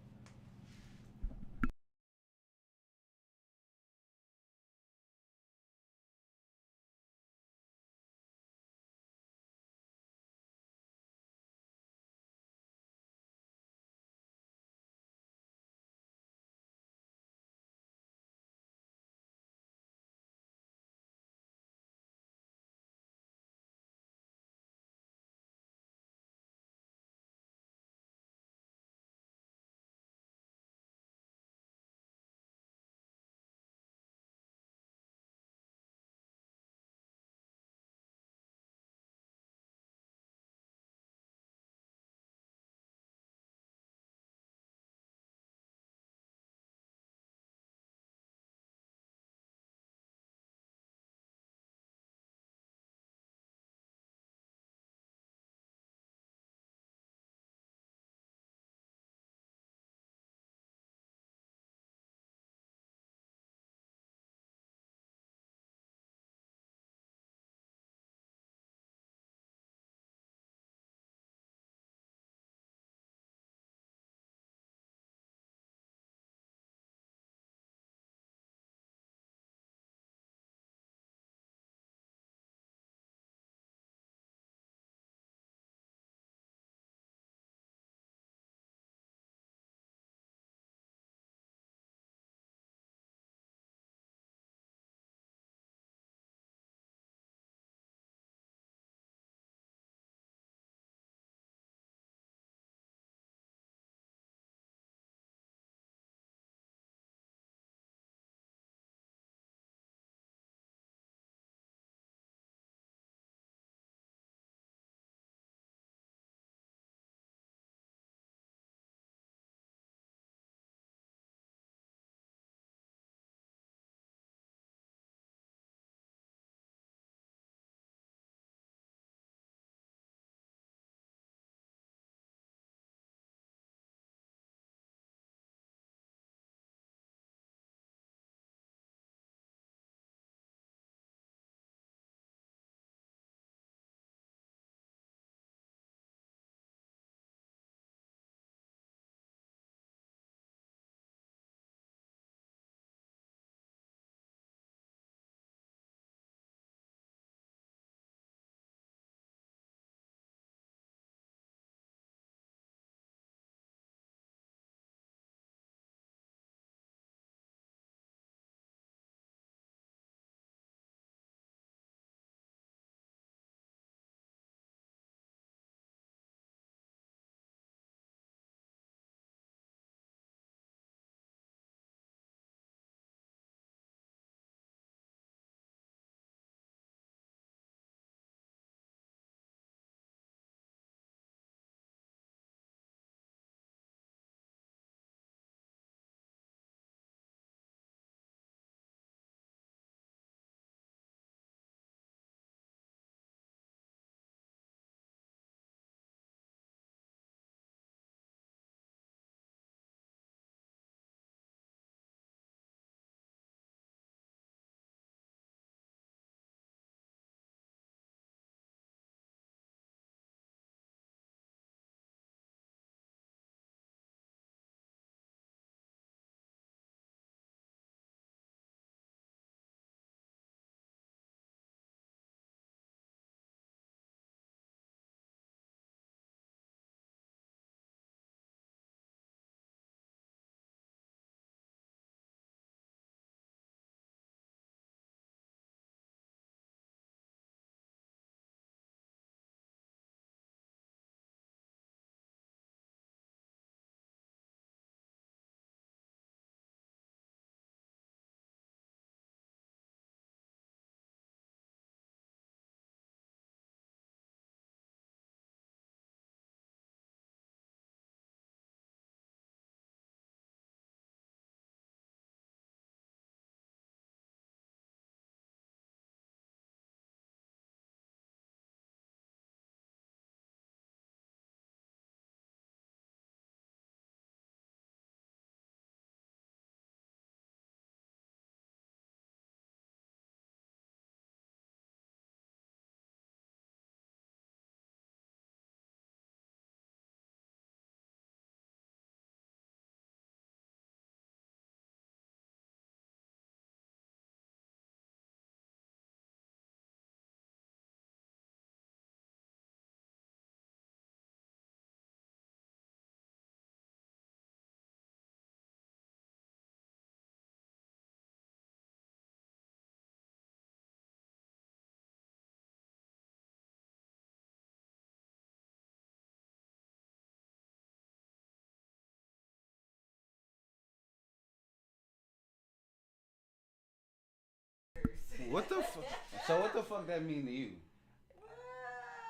So what the fuck that mean to you?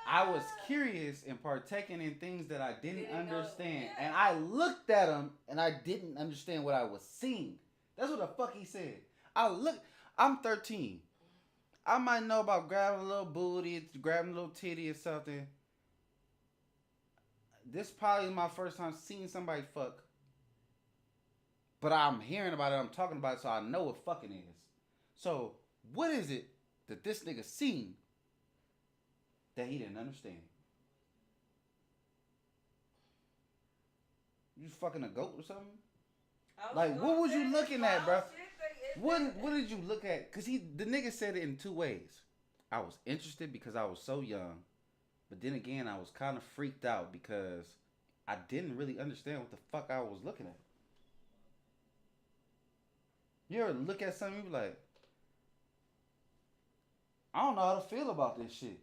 I was curious and partaking in things that I didn't understand. Yeah. And I looked at him and I didn't understand what I was seeing. That's what the fuck he said. I'm 13. I might know about grabbing a little booty, grabbing a little titty or something. This probably my first time seeing somebody fuck. But I'm hearing about it, I'm talking about it, so I know what fucking is. So, what is it that this nigga seen that he didn't understand? You fucking a goat or something? Like, what was you looking at, bro? What did you look at? Cause the nigga said it in two ways. I was interested because I was so young, but then again I was kind of freaked out because I didn't really understand what the fuck I was looking at. You ever look at something and you be like, I don't know how to feel about this shit.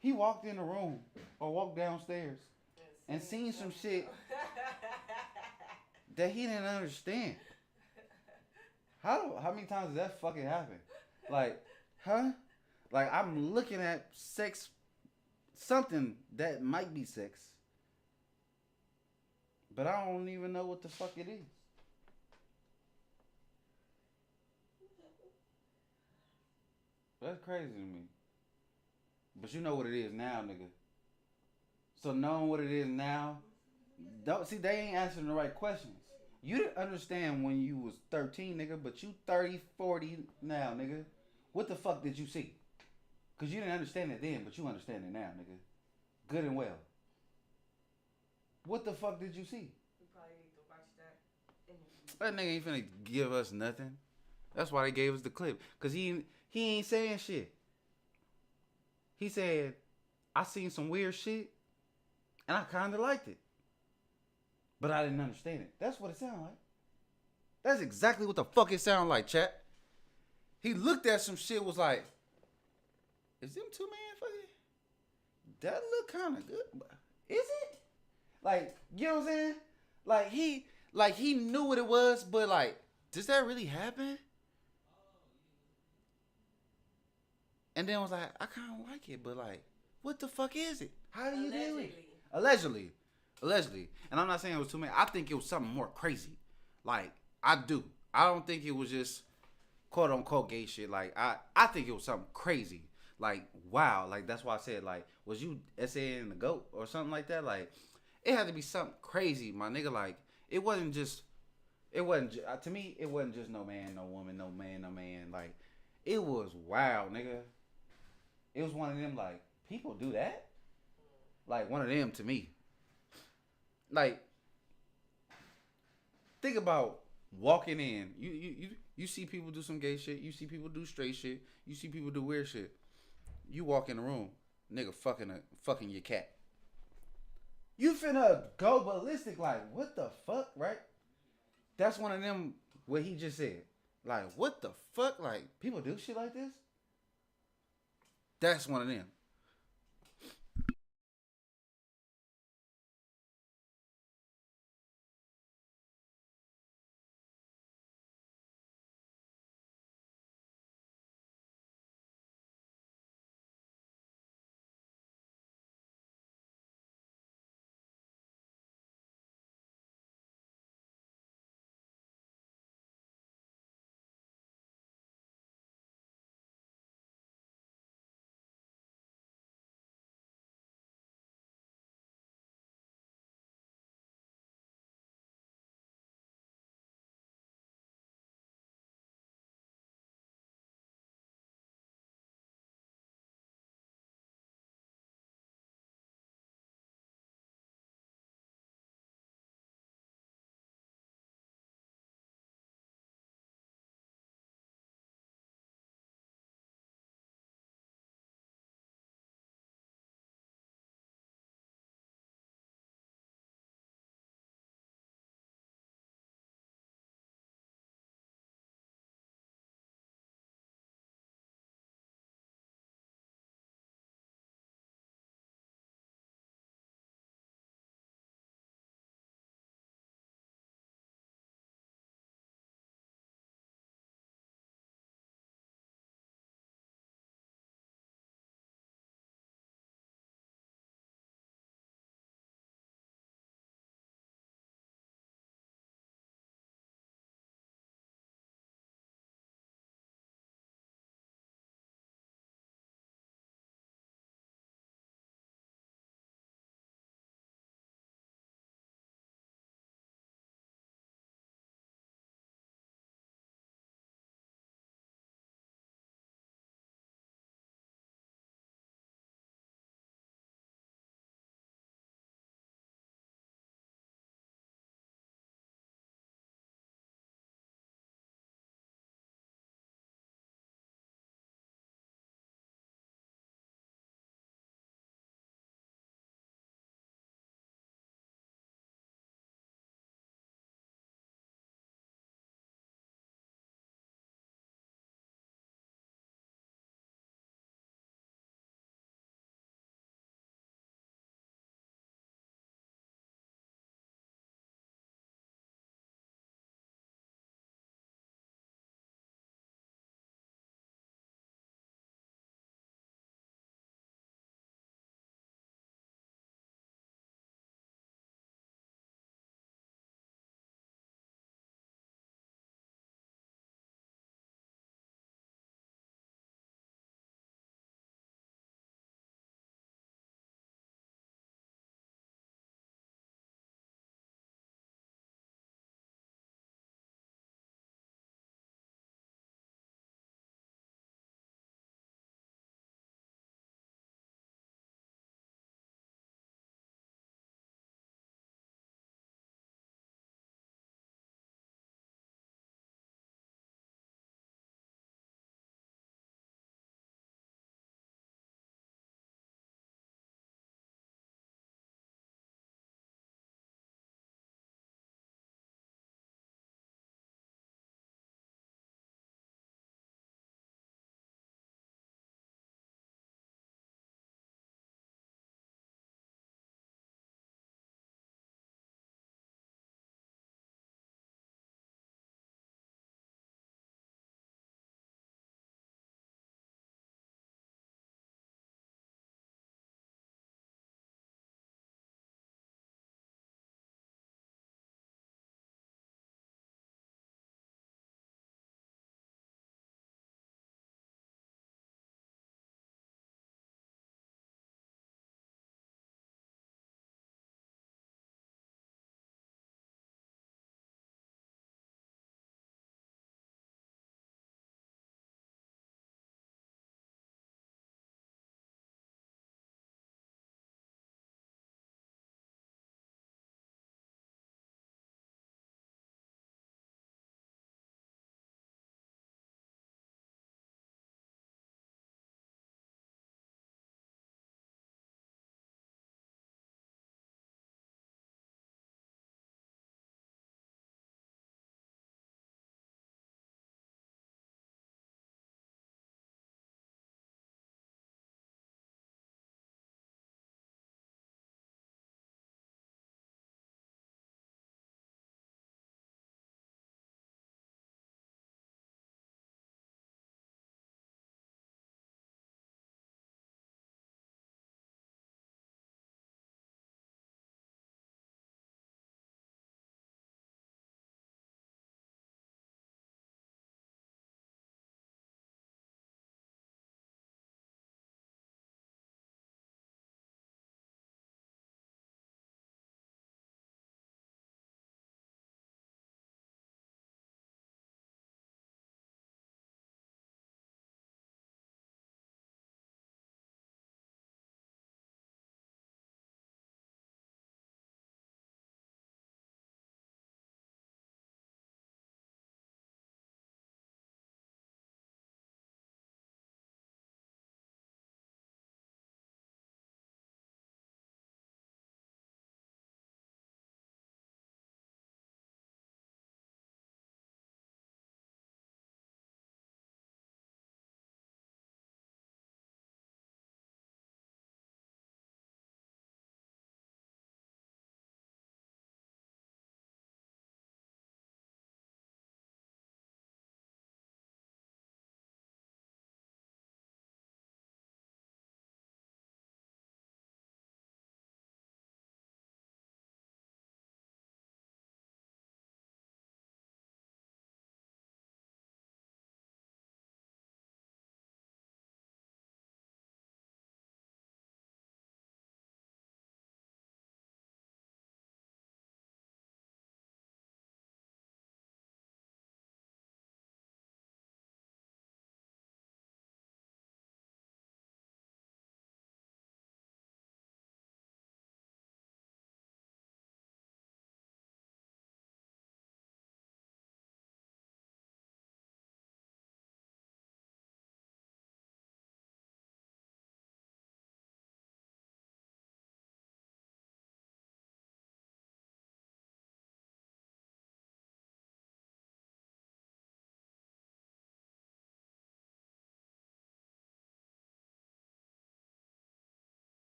He walked in the room or walked downstairs and seen some shit that he didn't understand. How many times does that fucking happen? Like, huh? Like, I'm looking at sex, something that might be sex, but I don't even know what the fuck it is. That's crazy to me. But you know what it is now, nigga. So knowing what it is now, don't see they ain't answering the right questions. You didn't understand when you was 13, nigga, but you 30, 40 now, nigga. What the fuck did you see? Cause you didn't understand it then, but you understand it now, nigga. Good and well. What the fuck did you see? We probably need to watch that. That nigga ain't finna give us nothing. That's why they gave us the clip. Cause he ain't saying shit. He said, I seen some weird shit and I kinda liked it. But I didn't understand it. That's what it sounded like. That's exactly what the fuck it sounded like, chat. He looked at some shit, was like, is them two man fucking? That look kinda good. Is it? Like, you know what I'm saying? Like he knew what it was, but like, does that really happen? And then was like, I kinda like it, but like, what the fuck is it? How do you do it? Allegedly. And I'm not saying it was too many. I think it was something more crazy. Like, I do. I don't think it was just quote unquote gay shit. Like, I think it was something crazy. Like, wow. Like, that's why I said, like, was you essaying the goat or something like that? Like, it had to be something crazy, my nigga. Like, it wasn't just, to me, it wasn't just no man, no woman, no man, no man. Like, it was wow, nigga. It was one of them, like, people do that? Like, one of them to me. Like, think about walking in. You see people do some gay shit. You see people do straight shit. You see people do weird shit. You walk in the room, nigga fucking your cat. You finna go ballistic like, what the fuck, right? That's one of them, what he just said. Like, what the fuck? Like, people do shit like this? That's one of them.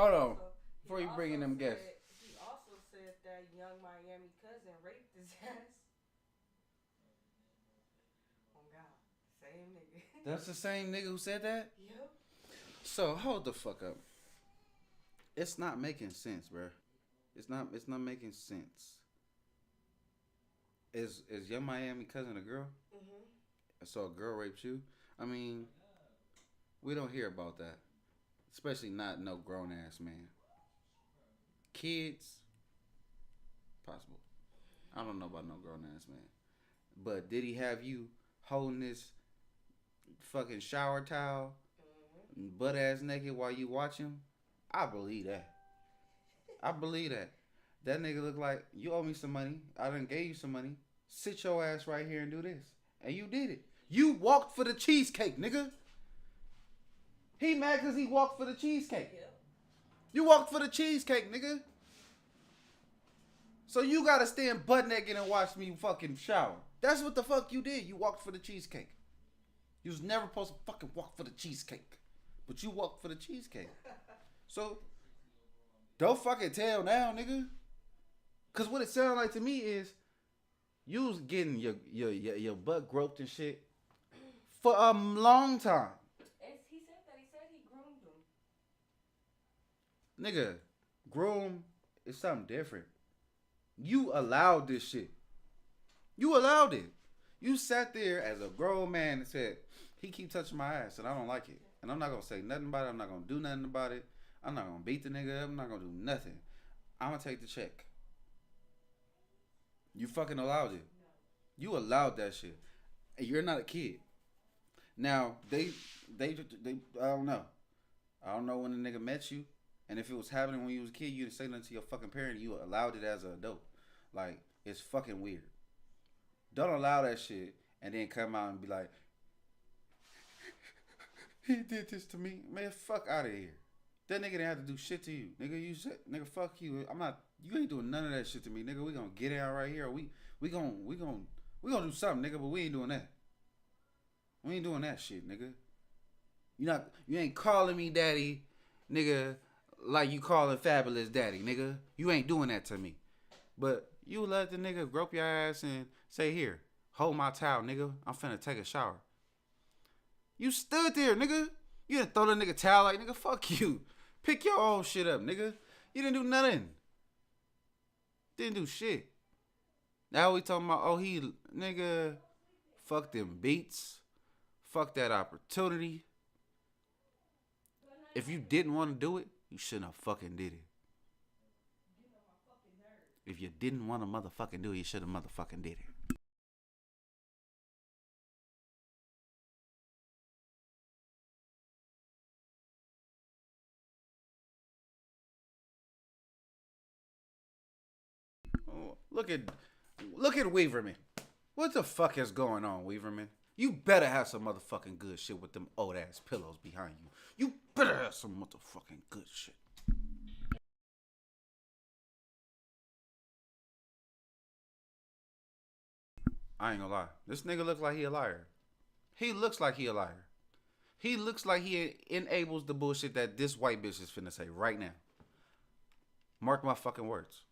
Hold on. Before you bring in them guests. He also said that Young Miami cousin raped his ass. Oh God, same nigga. That's the same nigga who said that? Yep. So hold the fuck up. It's not making sense, bro. It's not making sense. Is Young Miami cousin a girl? Mhm. So a girl raped you? I mean, we don't hear about that. Especially not no grown ass man. Kids, possible. I don't know about no grown ass man. But did he have you holding this fucking shower towel, butt ass naked while you watch him? I believe that. I believe that. That nigga look like, you owe me some money. I done gave you some money. Sit your ass right here and do this. And you did it. You walked for the cheesecake, nigga. He mad because he walked for the cheesecake. Yep. You walked for the cheesecake, nigga. So you gotta stand butt naked and watch me fucking shower. That's what the fuck you did. You walked for the cheesecake. You was never supposed to fucking walk for the cheesecake. But you walked for the cheesecake. So, don't fucking tell now, nigga. Cause what it sounds like to me is you was getting your butt groped and shit for a long time. He said he groomed him. Nigga, groom is something different. You allowed this shit. You allowed it. You sat there as a grown man and said, he keep touching my ass and I don't like it. And I'm not gonna say nothing about it. I'm not gonna do nothing about it. I'm not gonna beat the nigga up. I'm not gonna do nothing. I'm gonna take the check. You fucking allowed it. You allowed that shit. And you're not a kid. Now, they I don't know. I don't know when the nigga met you. And if it was happening when you was a kid, you didn't say nothing to your fucking parent. You allowed it as an adult. Like, it's fucking weird. Don't allow that shit and then come out and be like, he did this to me. Man, fuck out of here. That nigga didn't have to do shit to you. Nigga, you said, nigga, fuck you. You ain't doing none of that shit to me, nigga. We gonna get out right here. We gonna do something, nigga, but we ain't doing that. We ain't doing that shit, nigga. You ain't calling me daddy, nigga, like you calling Fabulous daddy, nigga. You ain't doing that to me. But you let the nigga grope your ass and say, here, hold my towel, nigga. I'm finna take a shower. You stood there, nigga. You didn't throw the nigga towel like, nigga, fuck you. Pick your own shit up, nigga. You didn't do nothing. Didn't do shit. Now we talking about, nigga, fuck them beats. Fuck that opportunity. If you didn't want to do it, you shouldn't have fucking did it. If you didn't want to motherfucking do it, you should have motherfucking did it. Oh, look at Weaverman. What the fuck is going on, Weaverman? You better have some motherfucking good shit with them old ass pillows behind you. You better have some motherfucking good shit. I ain't gonna lie. This nigga looks like he a liar. He looks like he a liar. He looks like he enables the bullshit that this white bitch is finna say right now. Mark my fucking words.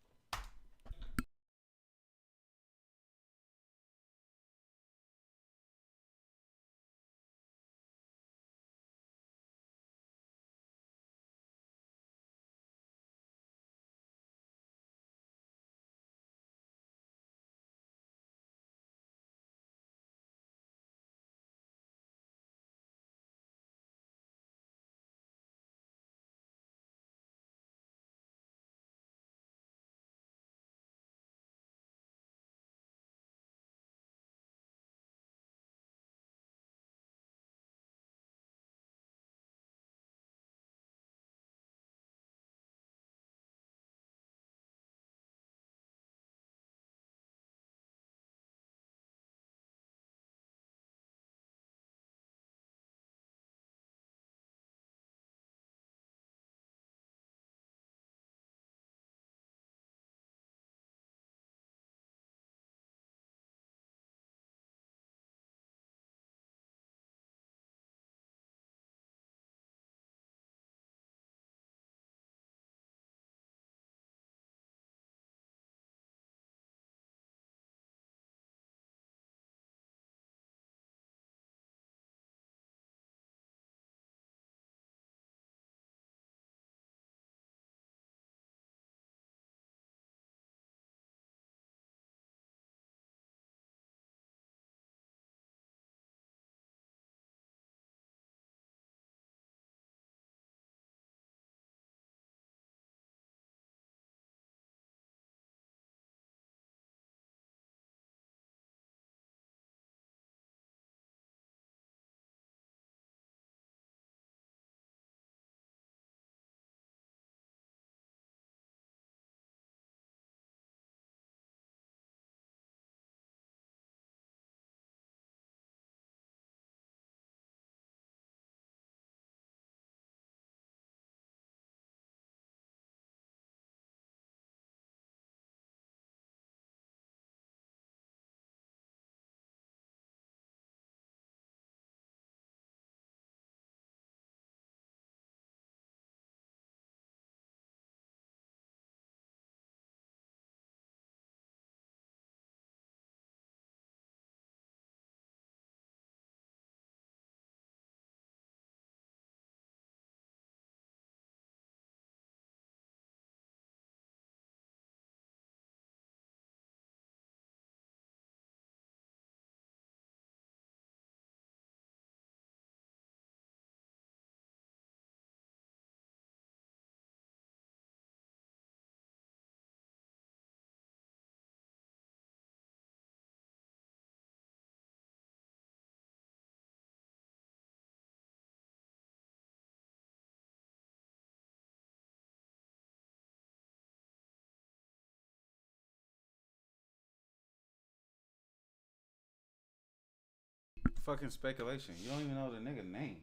Fucking speculation. You don't even know the nigga name.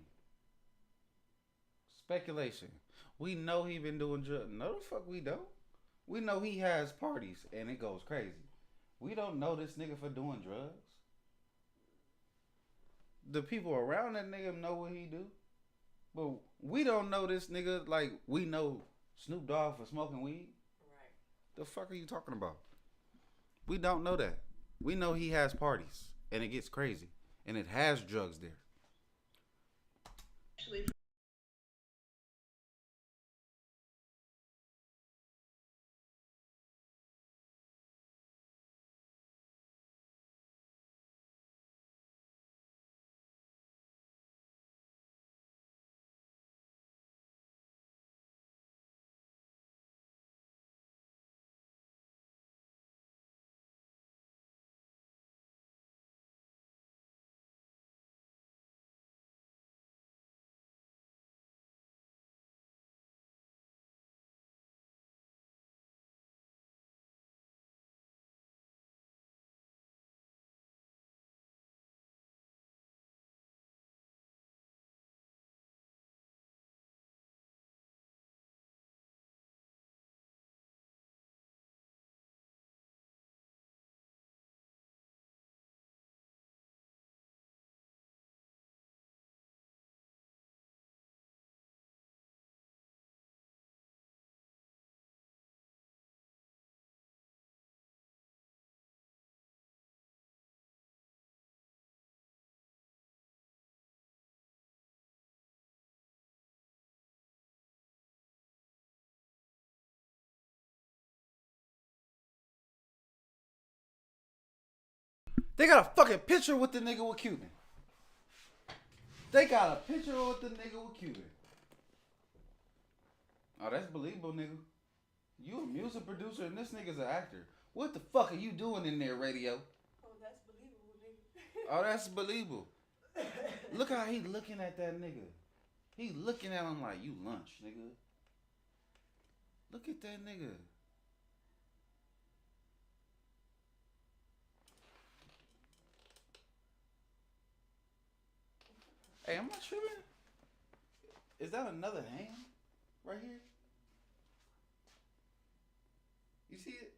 Speculation. We know he been doing drugs. No, the fuck we don't. We know he has parties and it goes crazy. We don't know this nigga for doing drugs. The people around that nigga know what he do. But we don't know this nigga like we know Snoop Dogg for smoking weed. Right. The fuck are you talking about? We don't know that. We know he has parties and it gets crazy and it has drugs there. Actually, They got a fucking picture with the nigga with Cuban. They got a picture with the nigga with Cuban. Oh, that's believable, nigga. You a music producer and this nigga's an actor. What the fuck are you doing in there, radio? Oh, that's believable, nigga. Oh, that's believable. Look how he looking at that nigga. He looking at him like, you lunch, nigga. Look at that nigga. Hey, am I tripping? Is that another hand right here? You see it?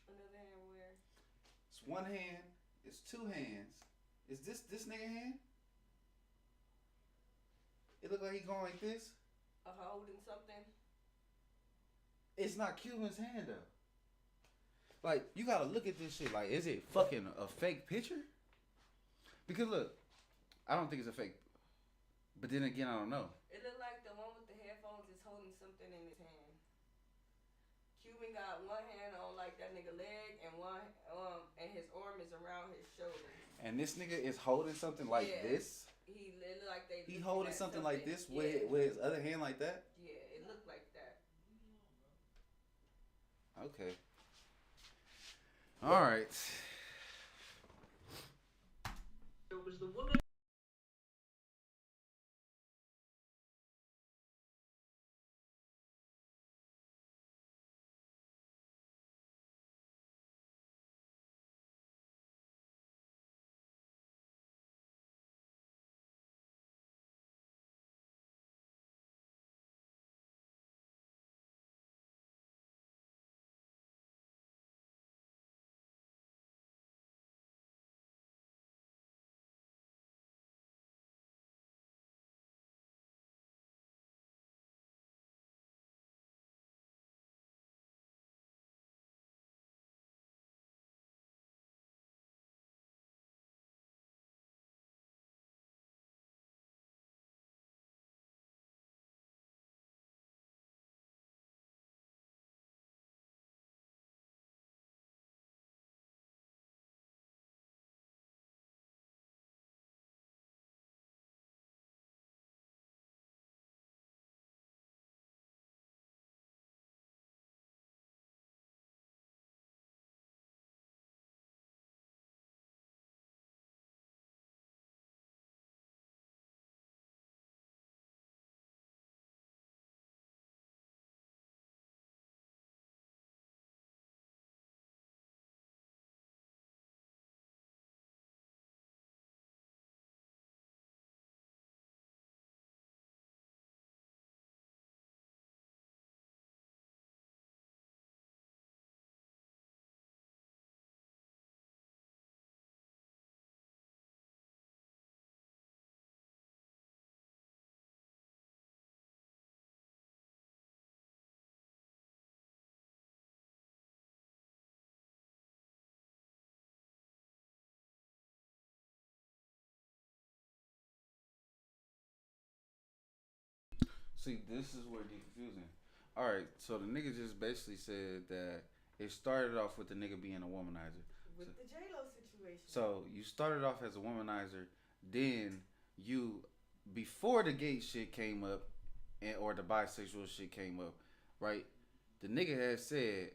Another hand where? It's one hand. It's two hands. Is this nigga hand? It look like he going like this. Holding something. It's not Cuban's hand though. Like, you gotta look at this shit. Like, is it fucking a fake picture? Because look, I don't think it's a fake. But then again, I don't know. It looked like the one with the headphones is holding something in his hand. Cuban got one hand on like that nigga leg and one and his arm is around his shoulder. And this nigga is holding something like this. He looked like they. He holding something like this with his other hand like that. Yeah, it looked like that. Okay. All right. it was the woman. See, this is where it get confusing. All right, so the nigga just basically said that it started off with the nigga being a womanizer. With the J Lo situation. So you started off as a womanizer, then you, before the gay shit came up, or the bisexual shit came up, right? The nigga had said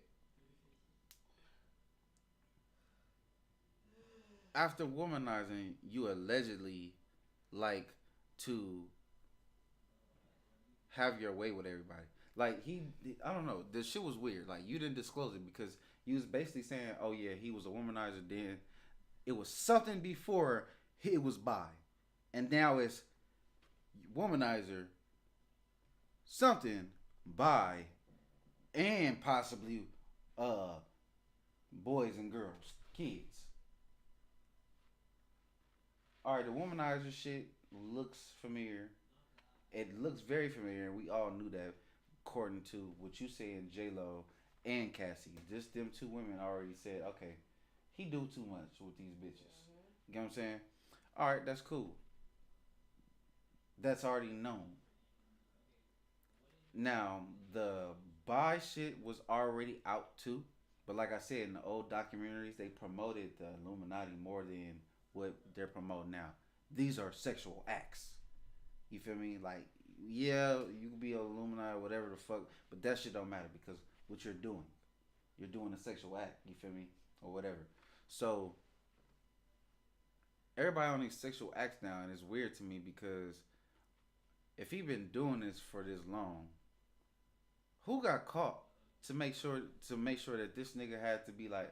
after womanizing, you allegedly like to have your way with everybody. Like I don't know. The shit was weird. Like you didn't disclose it because you was basically saying, "Oh yeah, he was a womanizer." Then it was something before he was bi, and now it's womanizer, something bi, and possibly boys and girls, kids. All right, the womanizer shit looks familiar. It looks very familiar, and we all knew that, according to what you saying, J Lo and Cassie. Just them two women already said, okay, he do too much with these bitches. You get what I'm saying? All right, that's cool. That's already known. Now the bi shit was already out too, but like I said in the old documentaries, they promoted the Illuminati more than what they're promoting now. These are sexual acts. You feel me? Like, yeah, you can be an Illuminati or whatever the fuck, but that shit don't matter because what you're doing a sexual act. You feel me? Or whatever. So everybody on these sexual acts now, and it's weird to me because if he been doing this for this long, who got caught to make sure that this nigga had to be like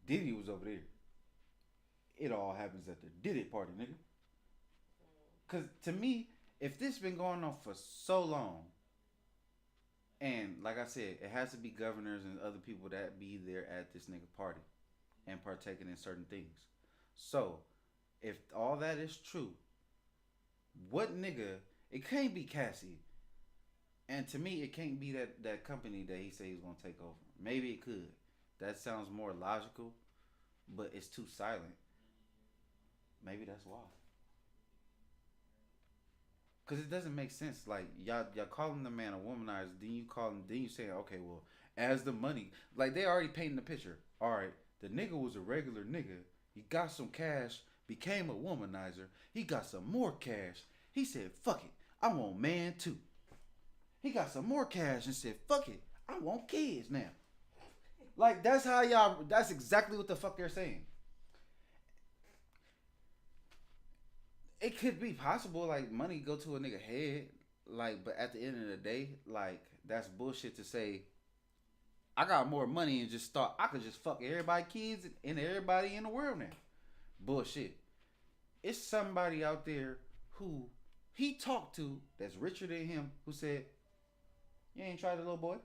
Diddy was over there? It all happens at the Diddy party, nigga. Cause to me, if this been going on for so long, and like I said, it has to be governors and other people that be there at this nigga party and partaking in certain things. So, if all that is true, what nigga? It can't be Cassie, and to me, it can't be that company that he said he's gonna take over. Maybe it could. That sounds more logical, but it's too silent. Maybe that's why. Cause it doesn't make sense. Like y'all calling the man a womanizer, then you call him, then you say, okay, well, as the money, like they already painting the picture. All right, the nigga was a regular nigga. He got some cash, became a womanizer. He got some more cash. He said, fuck it, I want man too. He got some more cash and said, fuck it, I want kids now. Like that's how y'all. That's exactly what the fuck they're saying. It could be possible, like money go to a nigga head, like, but at the end of the day, like that's bullshit to say. I got more money and just thought I could just fuck everybody kids and everybody in the world now. Bullshit. It's somebody out there who he talked to that's richer than him who said, "You ain't tried a little boy.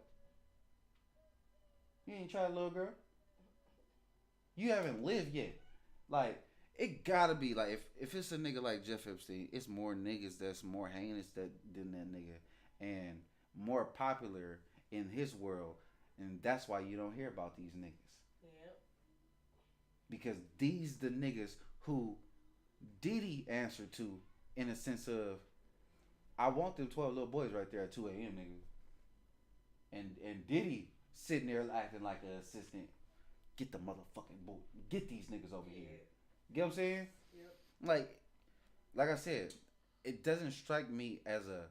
You ain't tried a little girl. You haven't lived yet." Like it gotta be like if it's a nigga like Jeff Epstein, it's more niggas that's more heinous than that nigga and more popular in his world, and that's why you don't hear about these niggas. Yep. Because these the niggas who Diddy answered to in a sense of I want them 12 little boys right there at 2 a.m. nigga. And Diddy sitting there acting like an assistant. Get the motherfucking boy. Get these niggas over here. Get what I'm saying? Yep. Like I said, it doesn't strike me as a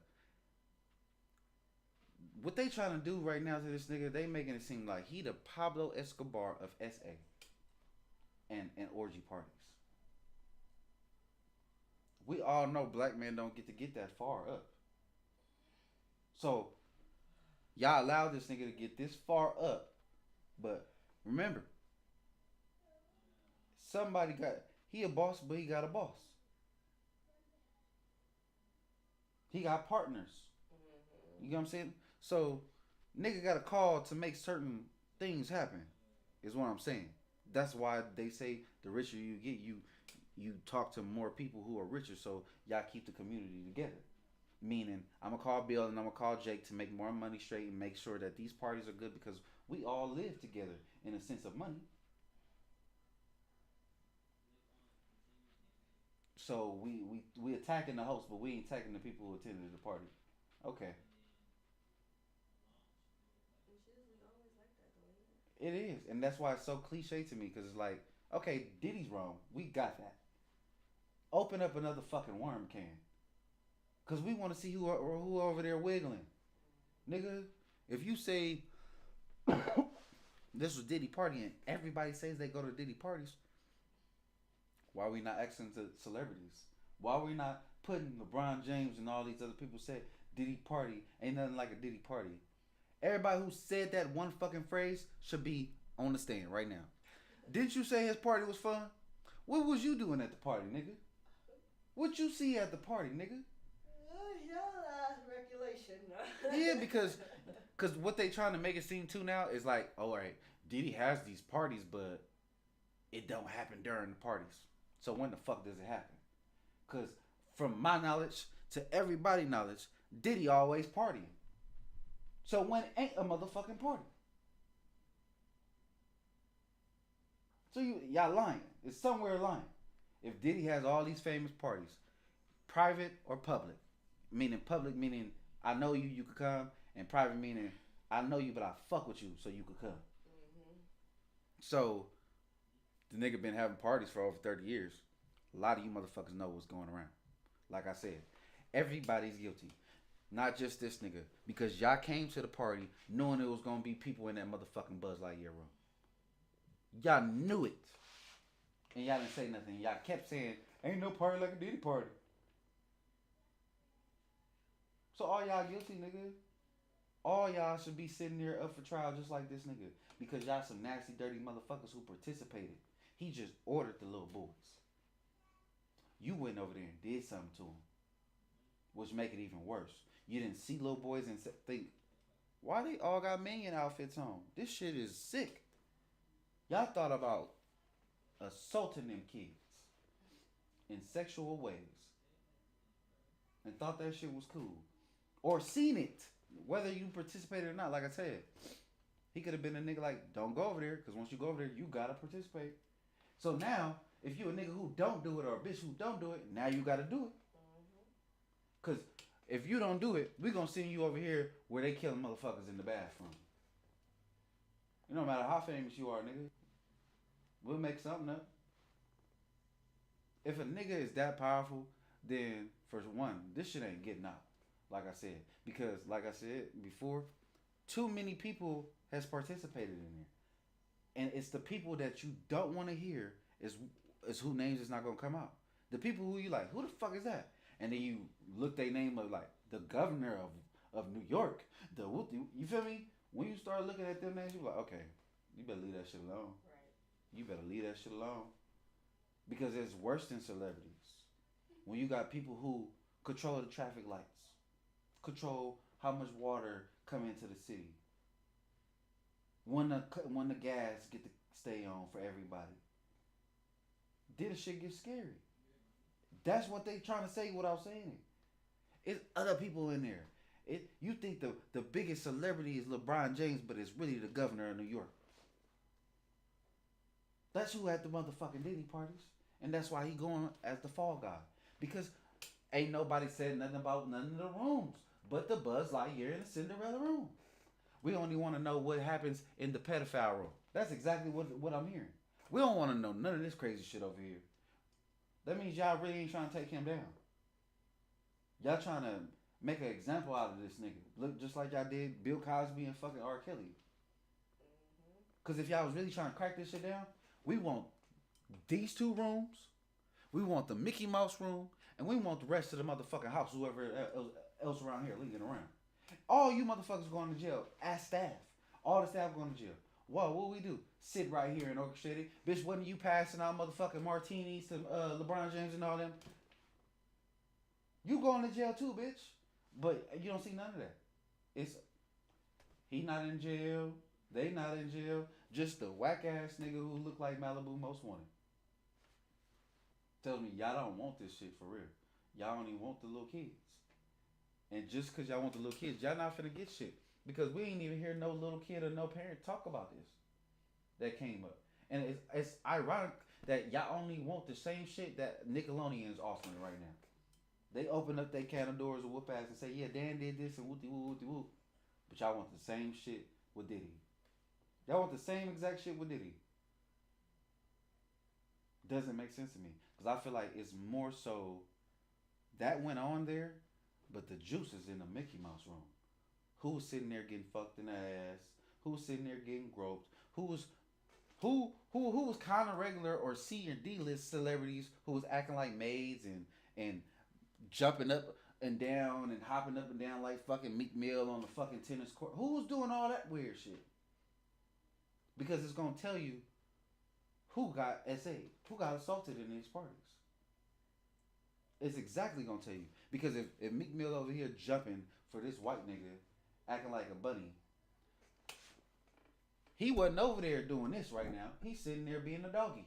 what they trying to do right now to this nigga. They making it seem like he the Pablo Escobar of SA and orgy parties. We all know black men don't get that far up. So y'all allow this nigga to get this far up, but remember, somebody got he a boss, but he got a boss. He got partners. You know what I'm saying? So nigga got a call to make certain things happen. Is what I'm saying. That's why they say the richer you get, you talk to more people who are richer, so y'all keep the community together. Meaning, I'm gonna call Bill and I'm gonna call Jake to make more money straight and make sure that these parties are good because we all live together in a sense of money. So we attacking the host, but we ain't attacking the people who attended the party. Okay. It is, and that's why it's so cliche to me because it's like, okay, Diddy's wrong. We got that. Open up another fucking worm can, cause we want to see who over there wiggling, nigga. If you say this was Diddy partying, everybody says they go to Diddy parties. Why are we not asking to celebrities? Why are we not putting LeBron James and all these other people say Diddy party ain't nothing like a Diddy party? Everybody who said that one fucking phrase should be on the stand right now. Didn't you say his party was fun? What was you doing at the party, nigga? What you see at the party, nigga? Regulation. Yeah, because what they trying to make it seem to now is like, oh, all right, Diddy has these parties, but it don't happen during the parties. So when the fuck does it happen? Because from my knowledge to everybody's knowledge, Diddy always partying. So when ain't a motherfucking party? So y'all lying. It's somewhere lying. If Diddy has all these famous parties, private or public, meaning public meaning I know you, you could come, and private meaning I know you, but I fuck with you, so you could come. Mm-hmm. So the nigga been having parties for over 30 years. A lot of you motherfuckers know what's going around. Like I said, everybody's guilty. Not just this nigga. Because y'all came to the party knowing it was going to be people in that motherfucking Buzz Lightyear room. Y'all knew it. And y'all didn't say nothing. Y'all kept saying, ain't no party like a Diddy party. So all y'all guilty, nigga. All y'all should be sitting there up for trial just like this nigga. Because y'all some nasty, dirty motherfuckers who participated. He just ordered the little boys. You went over there and did something to them. Which make it even worse. You didn't see little boys and think, why they all got minion outfits on? This shit is sick. Y'all thought about assaulting them kids in sexual ways. And thought that shit was cool. Or seen it. Whether you participated or not, like I said. He could have been a nigga like, don't go over there, because once you go over there, you gotta participate. So now, if you a nigga who don't do it or a bitch who don't do it, now you gotta do it. Because if you don't do it, we gonna send you over here where they killing motherfuckers in the bathroom. It don't matter how famous you are, nigga. We'll make something up. If a nigga is that powerful, then for one, this shit ain't getting out. Like I said. Because, like I said before, too many people has participated in there. And it's the people that you don't want to hear is who names is not going to come out. The people who you like, who the fuck is that? And then you look their name up like the governor of New York. You feel me? When you start looking at them names, you like, okay, you better leave that shit alone. Right. You better leave that shit alone. Because it's worse than celebrities. When you got people who control the traffic lights, control how much water come into the city, when the gas get to stay on for everybody, then the shit gets scary. That's what they trying to say without saying it. It's other people in there. You think the biggest celebrity is LeBron James, but it's really the governor of New York. That's who had the motherfucking Diddy parties. And that's why he going as the fall guy. Because ain't nobody said nothing about none of the rooms but the Buzz Lightyear and the Cinderella room. We only want to know what happens in the pedophile room. That's exactly what I'm hearing. We don't want to know none of this crazy shit over here. That means y'all really ain't trying to take him down. Y'all trying to make an example out of this nigga. Look just like y'all did Bill Cosby and fucking R. Kelly. Because if y'all was really trying to crack this shit down, we want these two rooms, we want the Mickey Mouse room, and we want the rest of the motherfucking house, whoever else around here leaking around. All you motherfuckers going to jail as staff. All the staff going to jail. Whoa, what we do? Sit right here and orchestrate it. Bitch, wasn't you passing out motherfucking martinis to LeBron James and all them? You going to jail too, bitch. But you don't see none of that. He not in jail. They not in jail. Just the whack ass nigga who look like Malibu Most Wanted. Tells me y'all don't want this shit for real. Y'all only want the little kids. And just because y'all want the little kids, y'all not finna get shit. Because we ain't even hear no little kid or no parent talk about this. That came up. And it's ironic that y'all only want the same shit that Nickelodeon is offering right now. They open up their can of doors and whoop ass and say, yeah, Dan did this and whoop-de-whoop, whoop-de-whoop. But y'all want the same shit with Diddy. Y'all want the same exact shit with Diddy. Doesn't make sense to me. Because I feel like it's more so that went on there, but the juice is in the Mickey Mouse room. Who was sitting there getting fucked in the ass? Who was sitting there getting groped? Who was kind of regular or C or D list celebrities who was acting like maids and jumping up and down and hopping up and down like fucking Meek Mill on the fucking tennis court? Who was doing all that weird shit? Because it's gonna tell you who got SA, who got assaulted in these parties. It's exactly gonna tell you. Because if Meek Mill over here jumping for this white nigga acting like a bunny, he wasn't over there doing this right now. He's sitting there being a doggy.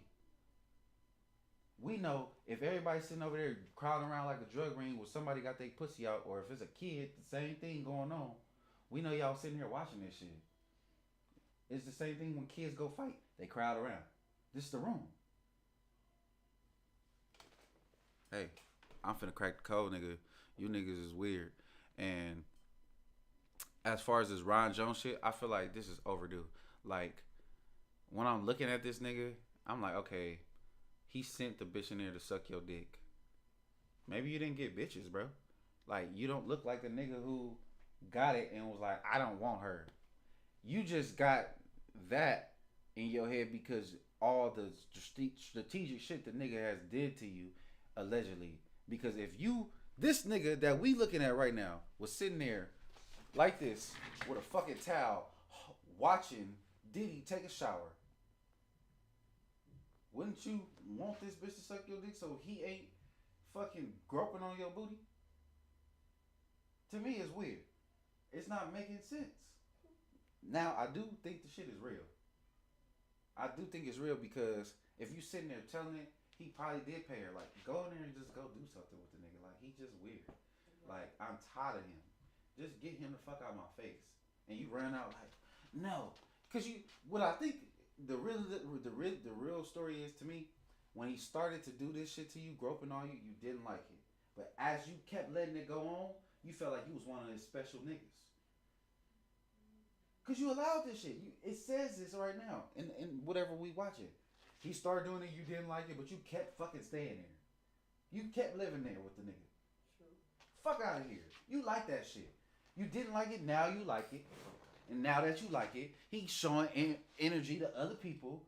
We know if everybody's sitting over there crowding around like a drug ring where somebody got their pussy out, or if it's a kid, the same thing going on. We know y'all sitting here watching this shit. It's the same thing when kids go fight. They crowd around. This is the room. Hey, I'm finna crack the code, nigga. You niggas is weird. And as far as this Ron Jones shit, I feel like this is overdue. Like, when I'm looking at this nigga, I'm like, okay, he sent the bitch in there to suck your dick. Maybe you didn't get bitches, bro. Like, you don't look like the nigga who got it and was like, I don't want her. You just got that in your head because all the strategic shit the nigga has did to you, allegedly. Because if you, this nigga that we looking at right now was sitting there like this with a fucking towel watching Diddy take a shower, wouldn't you want this bitch to suck your dick so he ain't fucking groping on your booty? To me, it's weird. It's not making sense. Now, I do think the shit is real. I do think it's real because if you sitting there telling it, he probably did pay her. Like, go in there and just go do something with the nigga. Like, he just weird. Like, I'm tired of him. Just get him the fuck out of my face. And you ran out like, no. Because what I think the real story is to me, when he started to do this shit to you, groping on you, you didn't like it. But as you kept letting it go on, you felt like you was one of his special niggas. Because you allowed this shit. It says this right now in whatever we watching. He started doing it, you didn't like it, but you kept fucking staying there. You kept living there with the nigga. True. Fuck out of here. You like that shit. You didn't like it, now you like it. And now that you like it, he's showing energy to other people.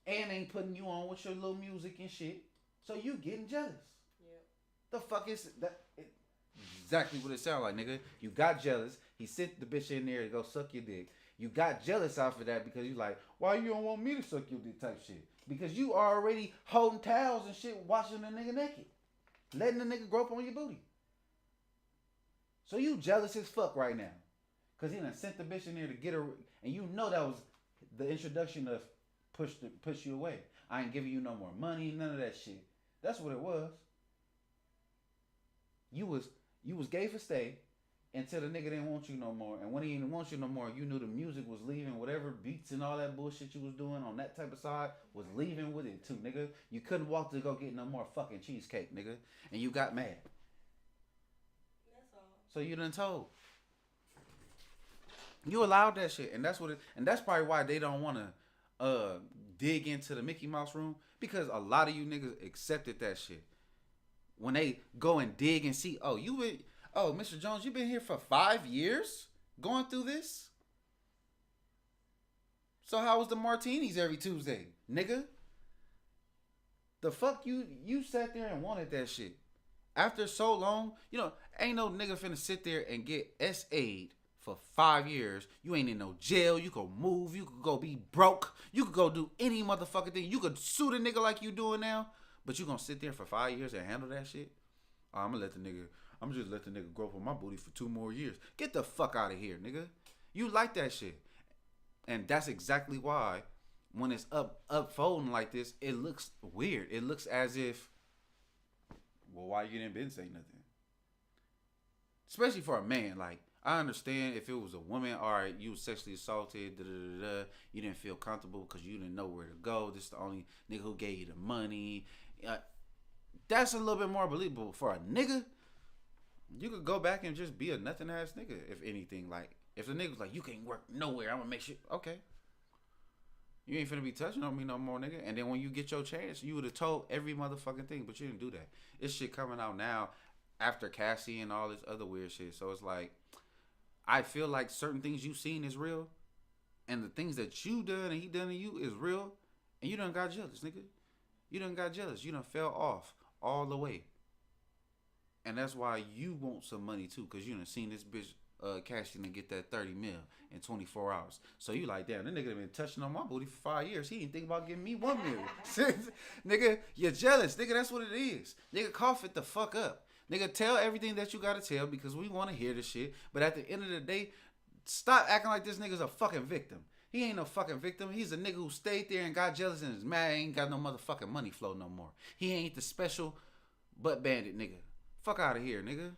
And ain't putting you on with your little music and shit. So you getting jealous. Yep. The fuck is that? Exactly what it sounds like, nigga. You got jealous. He sent the bitch in there to go suck your dick. You got jealous off of that because you like, why you don't want me to suck your dick type shit? Because you already holding towels and shit, washing the nigga naked. Letting the nigga grope on your booty. So you jealous as fuck right now. Because he done sent the bitch in there to get her. And you know that was the introduction of push you away. I ain't giving you no more money, none of that shit. That's what it was. You was gay for stay until the nigga didn't want you no more. And when he didn't want you no more, you knew the music was leaving. Whatever beats and all that bullshit you was doing on that type of side was leaving with it too, nigga. You couldn't walk to go get no more fucking cheesecake, nigga. And you got mad. That's all. So you done told. You allowed that shit. And that's probably why they don't want to dig into the Mickey Mouse room. Because a lot of you niggas accepted that shit. When they go and dig and see, Mr. Jones, you been here for 5 years going through this? So how was the martinis every Tuesday, nigga? The fuck you sat there and wanted that shit. After so long, ain't no nigga finna sit there and get SA'd for 5 years. You ain't in no jail. You could move. You could go be broke. You could go do any motherfucking thing. You could sue the nigga like you doing now. But you gonna sit there for 5 years and handle that shit? Oh, I'm just let the nigga grope on my booty for 2 more years. Get the fuck out of here, nigga. You like that shit. And that's exactly why when it's up folding like this, it looks weird. It looks as if, well, why you didn't been say nothing? Especially for a man. Like, I understand if it was a woman, all right, you was sexually assaulted, you didn't feel comfortable because you didn't know where to go. This is the only nigga who gave you the money. That's a little bit more believable. For a nigga, you could go back and just be a nothing ass nigga, if anything. Like, If the nigga was like, you can't work nowhere, I'm gonna make sure. Okay. You ain't finna be touching on me no more, nigga. And then when you get your chance, you would have told every motherfucking thing, but you didn't do that. This shit coming out now after Cassie and all this other weird shit. So it's like, I feel like certain things you seen is real, and the things that you done and he done to you is real, and you done got jealous, nigga. You done got jealous. You done fell off all the way. And that's why you want some money too, because you done seen this bitch cash in and get that 30 mil in 24 hours. So you like, damn, that nigga done been touching on my booty for 5 years. He didn't think about giving me 1 mil. Nigga, you're jealous. Nigga, that's what it is. Nigga, cough it the fuck up. Nigga, tell everything that you gotta tell because we want to hear this shit. But at the end of the day, stop acting like this nigga's a fucking victim. He ain't no fucking victim. He's a nigga who stayed there and got jealous and is mad. Ain't got no motherfucking money flow no more. He ain't the special butt bandit nigga. Fuck out of here, nigga.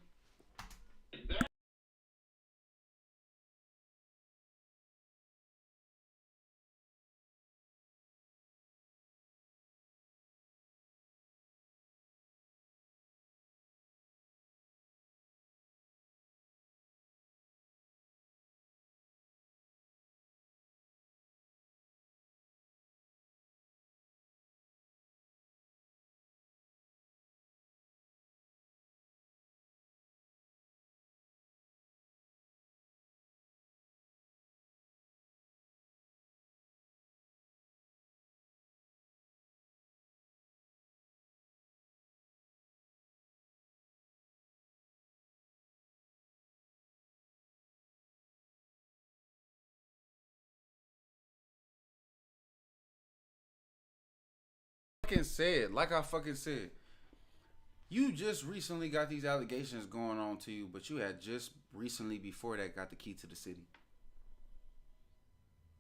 Like I fucking said, you just recently got these allegations going on to you, but you had just recently before that got the key to the city.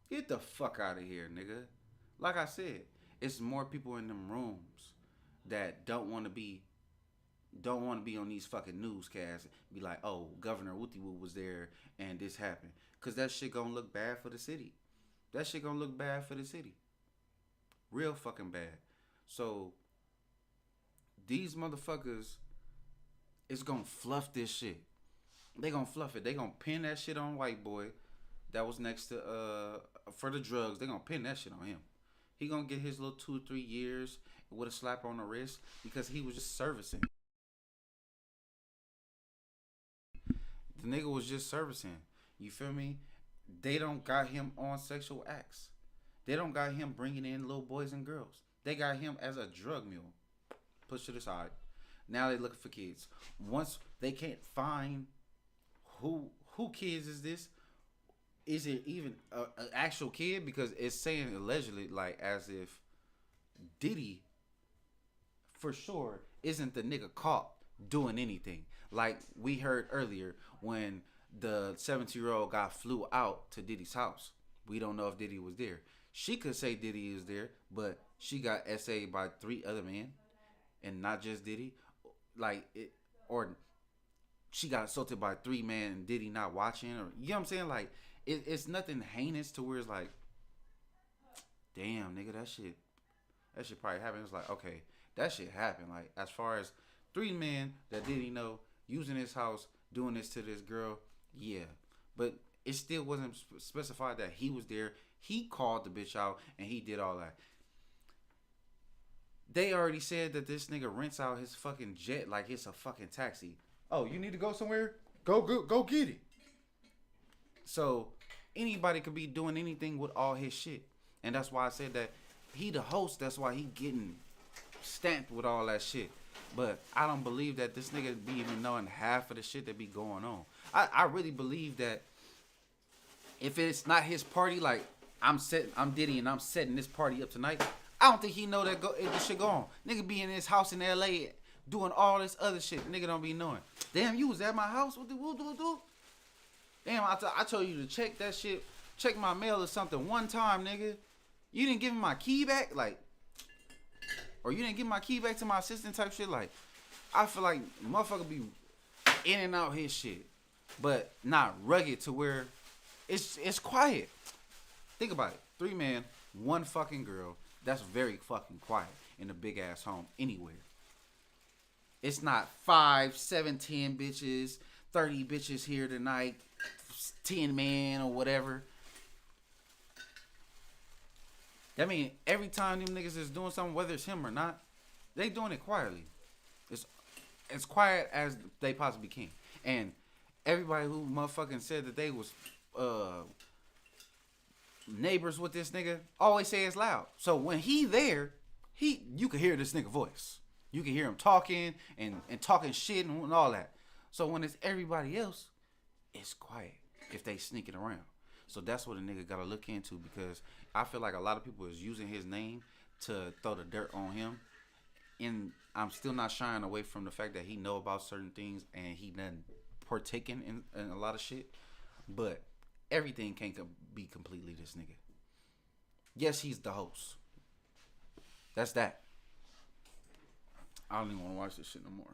Get the fuck out of here, nigga. Like I said, it's more people in them rooms that don't want to be on these fucking newscasts. Be like, oh, Governor Wooty Woo was there and this happened, cause that shit gonna look bad for the city. That shit gonna look bad for the city. Real fucking bad. So these motherfuckers is gonna fluff this shit. They gonna fluff it. They gonna pin that shit on white boy that was next to for the drugs. They gonna pin that shit on him. He gonna get his little 2 or 3 years with a slap on the wrist because he was just servicing. The nigga was just servicing. You feel me? They don't got him on sexual acts. They don't got him bringing in little boys and girls. They got him as a drug mule. Push it aside. Now they looking for kids. Once they can't find who kids is this? Is it even an actual kid? Because it's saying allegedly, like as if Diddy, for sure, isn't the nigga caught doing anything. Like we heard earlier when the 17-year-old guy flew out to Diddy's house. We don't know if Diddy was there. She could say Diddy is there, but she got SA'd by 3 other men, and not just Diddy. Like it, or she got assaulted by 3 men and Diddy not watching, or you know what I'm saying? Like it's nothing heinous to where it's like, damn nigga, that shit probably happened. It's like, okay, that shit happened. Like as far as 3 men that Diddy know using his house doing this to this girl, yeah, but it still wasn't specified that he was there. He called the bitch out and he did all that. They already said that this nigga rents out his fucking jet like it's a fucking taxi. Oh, you need to go somewhere? Go get it. So anybody could be doing anything with all his shit. And that's why I said that he the host. That's why he getting stamped with all that shit. But I don't believe that this nigga be even knowing half of the shit that be going on. I really believe that if it's not his party, like I'm Diddy and I'm setting this party up tonight, I don't think he know that this shit go on. Nigga be in his house in LA doing all this other shit. Nigga don't be knowing. Damn, you was at my house? What do? Damn, I told you to check that shit. Check my mail or something one time, nigga. You didn't give me my key back? Like, or you didn't give my key back to my assistant type shit? Like, I feel like motherfucker be in and out his shit. But not rugged to where it's quiet. Think about it. 3 men, 1 fucking girl. That's very fucking quiet in a big ass home anywhere. It's not 5, 7, 10 bitches. 30 bitches here tonight, 10 men or whatever. I mean, every time them niggas is doing something, whether it's him or not, they doing it quietly. It's as quiet as they possibly can. And everybody who motherfucking said that they was neighbors with this nigga always say it's loud. So when he there, you can hear this nigga voice. You can hear him talking and talking shit and all that. So when it's everybody else, it's quiet if they sneaking around. So that's what a nigga gotta look into, because I feel like a lot of people is using his name to throw the dirt on him. And I'm still not shying away from the fact that he know about certain things and he done partaken in a lot of shit. But everything can't be completely this nigga. Yes, he's the host. That's that. I don't even want to watch this shit no more.